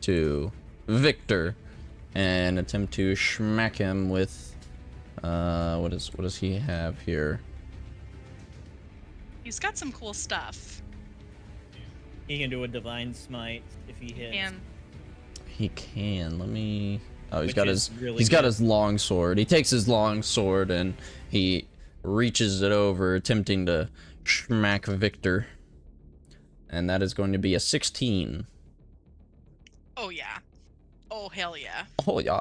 to Victor and attempt to smack him with what does he have here? He's got some cool stuff. He can do a divine smite if he hits. And He can. Let me. Oh, he's Which got is his really he's got good. his long sword. He takes his long sword and he reaches it over, attempting to smack Victor. And that is going to be a 16. oh yeah. Oh hell yeah. Oh yeah.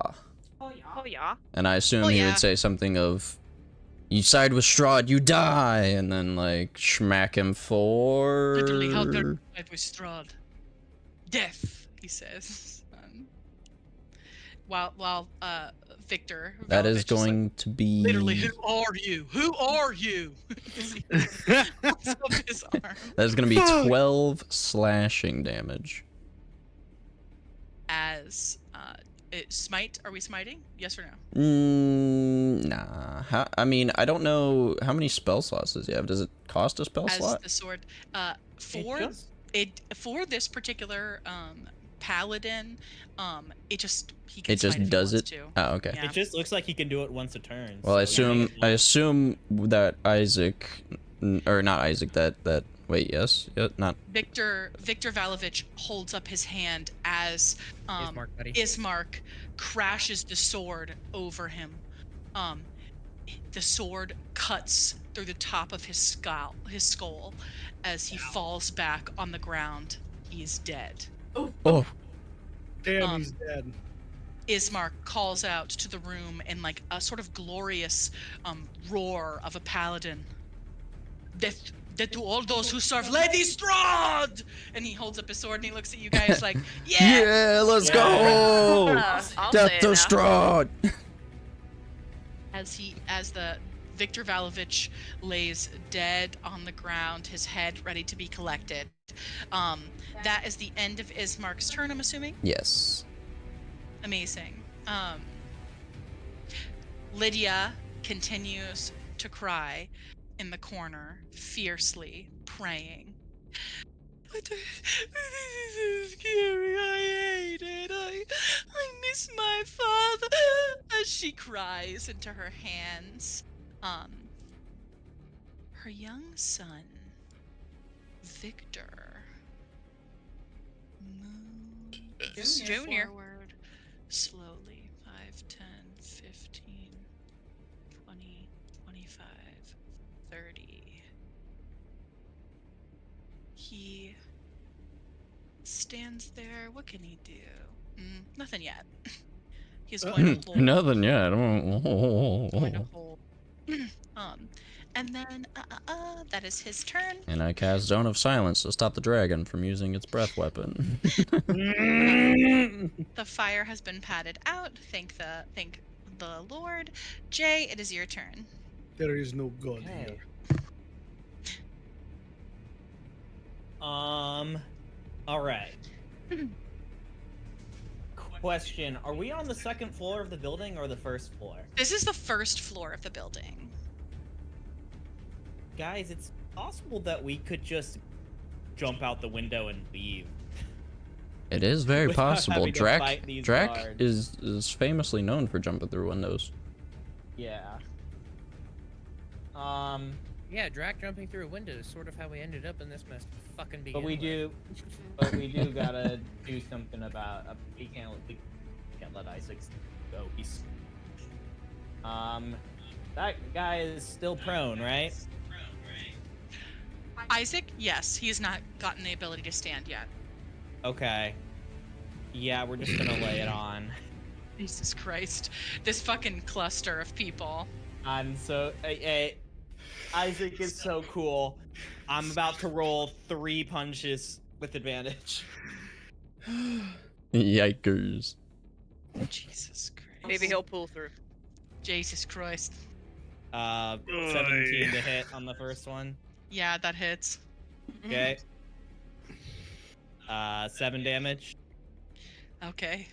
Oh yeah. And I assume Oh, he yeah. would say something of, "You side with Strahd, you die," and then like smack him for. Literally, how dare you fight with Strahd? Death, he says. While Victor. That Valovich is like, going to be. literally, who are you? Who are you? Holds up his arm That is going to be Fuck. 12 slashing damage. as smite. Are we smiting? Yes or no? Nah. I mean, I don't know how many spell slots does he have. Does it cost a spell As slot? the sword. It For does. for this particular paladin, he It can just smite if he does wants it. to. Oh, okay. Yeah. It just looks like he can do it once a turn. Well, I so, yeah, assume that Isaac, or not Isaac. That wait, yes, yeah, not. Victor Valovich holds up his hand as Ismark, buddy. Ismark crashes the sword over him. The sword cuts through the top of his skull as he falls back on the ground. He is dead. Oh, Damn, he's dead. Ismark calls out to the room in like a sort of glorious roar of a paladin. Death to all those who serve Lady Strahd! And he holds up his sword and he looks at you guys like, yeah! yeah, let's go! I'll Death say it to now. Strahd! As the Victor Valovich lays dead on the ground, his head ready to be collected. That is the end of Ismark's turn, I'm assuming? Yes. Amazing. Lydia continues to cry in the corner, fiercely praying. But this is scary. I hate it. I miss my father. As she cries into her hands. Her young son, Victor, moves Junior. forward slowly. 5, 10, 15, 20, 25, 30. He stands there. What can he do? Nothing yet. He's going to hold. Nothing yet. Going to hold. And then that is his turn. And I cast Zone of Silence to stop the dragon from using its breath weapon. The fire has been patted out. Thank the Lord. Jay, it is your turn. There is no god Okay. here. All right. Question: are we on the second floor of the building or the first floor? This is the first floor of the building. Guys, it's possible that we could just jump out the window and leave. It is very Without possible. having to fight these Drac guards. is famously known for jumping through windows. Yeah. Yeah, Drac jumping through a window is sort of how we ended up in this mess to fucking begin But we do gotta do something about. We can't let Isaac go. That guy is still prone, right? Isaac, yes, he has not gotten the ability to stand yet. Okay. Yeah, we're just gonna lay it on. Jesus Christ. This fucking cluster of people. I'm so. Isaac is so cool. I'm about to roll 3 punches with advantage. Yikers. Jesus Christ. Maybe he'll pull through. Jesus Christ. 17 to hit on the first one. Yeah, that hits. Okay. 7 damage. Okay.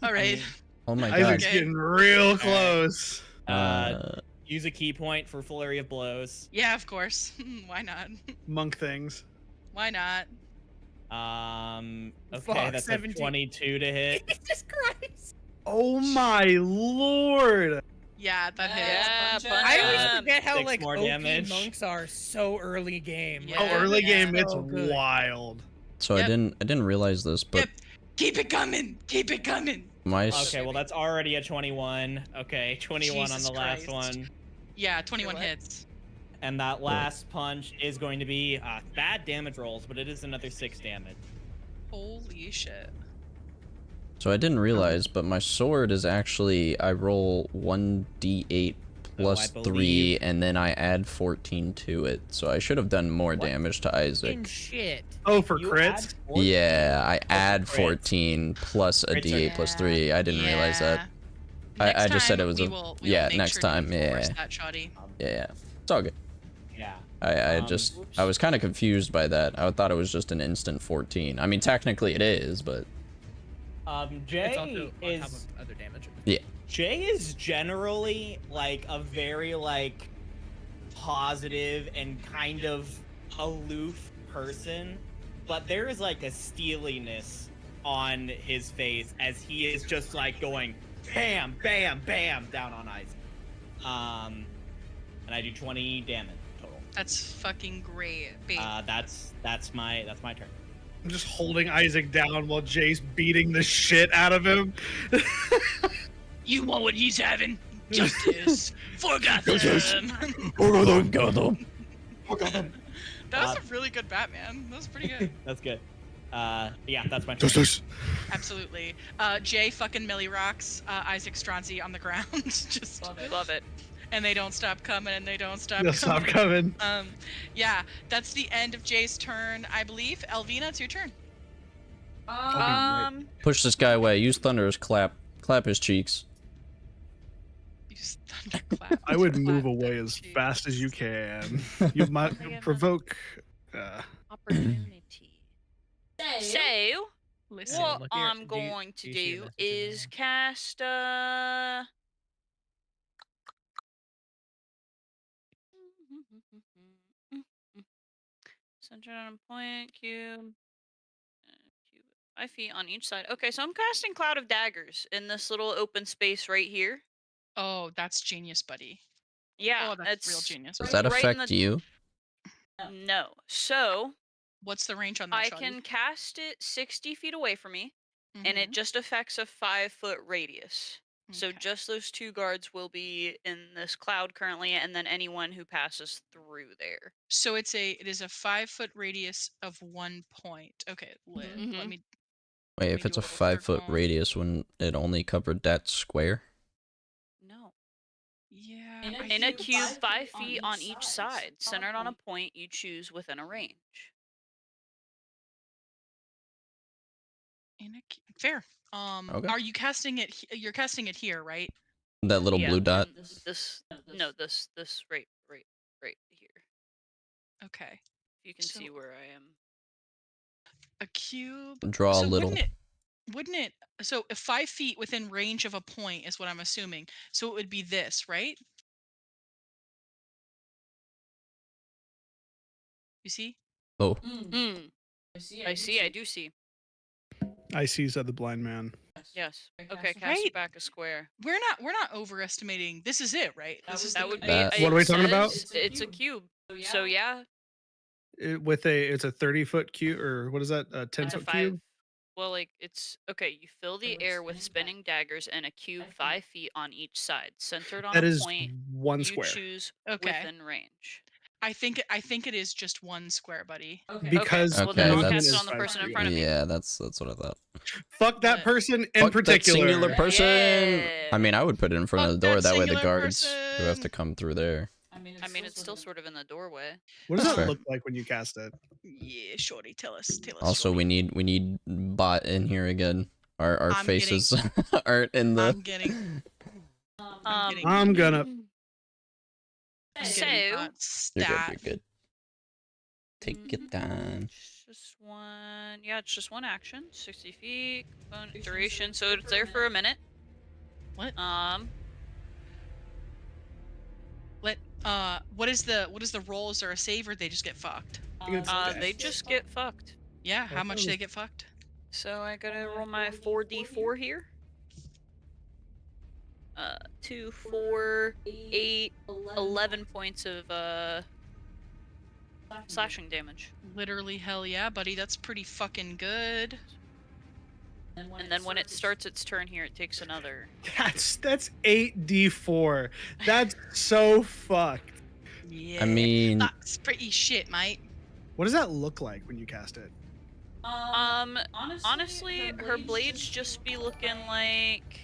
All right. Oh my god. Isaac's Okay. getting real close. Use a key point for flurry of blows. Yeah, of course. Why not? Monk things. Why not? Okay, Fuck, that's 17. a 22 to hit. Jesus Christ! Oh my lord! Yeah, that hits. Yeah, punch I always him. forget how 6 like more OP damage. monks are so early game. Yeah. Like, Oh, early Yeah. game, it's So good. wild. So Yep. I didn't realize this, but Yep. Keep it coming. Keep it coming. my Okay, well that's already a 21. Okay, 21 on Jesus the last Christ. one. Yeah, 21 what? hits. And that last punch is going to be bad damage rolls, but it is another 6 damage. Holy shit. So I didn't realize, but my sword is actually I roll 1d8 plus 3, believe- and then I add 14 to it. So I should have done more What? damage to fucking Isaac. shit. Oh, for You crits? add 14? Yeah, I add crits. 14 plus a Crits are- d8 plus 3. I didn't realize that. Next I just said it time, was we a- will yeah, make next sure time, to enforce yeah. that, Shoddy. Yeah, it's all good. Yeah. I Oops. I was kind of confused by that. I thought it was just an instant 14. I mean, technically it is, but Jay It's also on top is of other damage. Jay is generally like a very like positive and kind of aloof person. but there is like a steeliness on his face as he is just like going bam, bam, bam down on Isaac. And I do 20 damage total. That's fucking great, babe. That's my turn. I'm just holding Isaac down while Jay's beating the shit out of him. You want what he's having? Justice for Gotham. That was a really good Batman. That was pretty good. That's good. Yeah, that's my turn. Absolutely. Jay fucking Millie rocks Isaac Stronzi on the ground. Just Love it. and they don't stop coming and they don't stop They'll coming. stop coming. Yeah, that's the end of Jay's turn. I believe Elvina, it's your turn. Push this guy away. Use Thunder's clap. Clap his cheeks. Use thunderclap. I would to move clap away their as cheeks. fast as you can. You might I get provoke. Opportunity. So, Listen. what look here. I'm Do you- going to do you see a do message in is there? cast centered on a point, cube, 5 feet on each side. Okay, so I'm casting Cloud of Daggers in this little open space right here. Oh, that's genius, buddy. Yeah, Oh, that's it's real genius. Does that right in affect the- you? No. So What's the range on that? I Shawty? can cast it 60 feet away from me, and it Mhm. just affects a 5-foot radius. So Okay. just those 2 guards will be in this cloud currently, and then anyone who passes through there. So it is a 5-foot radius of 1 point. Okay, let Mhm. me. Wait, me if it's do a a little 5-foot circle. radius, when it only covered that square? No. Yeah. In I a think cube, it's 5 feet on each side, centered on a point you choose within a range. fair. Okay. Are you casting it? You're casting it here, right? That little Yeah, blue dot? and this right here. Okay. If you can see So- where I am. A cube. Draw so a little. Wouldn't it? So if 5 feet within range of a point is what I'm assuming. So it would be this, right? You see? Oh, Hmm. I see. I do see. I see, said the blind man. Yes. Okay, cast Right? it back a square. We're not overestimating. This is it, right? This is That the would be. Uh, What are we talking about? It's a cube. So yeah, It's a 30-foot cube, or what is that? A it's a 10-foot 5. cube? Well, like it's okay. You fill the air with spinning daggers and a cube 5 feet on each side, centered on That a is point 1 you square. choose Okay. within range. I think it is just 1 square, buddy. Because Well, then Okay, I'll that's- cast it is on the 5 person in feet. front of me. yeah, that's what I thought. Fuck that But- person in Fuck that particular. singular person! Yeah. I mean, I would put it in front of Fuck the door. that That way the singular guards who have to person. come through there. I mean, it's still sort of in the doorway. What does That's that fair. look like when you cast it? Yeah, shorty, tell us. Also, shorty. we need bot in here again. Our I'm faces aren't in the. I'm getting I'm gonna- So, You're good. stat. You're good. Take your time. It's just one. Yeah, it's just one action. 60 feet. Component duration. So it's there for a minute. What? What is the roll? Is there a save or they just get fucked? They just get fucked. Yeah, how much they get fucked? So I gotta roll my 4d4 here. 2, 4, 8, 11 points of slashing damage. Literally, hell yeah, buddy. That's pretty fucking good. And then when it starts its turn here, it takes another. That's 8d4. That's so fucked. Yeah. I mean, That's pretty shit, mate. What does that look like when you cast it? Honestly, her blades just be looking like.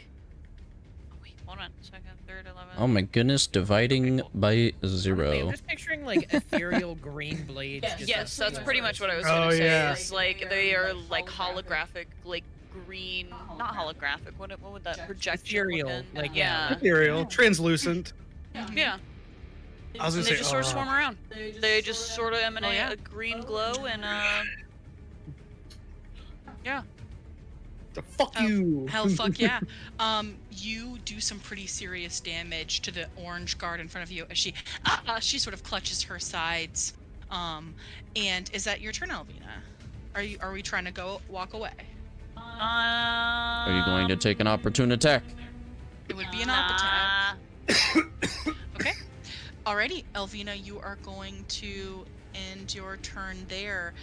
Oh, wait, hold on. Second, third, 11. oh my goodness, dividing Okay, cool. by Honestly, I'm 0. just picturing like ethereal green blades. just Yes, up that's there. pretty much what I was Oh, gonna say. yeah. Is like they are like holographic, like green, not holographic. What would that projection? Ethereal, looking? like, yeah, Ethereal, translucent. yeah. I was And gonna they say, just sort of oh. swarm around. They just sort of emanate yeah. a green glow and yeah. The fuck Oh, you. Hell fuck yeah. You do some pretty serious damage to the orange guard in front of you as she sort of clutches her sides. And is that your turn, Alvina? Are we trying to walk away? Are you going to take an opportune attack? It would be an op attack. Okay. Alrighty, Elvina, you are going to end your turn there.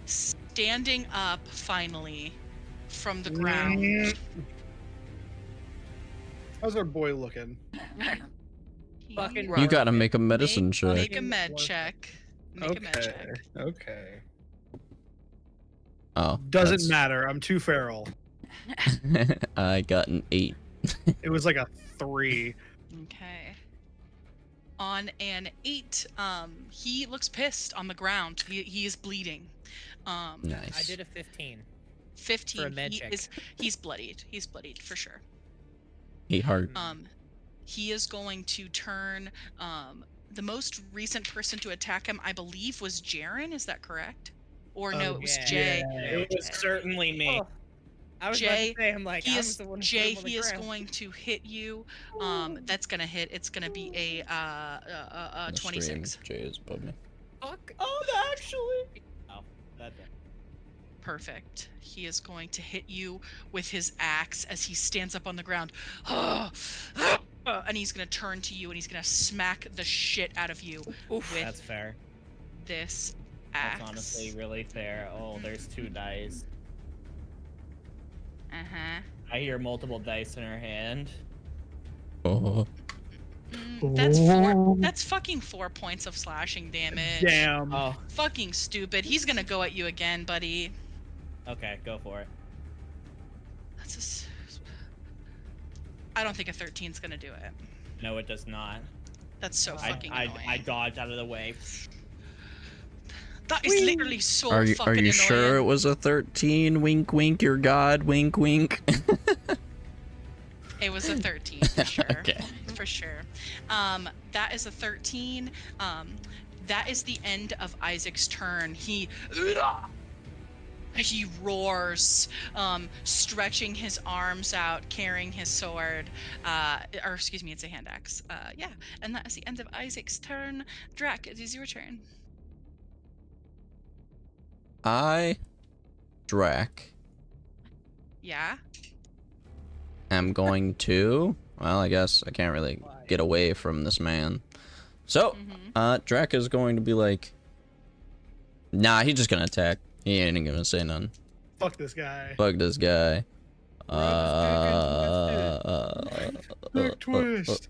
Standing up finally from the ground. How's our boy looking? Fucking You gotta make a medicine check. Make a med check. Make a med check. Okay. Oh, Doesn't matter. I'm too feral. I got an 8. It was like a 3. Okay. On an 8, he looks pissed on the ground. He is bleeding. Nice. I did a 15. 15. For a med check. He's bloodied. He's bloodied for sure. 8 heart. He is going to turn. The most recent person to attack him, I believe, was Jaren. Is that correct? Or no, it was Jay. It was certainly me. Oh, I was Jay, about to say, I'm like, he I is was the one who Jay. put him on the He is ground. going to hit you. That's gonna hit. It's gonna be a The stream, 26. Jay is above me. Fuck. Oh, actually. Oh, that's it. Perfect. He is going to hit you with his axe as he stands up on the ground. And he's gonna turn to you and he's gonna smack the shit out of you with That's fair. this axe. That's honestly really fair. Oh, there's 2 dice. Uh-huh. I hear multiple dice in her hand. Oh. That's 4. That's fucking 4 points of slashing damage. Damn. Oh, Fucking stupid. He's gonna go at you again, buddy. okay, go for it. That's just... I don't think a 13's gonna do it. No, it does not. That's so fucking annoying. I dodged out of the way. That is literally so Are fucking you annoying. sure it was a 13? Wink, wink, your god. Wink, wink. It was a 13 for sure. Okay. For sure. That is a 13. That is the end of Isaac's turn. He roars, stretching his arms out, carrying his sword. Or excuse me, it's a hand axe. Yeah. And that is the end of Isaac's turn. Drac, it is your turn. I, Drac, Yeah. am going to... Well, I guess I can't really get away from this man. So, Drac is going to be like... Nah, he's just gonna attack. He ain't gonna say none. Fuck this guy. Fuck this guy. Twist.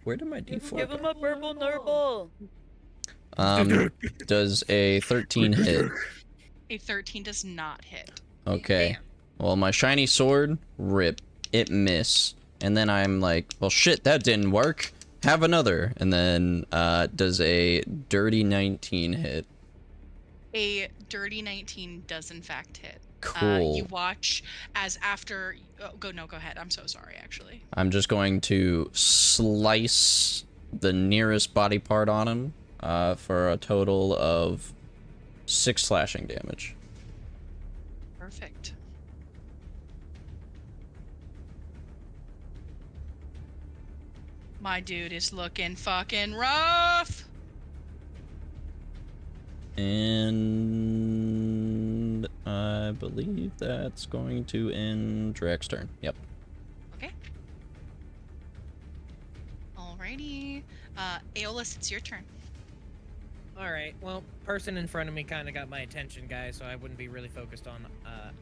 Where did my D4 Give him a purple nurple. Does a 13 hit? A 13 does not hit. Okay. Well, my shiny sword, rip. It miss. And then I'm like, well, shit, that didn't work. Have another. And then, does a dirty 19 hit? A dirty 19 does in fact hit. Cool. You watch as after... go ahead. I'm so sorry, actually. I'm just going to slice the nearest body part on him, for a total of 6 slashing damage. Perfect. My dude is looking fucking rough. And I believe that's going to end Drac's turn. Yep. Okay. Alrighty. Aeolus, it's your turn. Alright, well, person in front of me kind of got my attention, guys, so I wouldn't be really focused on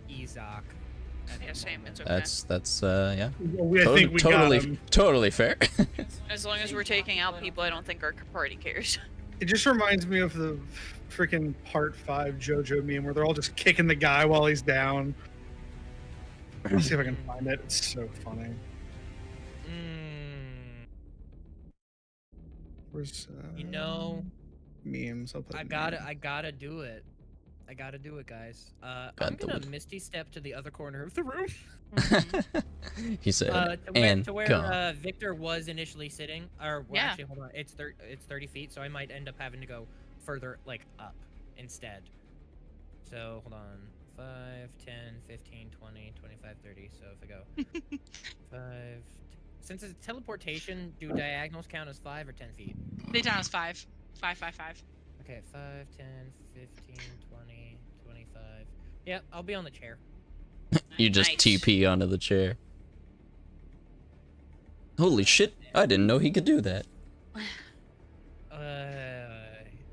Ezok. Yeah, same. It's okay. That's yeah. I think we got him. Totally fair. As long as we're taking out people, I don't think our party cares. It just reminds me of the freaking part 5 JoJo meme where they're all just kicking the guy while he's down. Let's see if I can find it. It's so funny. Where's You know, memes? I'll put I it in gotta there. do it. I gotta do it, guys. I'm Gotta do gonna it. Misty step to the other corner of the room. He said, to where go. Victor was initially sitting. Or well, Yeah. actually, hold on. It's 30 feet, so I might end up having to go further, like up instead. So hold on. 5, 10, 15, 20, 25, 30. So if I go 5, since it's teleportation, do diagonals count as 5 or 10 feet? They down as 5. 5, 5, 5. Okay, 5, 10, 15, 20, 25. Yep, I'll be on the chair. You just Nice. TP onto the chair. Holy shit! I didn't know he could do that.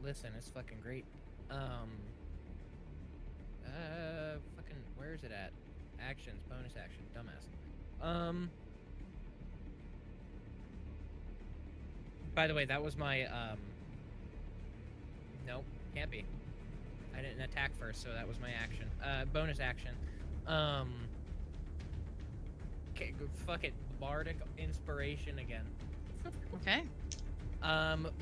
Listen, it's fucking great. Fucking, where is it at? Actions, bonus action, dumbass. By the way, that was my, nope, can't be. I didn't attack first, so that was my action. Bonus action. Okay, fuck it, bardic inspiration again. Okay.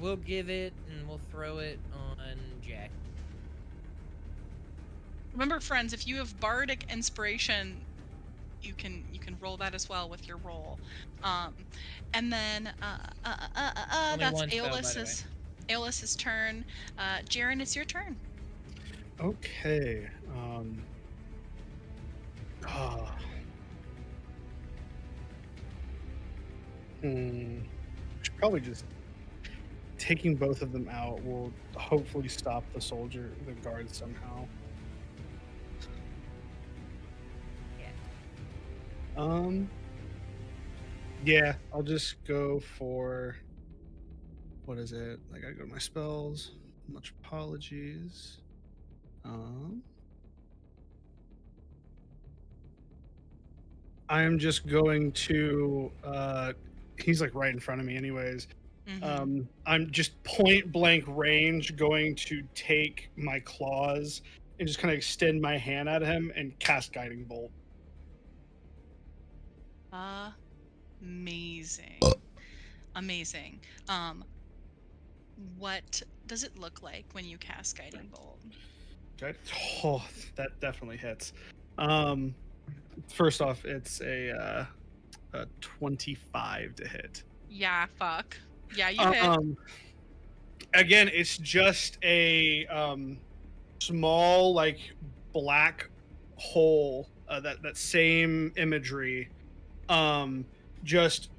We'll give it, and we'll throw it on Jay. Remember, friends, if you have bardic inspiration, you can roll that as well with your roll. And then Only that's one spell, by the way. Aeolus's turn. Jaren, it's your turn. Okay. Should probably just taking both of them out will hopefully stop the guard somehow. Yeah, I'll just go for, what is it? I gotta go to my spells. Much apologies. I am just going to he's like right in front of me anyways. I'm just point blank range going to take my claws and just kind of extend my hand at him and cast Guiding Bolt. Amazing. Amazing. What does it look like when you cast Guiding Bolt? Okay. Oh, that definitely hits. First off, it's a 25 to hit. Yeah, fuck. Yeah, you hit. Again, it's just a small, like, black hole. That same imagery, just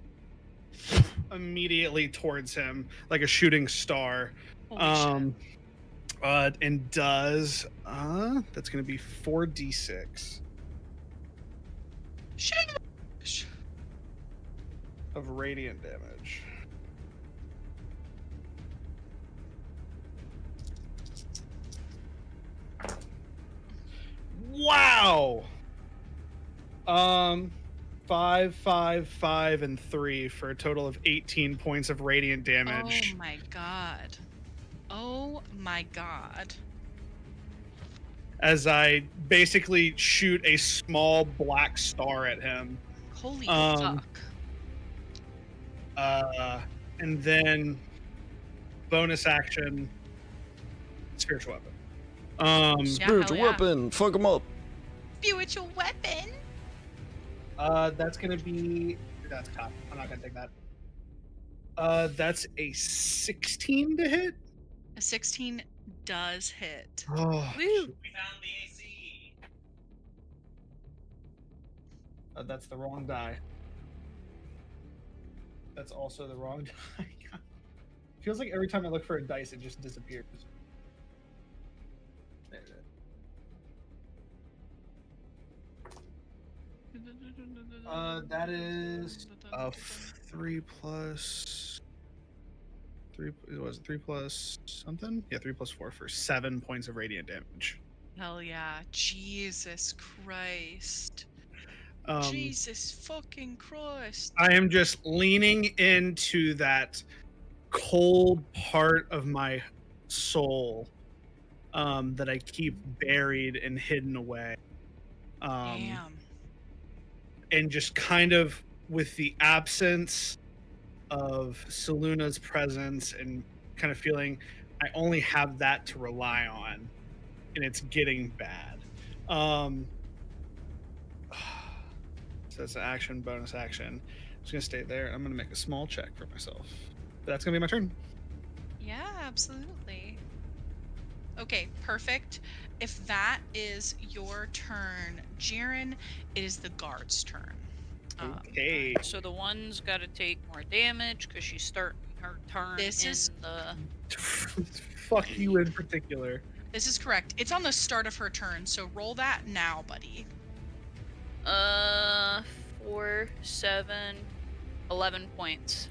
immediately towards him, like a shooting star. Holy shit. And does that's gonna be 4d6 of radiant damage. Wow. 5, 5, 5, and 3 for a total of 18 points of radiant damage. Oh my god. Oh my god. As I basically shoot a small black star at him. Holy fuck. And then bonus action, spiritual weapon. Spiritual weapon, fuck him up. Spiritual weapon. That's tough. I'm not gonna take that. That's a 16 to hit. A 16 does hit. Oh, Woo! We found the AC. That's the wrong die. That's also the wrong die. Feels like every time I look for a dice, it just disappears. There it is. That is 3 plus 3. Was it 3 plus something? Yeah, 3 plus 4 for 7 points of radiant damage. Hell yeah. Jesus Christ. Jesus fucking Christ. I am just leaning into that cold part of my soul that I keep buried and hidden away. Damn. And just kind of with the absence of Saluna's presence and kind of feeling I only have that to rely on, and it's getting bad. So that's an action, bonus action. I'm just gonna stay there. I'm gonna make a small check for myself. But that's gonna be my turn. Yeah, absolutely. Okay, perfect. If that is your turn, Jaren, it is the guard's turn. Okay. So the one's got to take more damage because she's starting her turn This in is- the. Fuck you in particular. This is correct. It's on the start of her turn, so roll that now, buddy. 4, 7, 11 points.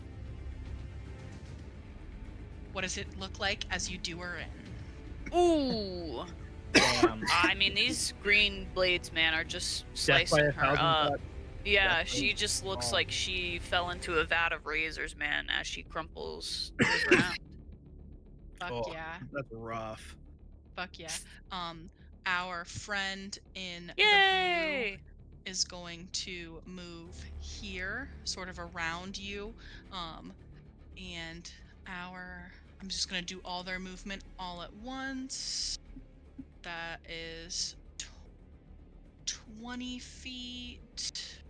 What does it look like as you do her in? Ooh. Damn. I mean, these green blades, man, are just Death by slicing a her thousand up. cuts. Yeah, Death by she just looks Oh. like she fell into a vat of razors, man, as she crumples to the ground. Fuck Oh, yeah. that's rough. Fuck yeah. Our friend in the blue Yay! is going to move here, sort of around you. And I'm just gonna do all their movement all at once. That is 20 feet.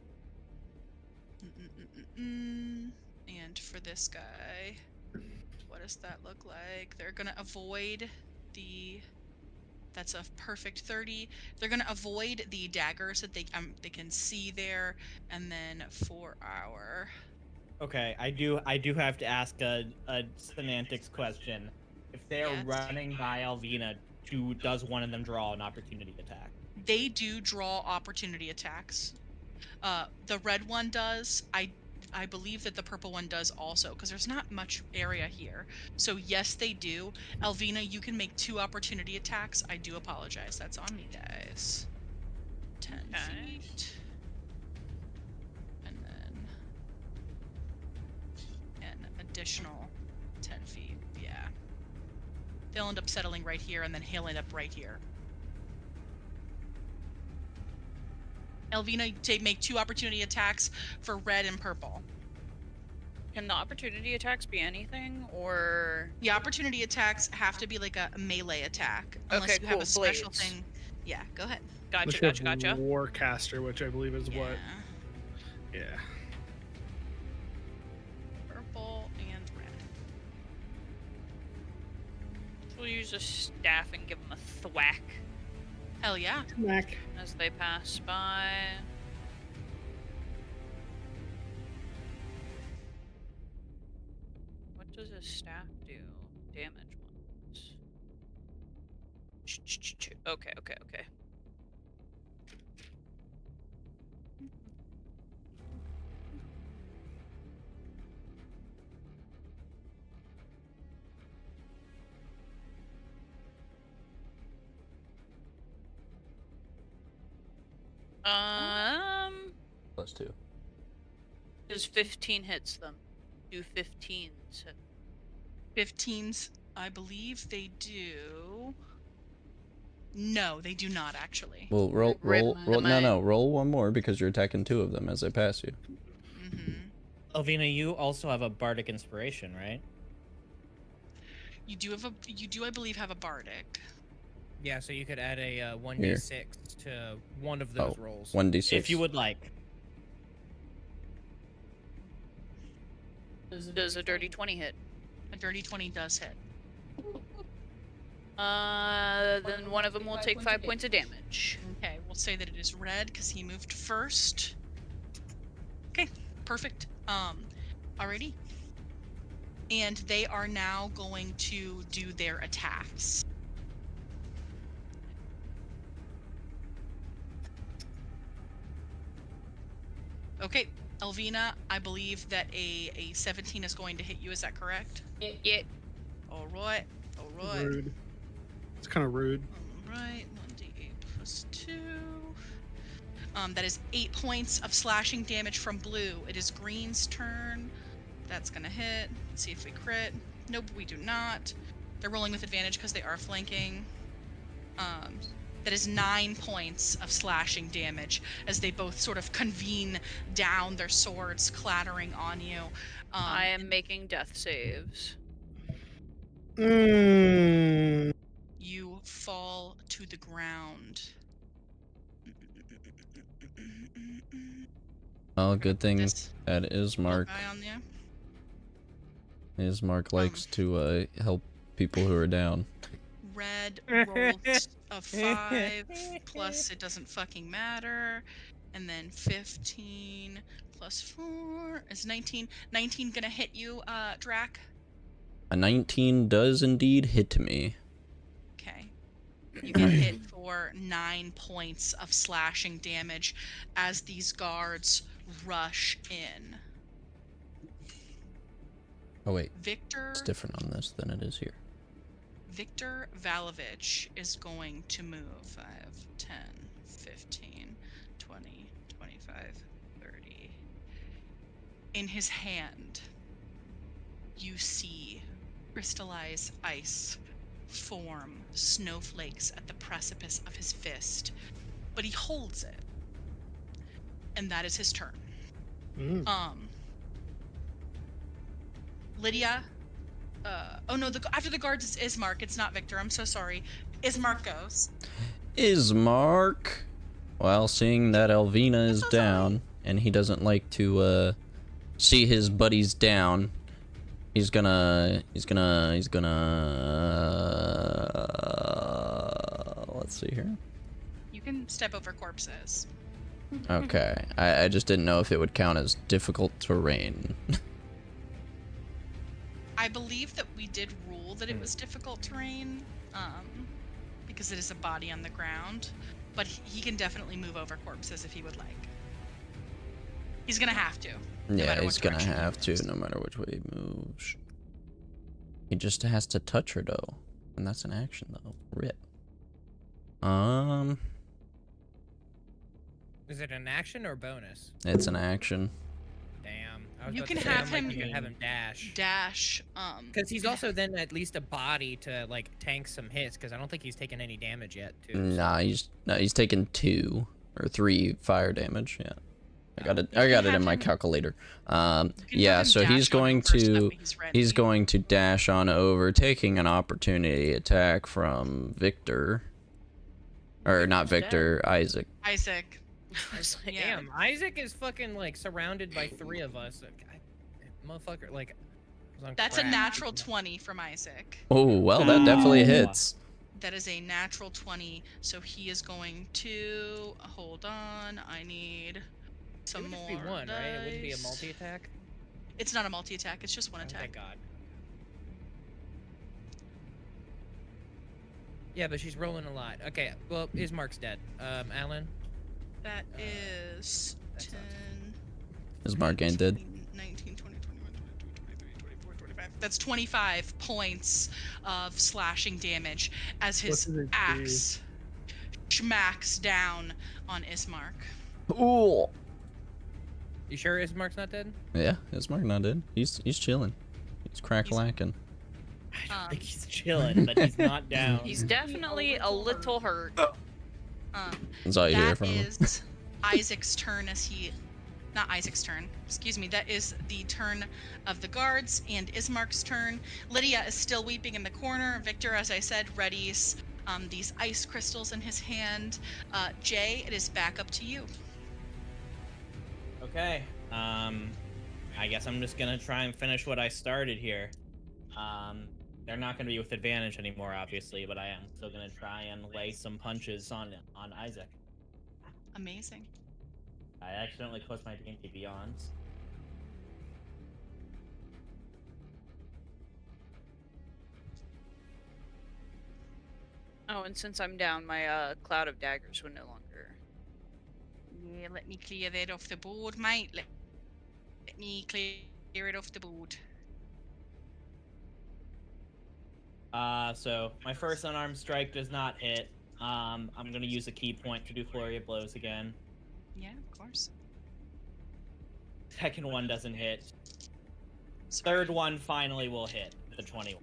And for this guy, what does that look like? They're gonna avoid the. That's a perfect 30. They're gonna avoid the daggers that they can see there, and then for our. Okay, I do have to ask a semantics question. If they are Yes. running by Alvina, does one of them draw an opportunity attack? They do draw opportunity attacks. The red one does. I believe that the purple one does also, because there's not much area here. So yes, they do. Alvina, you can make 2 opportunity attacks. I do apologize. That's on me, guys. 10 Okay. feet. And then an additional 10 feet. Yeah. They'll end up settling right here, and then he'll end up right here. Elvina, make 2 opportunity attacks for red and purple. Can the opportunity attacks be anything, or? The opportunity attacks have to be like a melee attack, unless Okay, you have cool, a special blades. thing. Yeah, go ahead. Gotcha, Unless you gotcha, have gotcha. Warcaster, which I believe is what. Yeah. Yeah. Purple and red. We'll use a staff and give them a thwack Hell yeah. Smack. as they pass by. What does a staff do? Damage ones. Okay, okay, okay. +2. Does 15 hits them? Do 15s hit? 15s, I believe they do. No, they do not actually. Well, roll. Rip No. Roll one more because you're attacking 2 of them as they pass you. Alvina, you also have a bardic inspiration, right? You do, I believe, have a bardic. Yeah, so you could add a 1d6 to one of those rolls. 1d6. If you would like. Does a dirty 20 hit? A dirty 20 does hit. Then one of them will take 5 points of damage. Okay, we'll say that it is red because he moved first. Okay, perfect. Alrighty. And they are now going to do their attacks. Okay, Elvina, I believe that a 17 is going to hit you. Is that correct? Yeah. All right. Rude. It's kind of rude. All right. 1d8 plus 2. That is 8 points of slashing damage from blue. It is green's turn. That's gonna hit. Let's see if we crit. Nope, we do not. They're rolling with advantage because they are flanking. That is 9 points of slashing damage as they both sort of convene down, their swords clattering on you. I am making death saves. Mm. You fall to the ground. Oh, good thing This that Ismark. guy on you. Ismark likes to help people who are down. Red rolls a 5 plus it doesn't fucking matter, and then 15 plus 4 is 19. 19 gonna hit you, Drac. A 19 does indeed hit me. Okay. You get hit for 9 points of slashing damage as these guards rush in. Oh wait, it's Victor different on this than it is here. Valovich is going to move 5, 10, 15, 20, 25, 30. In his hand, you see crystallized ice form snowflakes at the precipice of his fist, but he holds it. And that is his turn. Lydia, oh no, after the guards is Ismark. It's not Victor. I'm so sorry. Ismark goes. Ismark, well, seeing that Elvina is down, and he doesn't like to see his buddies down, he's gonna let's see here. You can step over corpses. Okay, I just didn't know if it would count as difficult terrain. I believe that we did rule that it was difficult terrain, because it is a body on the ground, but he can definitely move over corpses if he would like. He's gonna have to. Yeah, he's gonna have to, no matter which way he moves. He just has to touch her, though. And that's an action, though. Rip. Is it an action or bonus? It's an action. Damn. You about can to say, have I'm like, him- you can have him dash. Dash, Because he's also then at least a body to like tank some hits. Because I don't think he's taken any damage yet. Too. Nah, he's taken 2 or 3 fire damage. Yeah, I got it in my calculator. Yeah, him so dash he's on going over so that to way he's ready. he's going to dash on over, taking an opportunity attack from Victor, or not Victor, Isaac. Isaac. I was like, Yeah. Damn, Isaac is fucking like surrounded by 3 of us. Motherfucker, like. was on That's a crack. natural 20 from Isaac. Oh well, that definitely Ow. hits. That is a natural 20, so he is going to hold on. I need It some would more. just be one, right? It wouldn't be a dice. multi-attack. It's not a multi-attack. It's just one Oh, attack. thank God. Yeah, but she's rolling a lot. Okay, well, Ismark's dead. Alan? That is that 10, Is Mark Gain dead? 19, 20, 21, 22, 23, 24, 25. That's 25 points of slashing damage as his What does it do? axe smacks down on Ismark. Ooh. You sure Ismark's not dead? Yeah, is Mark not dead? He's chilling. He's crack-lacking. I don't Um, think he's chilling, but he's not down. He's definitely a little hurt. That's all you hear That from him. is Isaac's turn as he... Not Isaac's turn. Excuse me. That is the turn of the guards and Ismark's turn. Lydia is still weeping in the corner. Victor, as I said, readies these ice crystals in his hand. Jay, it is back up to you. Okay. I guess I'm just gonna try and finish what I started here. They're not gonna be with advantage anymore, obviously, but I am still gonna try and lay some punches on Isaac. Amazing. I accidentally closed my D&D Beyonds. Oh, and since I'm down, my cloud of daggers would no longer. Yeah, let me clear that off the board, mate. Let me clear it off the board. So my first unarmed strike does not hit. I'm gonna use a key point to do flurry of blows again. Yeah, of course. Second one doesn't hit. Sorry. Third one finally will hit. The 21.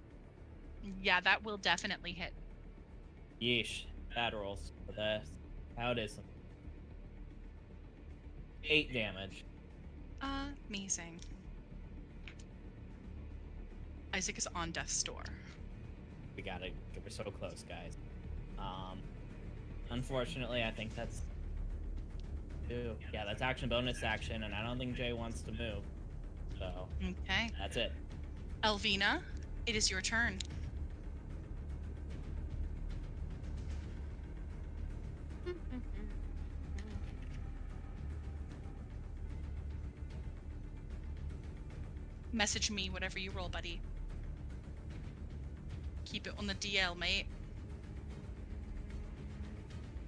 Yeah, that will definitely hit. Yeesh. Bad rolls for this. How it is. 8 damage. Amazing. Isaac is on death's door. We got it. We're so close, guys. Unfortunately, I think that's... Ew. Yeah, that's action bonus action, and I don't think Jay wants to move. So, Okay. that's it. Elvina, it is your turn. Message me whatever you roll, buddy. Keep it on the DL, mate.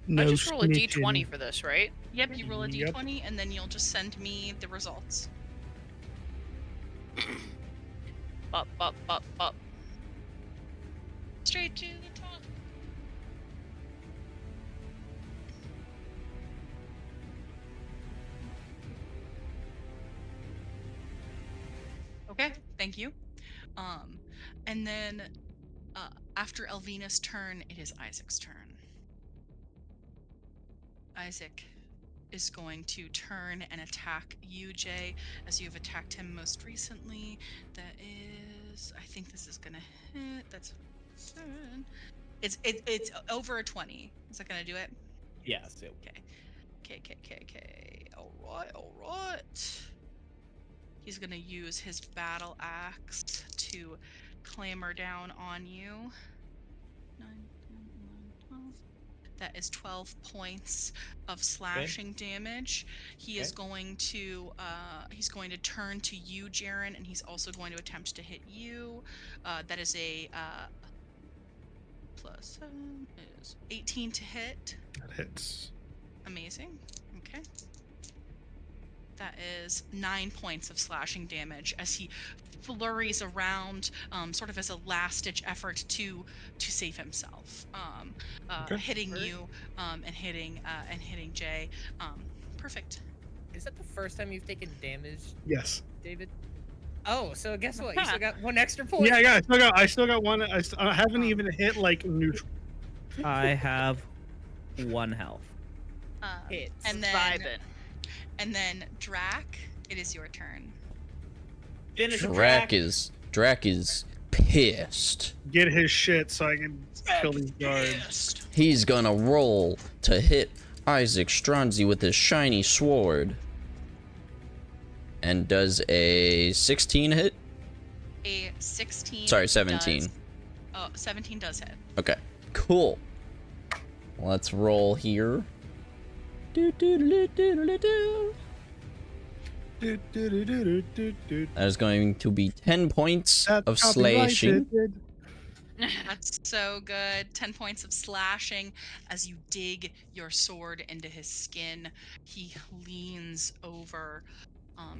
No I just roll a snitching. d20 for this, right? Yep, you roll a Yep. d20 and then you'll just send me the results. Up, up, up, up. Straight to the top. Okay, thank you. And then after Elvina's turn, it is Isaac's turn. Isaac is going to turn and attack you, Jay, as you've attacked him most recently. That is, I think this is gonna hit. That's 7. It's over a 20. Is that gonna do it? Yes. It, Okay. All right. He's gonna use his battle axe to clamber down on you. 9, 10, 11, 12. That is 12 points of slashing damage. He is going to turn to you, Jaren, and he's also going to attempt to hit you. That is a plus 7 is 18 to hit. That hits. Amazing. Okay. That is 9 points of slashing damage as he flurries around, sort of as a last-ditch effort to save himself, Okay. hitting you and hitting Jay. Perfect. Is that the first time you've taken damage, Yes. David? Oh, so guess what? You still got 1 extra point. Yeah. I still got one. I haven't even hit like neutral. I have 1 health. Hits. And then Drac, it is your turn. finish Drac is pissed. Get his shit so I can kill these guards. He's gonna roll to hit Isaac Stronzi with his shiny sword. And does a 16 hit? A 16. Sorry, 17. Does, 17 does hit. Okay, cool. Let's roll here. That is going to be 10 points of slashing. That's so good. 10 points of slashing as you dig your sword into his skin. He leans over,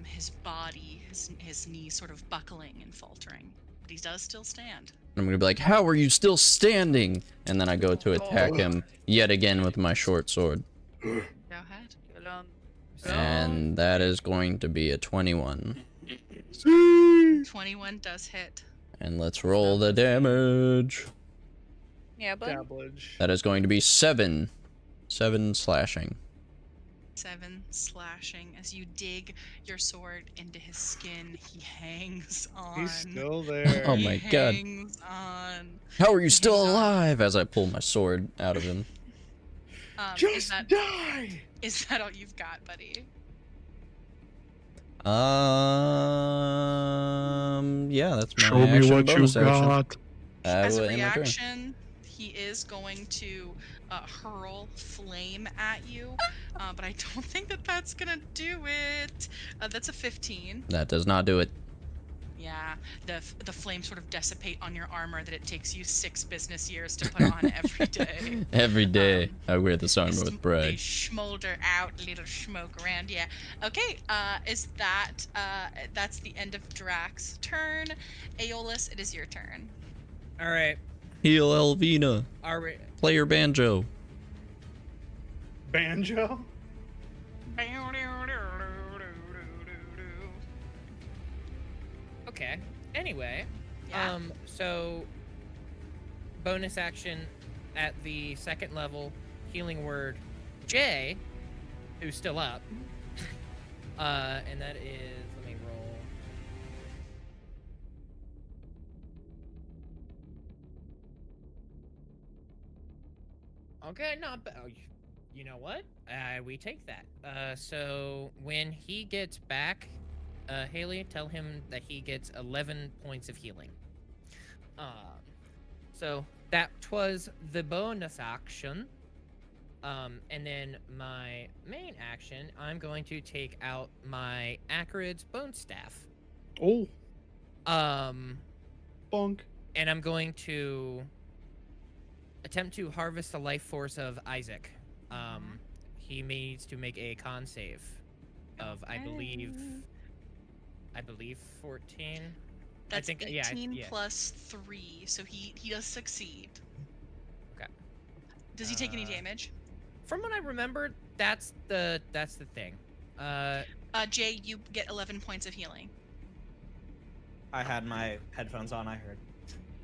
his body, his knees sort of buckling and faltering. But he does still stand. I'm gonna be like, how are you still standing? And then I go to attack him yet again with my short sword. Go ahead. And that is going to be a 21. 21 does hit. And let's roll the damage. Yeah, but That is going to be 7. 7 slashing. 7 slashing as you dig your sword into his skin. He hangs on. He's still there. Oh my god. Hangs on. How are you still hangs on. alive? As I pull my sword out of him. Just die! Is that all you've got, buddy? Yeah, that's my Show me action what you bonus action. got. As a will end my turn. reaction, he is going to hurl flame at you, but I don't think that that's gonna do it. That's a 15. That does not do it. Yeah, the flames sort of dissipate on your armor that it takes you 6 business years to put on every day. Every day I wear this armor with They pride. smolder out, little smoke around. Yeah. Okay. Is that that's the end of Drax's turn? Aeolus, it is your turn. All right. Heal Elvina. All right. Play your banjo. Banjo? Okay. Anyway, Yeah. so bonus action at the 2nd level, healing word J, who's still up. And that is, let me roll. Okay, not bad. Oh, you know what? We take that. So when he gets back, Haley, tell him that he gets 11 points of healing. So that was the bonus action. And then my main action, I'm going to take out my Acrid's Bone Staff. Oh, Um, bonk. and I'm going to attempt to harvest the life force of Isaac. He needs to make a con save of I believe 14. That's I think 18 plus 3, so he does succeed. Okay. Does he take any damage? From what I remember, that's the thing. Jay, you get 11 points of healing. I had my headphones on. I heard.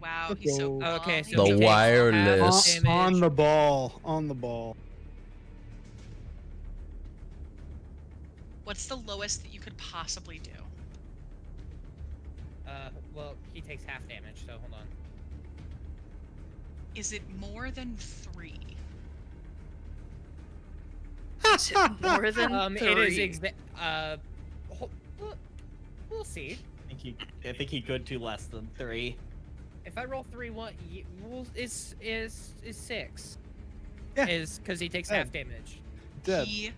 Wow, he's so Go. cool. Okay, He so The he takes takes wireless. half damage. On the ball. On the ball. What's the lowest that you could possibly do? Well, he takes half damage, so hold on. Is it more than 3? Is it more than 3? It is we'll see. I think he could do less than 3. If I roll 3, is 6. Yeah. Is because he takes Yeah. half damage. Dead. He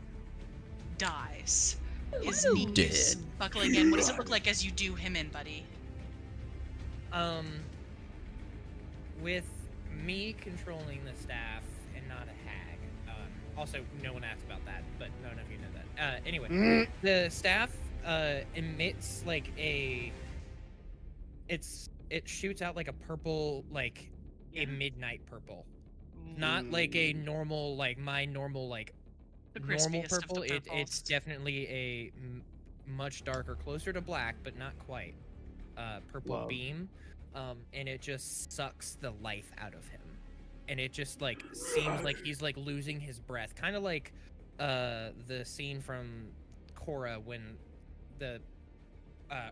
dies. His Ooh. knees Dead. buckling in. What does it look like as you do him in, buddy? With me controlling the staff and not a hag. Also, no one asked about that, but none of you know that. Anyway, the staff emits like it shoots out like a purple, like a midnight purple, not like a normal, like my normal, like The normal crispiest of purple. the It's purples. definitely a much darker, closer to black, but not quite. Purple Love. beam, and it just sucks the life out of him, and it just like seems like he's like losing his breath, kind of like the scene from Korra when the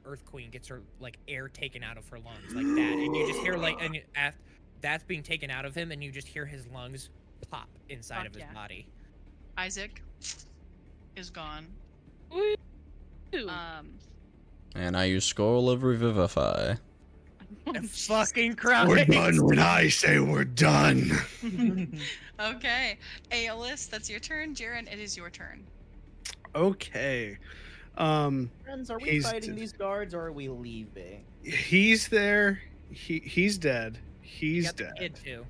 Earth Queen gets her like air taken out of her lungs, like that, and you just hear like that's being taken out of him, and you just hear his lungs pop inside Fuck of his yeah. body. Isaac is gone. Woo. And I use Scroll of Revivify. Fucking Christ! We're done when I say we're done. Okay, Aeolus, that's your turn. Jaren, it is your turn. Okay. Friends, are we He's fighting d- these guards or are we leaving? He's there. He's dead. You He's got the dead. kid too.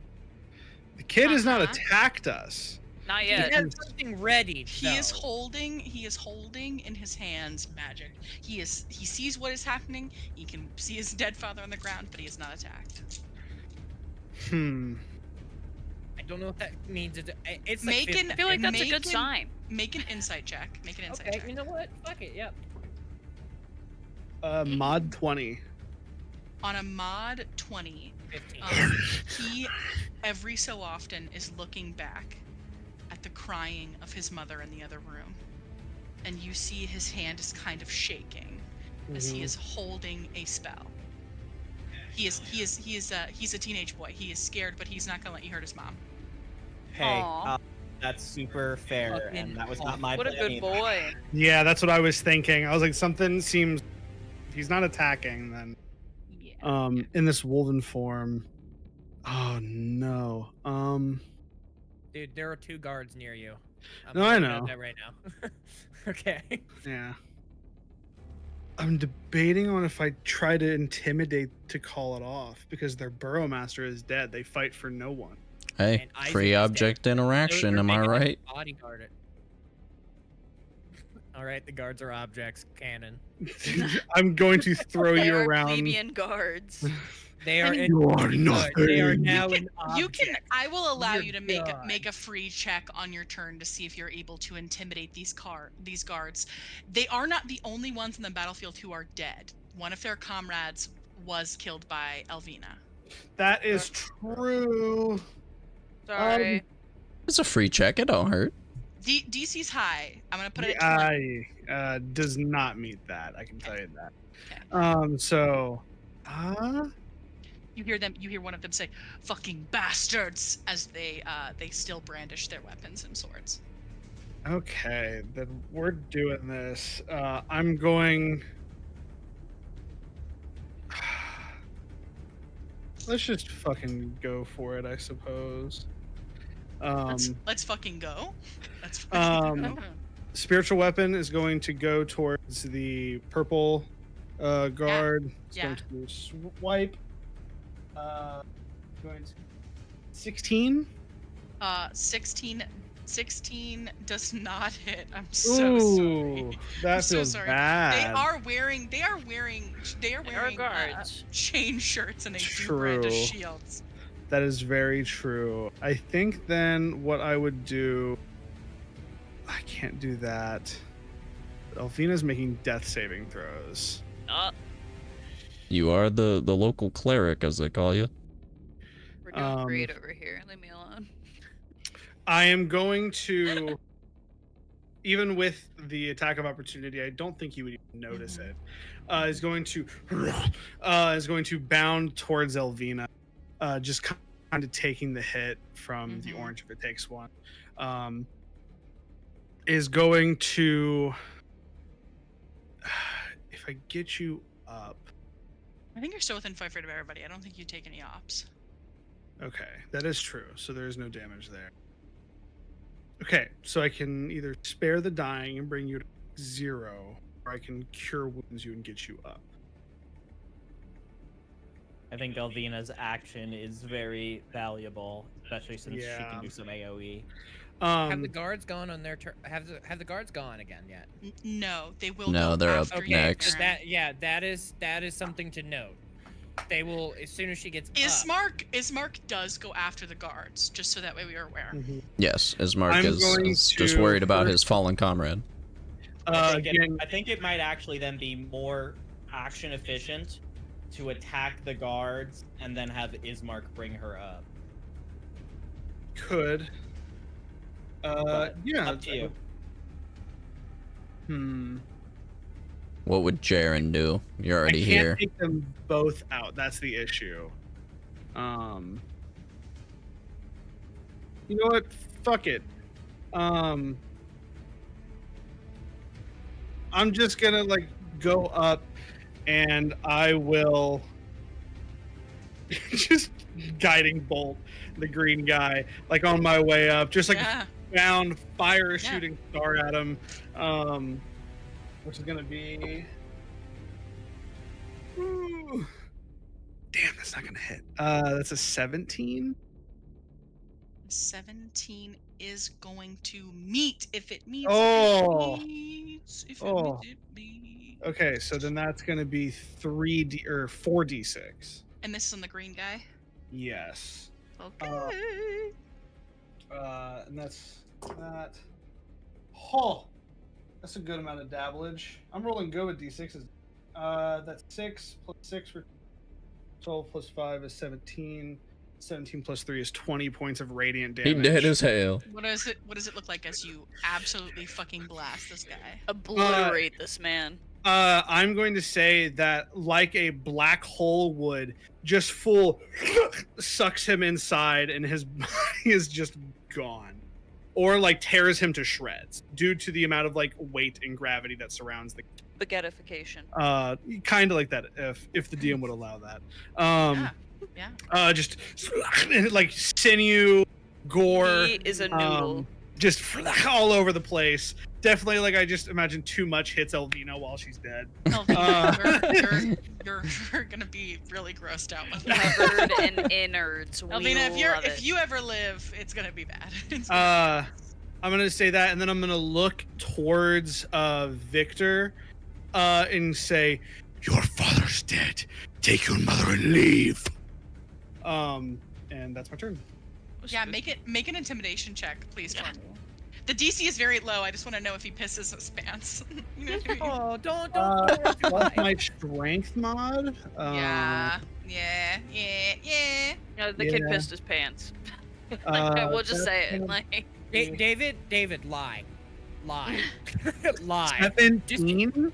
The kid has not Uh-huh. attacked us. Not He yet. has something ready. He is holding in his hands magic. He sees what is happening. He can see his dead father on the ground, but he is not attacked. I don't know what that means. It's like Make an- I feel like that's a Make good an- sign. Make an insight check. Make an insight Okay, check. you know what? Fuck it. Yep. Mod 20. On a mod 20, 15. he every so often is looking back at the crying of his mother in the other room, and you see his hand is kind of shaking as he is holding a spell. He's a teenage boy. He is scared, but he's not gonna let you hurt his mom. Hey, Aw. that's super fair, Fucking and that was not my What a plan good either. boy. Yeah, that's what I was thinking. I was like, something seems. If he's not attacking, then. Yeah. In this woven form. Oh no. Dude, there are 2 guards near you. I'm No, I letting you know. that right now. Okay. Yeah. I'm debating on if I try to intimidate to call it off because their burrow master is dead. They fight for no one. Hey, And Isaac free is object interaction, am I right? Bodyguard it. All right, the guards are objects. Canon. I'm going to throw They you are around. plebeian guards. They are. You are They are nothing. now You an can. object. I will allow You're you to make done. a free check on your turn to see if you're able to intimidate these guards. They are not the only ones in the battlefield who are dead. One of their comrades was killed by Elvina. That is true. Sorry. It's a free check, it don't hurt. DC's high. I'm gonna put it at 20. I does not meet that. I can tell you that. Okay. So, You hear one of them say, "Fucking bastards," as they still brandish their weapons and swords. okay, then we're doing this. I'm going. Let's just fucking go for it, I suppose. Let's fucking go. Let's fucking go. Spiritual weapon is going to go towards the purple guard. It's Yeah. going to swipe. Going to 16. 16 does not hit. I'm so sorry. Ooh, that I'm so feels sorry. bad. They are wearing guards. chain shirts and a do brand True. of shields. That is very true. I think then what I would do. I can't do that. Elvina's making death saving throws. You are the local cleric, as they call you. We're doing great over here. Leave me alone. I am going to, even with the attack of opportunity, I don't think you would even notice it. Is going to bound towards Elvina, just kind of taking the hit from the orange if it takes one. Is going to, if I get you up. I think you're still within 5 feet of everybody. I don't think you take any ops. Okay, that is true. So there is no damage there. Okay, so I can either spare the dying and bring you to 0, or I can cure wounds you and get you up. I think Elvina's action is very valuable, especially since she can do some AoE. Have the guards gone on their turn? Have the guards gone again yet? No, they will. No, go they're up after next. That is something to note. They will as soon as she gets up. Ismark does go after the guards, just so that way we are aware. Yes, Ismark is just worried about his fallen comrade. I think it might actually then be more action efficient to attack the guards and then have Ismark bring her up. Could. Yeah. Up to you. What would Jaren do? You're already I here. can't take them both out. That's the issue. You know what? Fuck it. I'm just gonna go up, and I will just guiding bolt the green guy on my way up, just down, fire a shooting star at him, which is gonna be. Ooh. Damn, that's not gonna hit. That's a 17. 17 is going to meet if it meets. Oh. If it meets, if Oh. it meets. Okay, so then that's gonna be 4d6. And this is on the green guy. Yes. Okay. And that's that. Oh, that's a good amount of dabblage. I'm rolling good with d6s. That's 6 plus 6 for 12 plus 5 is 17. 17 plus 3 is 20 points of radiant damage. He dead as hell. What does it look like as you absolutely fucking blast this guy? Obliterate this man. I'm going to say that like a black hole would, just full sucks him inside and his body is just gone. Or tears him to shreds due to the amount of weight and gravity that surrounds the Spaghettification. kind of like that if the DM would allow that. Yeah. Just sinew, gore. He is a noodle. Just all over the place. Definitely, I just imagine too much hits Elvina while she's dead. Elvina, you're gonna be really grossed out with that. Covered in innards. Elvina, if you ever live, it's gonna be bad. I'm gonna say that, and then I'm gonna look towards Victor, and say, "Your father's dead. Take your mother and leave." And that's my turn. Yeah, make an intimidation check, please, for me. The DC is very low. I just want to know if he pisses his pants. You know what I mean? Oh, don't. What's my strength mod? Yeah. No, the kid Yeah. pissed his pants. We'll just say it. David, lie. Lie. 17.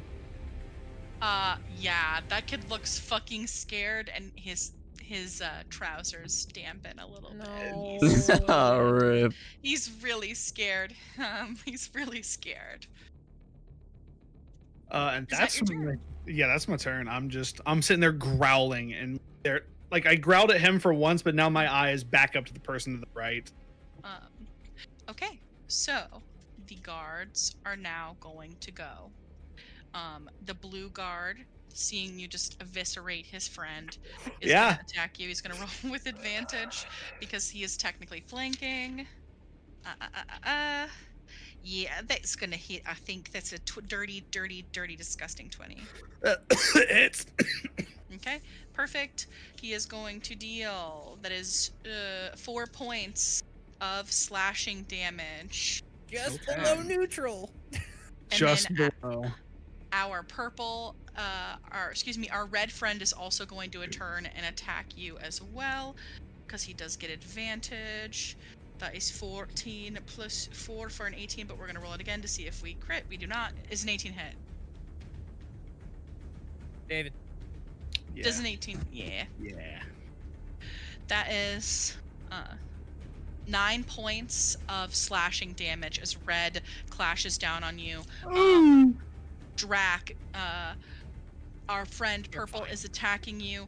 Yeah, that kid looks fucking scared, and his trousers dampen a little bit. Oh, rip. He's really scared. He's really scared. And Is that's that your turn? that's my turn. I'm sitting there growling, and there I growled at him for once, but now my eye is back up to the person to the right. Okay, so the guards are now going to go. The blue guard seeing you just eviscerate his friend, is Yeah. gonna attack you. He's gonna roll with advantage because he is technically flanking. Yeah, that's gonna hit. I think that's a dirty, disgusting 20. It's Okay, perfect. He is going to deal, that is 4 points of slashing damage. Just Okay. below neutral. And just then below. our our red friend is also going to turn and attack you as well, because he does get advantage. That is 14 plus 4 for an 18, but we're going to roll it again to see if we crit. We do not. Is an 18 hit? David. Yeah. Does an 18? Yeah. Yeah. That is 9 points of slashing damage as red clashes down on you. Drac, our friend Purple is attacking you.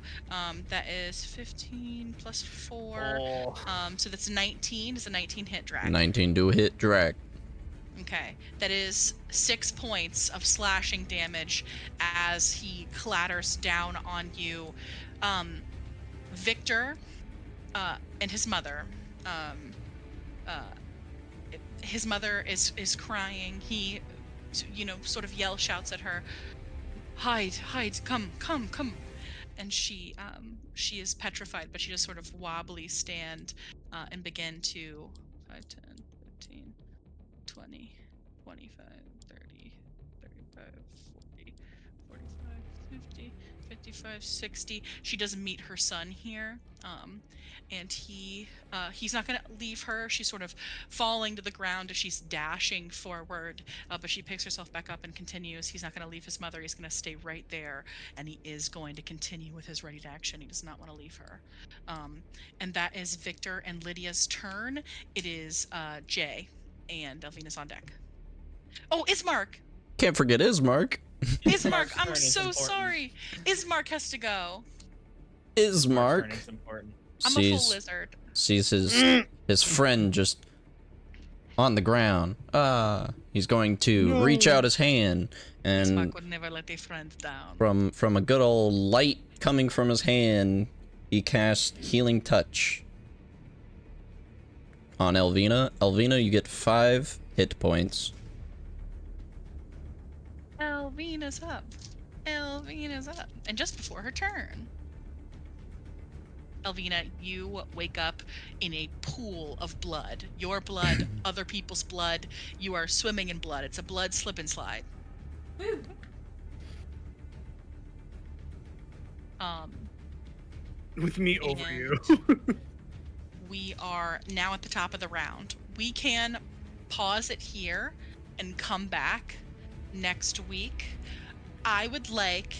That is 15 plus 4. Oh. So that's 19. Is a 19 hit, Drac? 19 do hit Drac. Okay. That is 6 points of slashing damage as he clatters down on you. Victor and his mother. His mother is crying. He, sort of shouts at her, hide, come. And she is petrified, but she just sort of wobbly stand and begin to 5, 10, 15, 20, 25, 30, 35, 40, 45, 50, 55, 60. She doesn't meet her son here. And he's not going to leave her. She's sort of falling to the ground as she's dashing forward, but she picks herself back up and continues. He's not going to leave his mother. He's going to stay right there, and he is going to continue with his ready to action. He does not want to leave her. And that is Victor and Lydia's turn. It is Jay and Elvina's on deck. Oh, Ismark! Can't forget Ismark. Ismark, I'm turn is so important. sorry. Ismark has to go. Ismark It's important. I'm a full sees lizard. his friend just on the ground. He's going to reach out his hand, and Ismark would never let a friend down. from a good old light coming from his hand, he casts Healing Touch on Elvina. Elvina, you get 5 hit points. Elvina's up. And just before her turn, Elvina, you wake up in a pool of blood. Your blood, other people's blood. You are swimming in blood. It's a blood slip and slide. With me over And you. we are now at the top of the round. We can pause it here and come back next week. I would like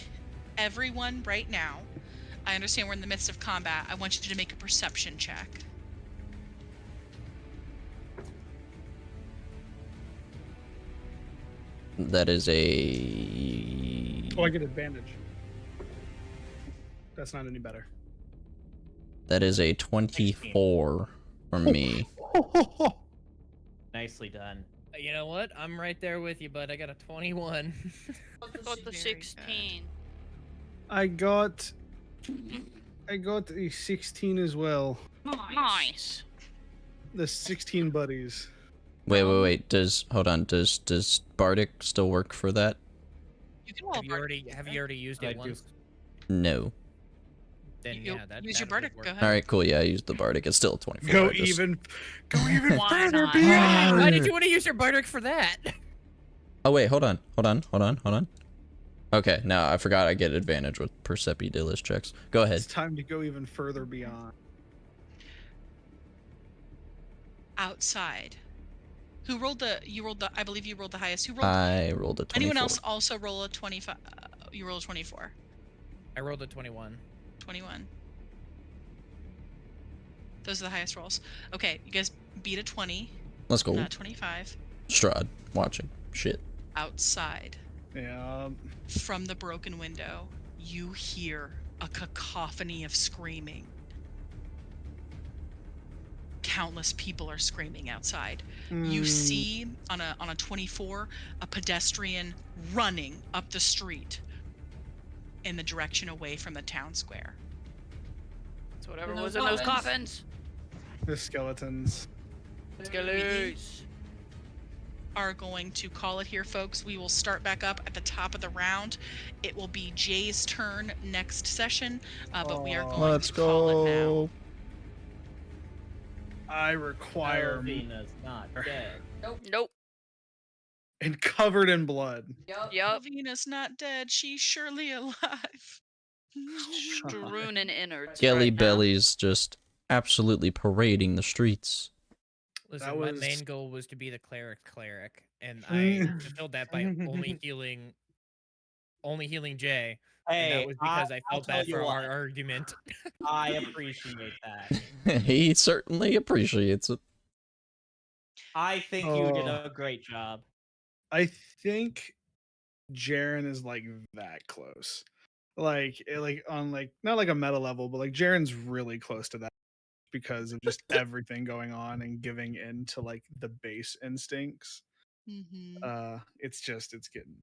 everyone right now, I understand we're in the midst of combat, I want you to make a perception check. That is a Oh, I get advantage. That's not any better. that is a 24 for me. Nicely done. You know what? I'm right there with you, bud. I got a 21. Got the Very 16. I got a 16 as well. Nice. The 16 buddies. Wait. Does Bardic still work for that? You can roll have you Bardic. already used I it do. once? No. Then You- yeah, that use your that would Bardic. work. Go ahead. All right, cool. Yeah, I used the Bardic. It's still a 24. Go I just- even Why further not? beyond. Why did you want to use your Bardic for that? Oh wait, hold on. Okay, now I forgot I get advantage with Percepidillis checks. Go ahead. It's time to go even further beyond. Outside. Who rolled the? You rolled the. I believe you rolled the highest. Who rolled? I rolled a 24. Anyone else also roll a 25? You rolled a 24. I rolled a 21. 21. Those are the highest rolls. Okay, you guys beat a 20, Let's go. not 25. Strahd, watching. Shit. Outside, Yeah. from the broken window, you hear a cacophony of screaming. Countless people are screaming outside. You see on a 24 a pedestrian running up the street. in the direction away from the town square. So whatever Those was in those coffins. coffins. The skeletons. Skellies. Are going to call it here, folks. We will start back up at the top of the round. It will be Jay's turn next session, but we are going Let's to call it now. go. I require Alvina's not dead. Nope. and covered in blood. Yup. Vena's not dead. She's surely alive. Strewn in innards. Skelly right now. Belly's just absolutely parading the streets. Listen, That my was- main goal was to be the cleric, and I fulfilled that by only healing Jay. And Hey, that was because I I'll felt tell bad you for our what. argument. I appreciate that. He certainly appreciates it. I think you did Oh. a great job. I think Jaren is like that close. Like on like not like a meta level, but like Jaren's really close to that because of just everything going on and giving in to like the base instincts. It's getting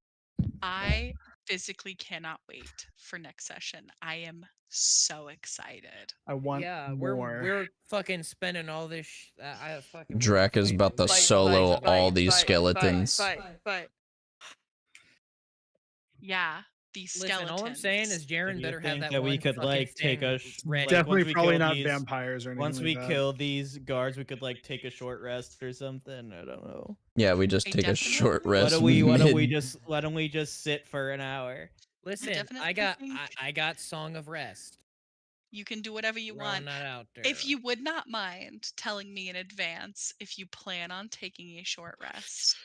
I physically cannot wait for next session. I am so excited. I want Yeah, more. we're fucking spending all this. I fucking. Drac is about to solo all these skeletons. Fight. Yeah, these skeletons. Listen, all I'm saying is Jaren you better have think that that we one could, fucking like, take thing a ready. like, Definitely once we probably kill not these- vampires or anything. Once like we that. kill these guards, we could like take a short rest or something. I don't know. Yeah, we just I take a definitely- short Why rest. don't we mid- just sit for an hour? Listen, definitely I got think- I got Song of Rest. You can do whatever you Throwing want. that out there. If you would not mind telling me in advance if you plan on taking a short rest.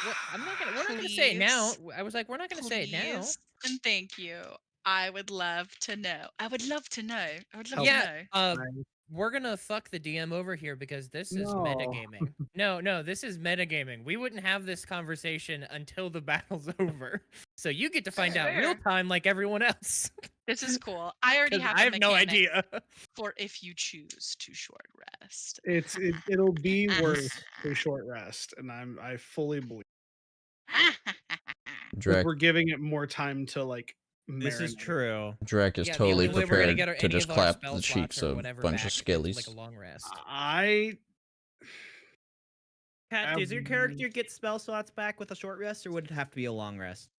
We're not gonna say it now. Please. I was like, we're not gonna say it now. Please and thank you. I would love to know. I would love to know. Yeah, we're gonna fuck the DM over here because this is No. metagaming. No, this is metagaming. We wouldn't have this conversation until the battle's over. So you get to find out real Fair. time like everyone else. This is cool. I already 'Cause have. I the have no mechanic idea. for if you choose to short rest. It'll be worth a short rest, and I fully believe Drac, we're giving it more time to like. This is marinate. true. Drac is Yeah, the totally only way we're gonna prepared get to any just of our clap spell the slots cheeks or of a whatever bunch of back is, skellies. like a long rest. I Kat, does your Um, character get spell slots back with a short rest, or would it have to be a long rest?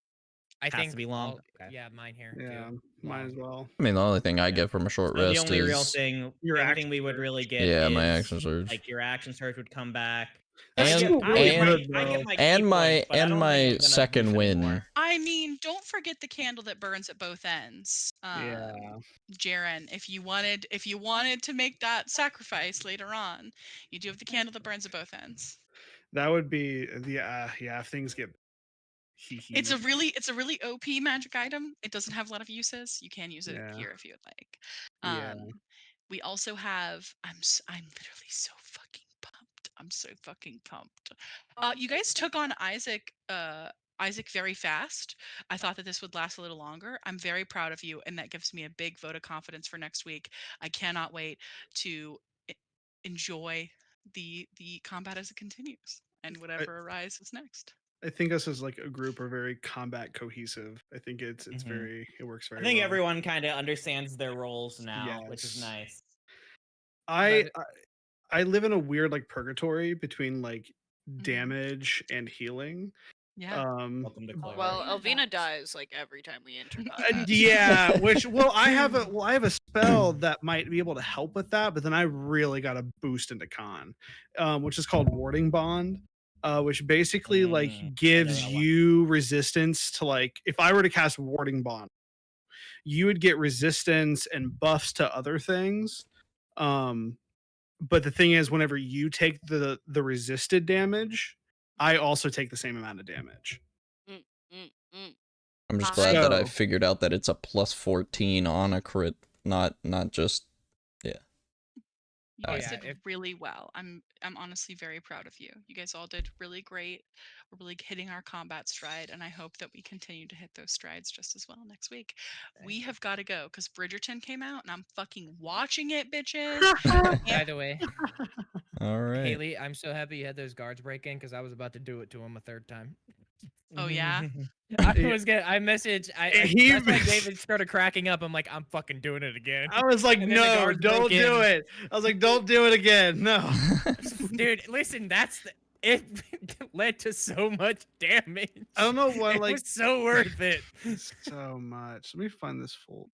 I has to think be long? all- Okay. Yeah, mine here. yeah, too. might Long. as well. I mean, the only thing I get from a short So the rest only real is thing, your the only action thing we would surge. really get yeah, my is, action surge. like your action surge would come back. And- I get and- my and key my points, but I don't my think I'm gonna second use it win. anymore. I mean, don't forget the candle that burns at both ends. Yeah. Jaren, if you wanted to make that sacrifice later on, you do have the candle that burns at both ends. That would be the yeah. If things get, It's a really OP magic item. It doesn't have a lot of uses. You can use it Yeah. here if you would like. Yeah. We also have. I'm literally so fucking pumped. I'm so fucking pumped. You guys took on Isaac. Isaac very fast. I thought that this would last a little longer. I'm very proud of you, and that gives me a big vote of confidence for next week. I cannot wait to enjoy the combat as it continues and whatever arises next. I think us as like a group are very combat cohesive. I think it's Mhm. very it works very. I think well. everyone kind of understands their roles now, which is Yes. nice. I live in a weird like purgatory between like Mhm. damage and healing. Yeah. Welcome to Clover. Well, Elvina dies like every time we enter Uh, combat. yeah, which I have a spell that might be able to help with that, but then I really got to boost into con, which is called Warding Bond, which basically like I know gives that one. you resistance to like if I were to cast Warding Bond, you would get resistance and buffs to other things. But the thing is, whenever you take the resisted damage, I also take the same amount of damage. I'm just glad that I So- figured out that it's a plus 14 on a crit, not just You Oh, guys yeah, did if- really well. I'm honestly very proud of you. You guys all did really great. We're really hitting our combat stride, and I hope that we continue to hit those strides just as well next week. We have got to go because Bridgerton came out, and I'm fucking watching it, bitches. By the way, all right. Haley, I'm so happy you had those guards break in because I was about to do it to him a third time. Oh, yeah? I Yeah. was gonna. I messaged. He That's why mess- David started cracking up. I'm like, I'm fucking doing it again. I was like, And then the no, guards broke don't do in. it. I was like, don't do it again. No. Dude, listen. It led to so much damage. I don't know why, It like, was so worth it. so much. Let me find this full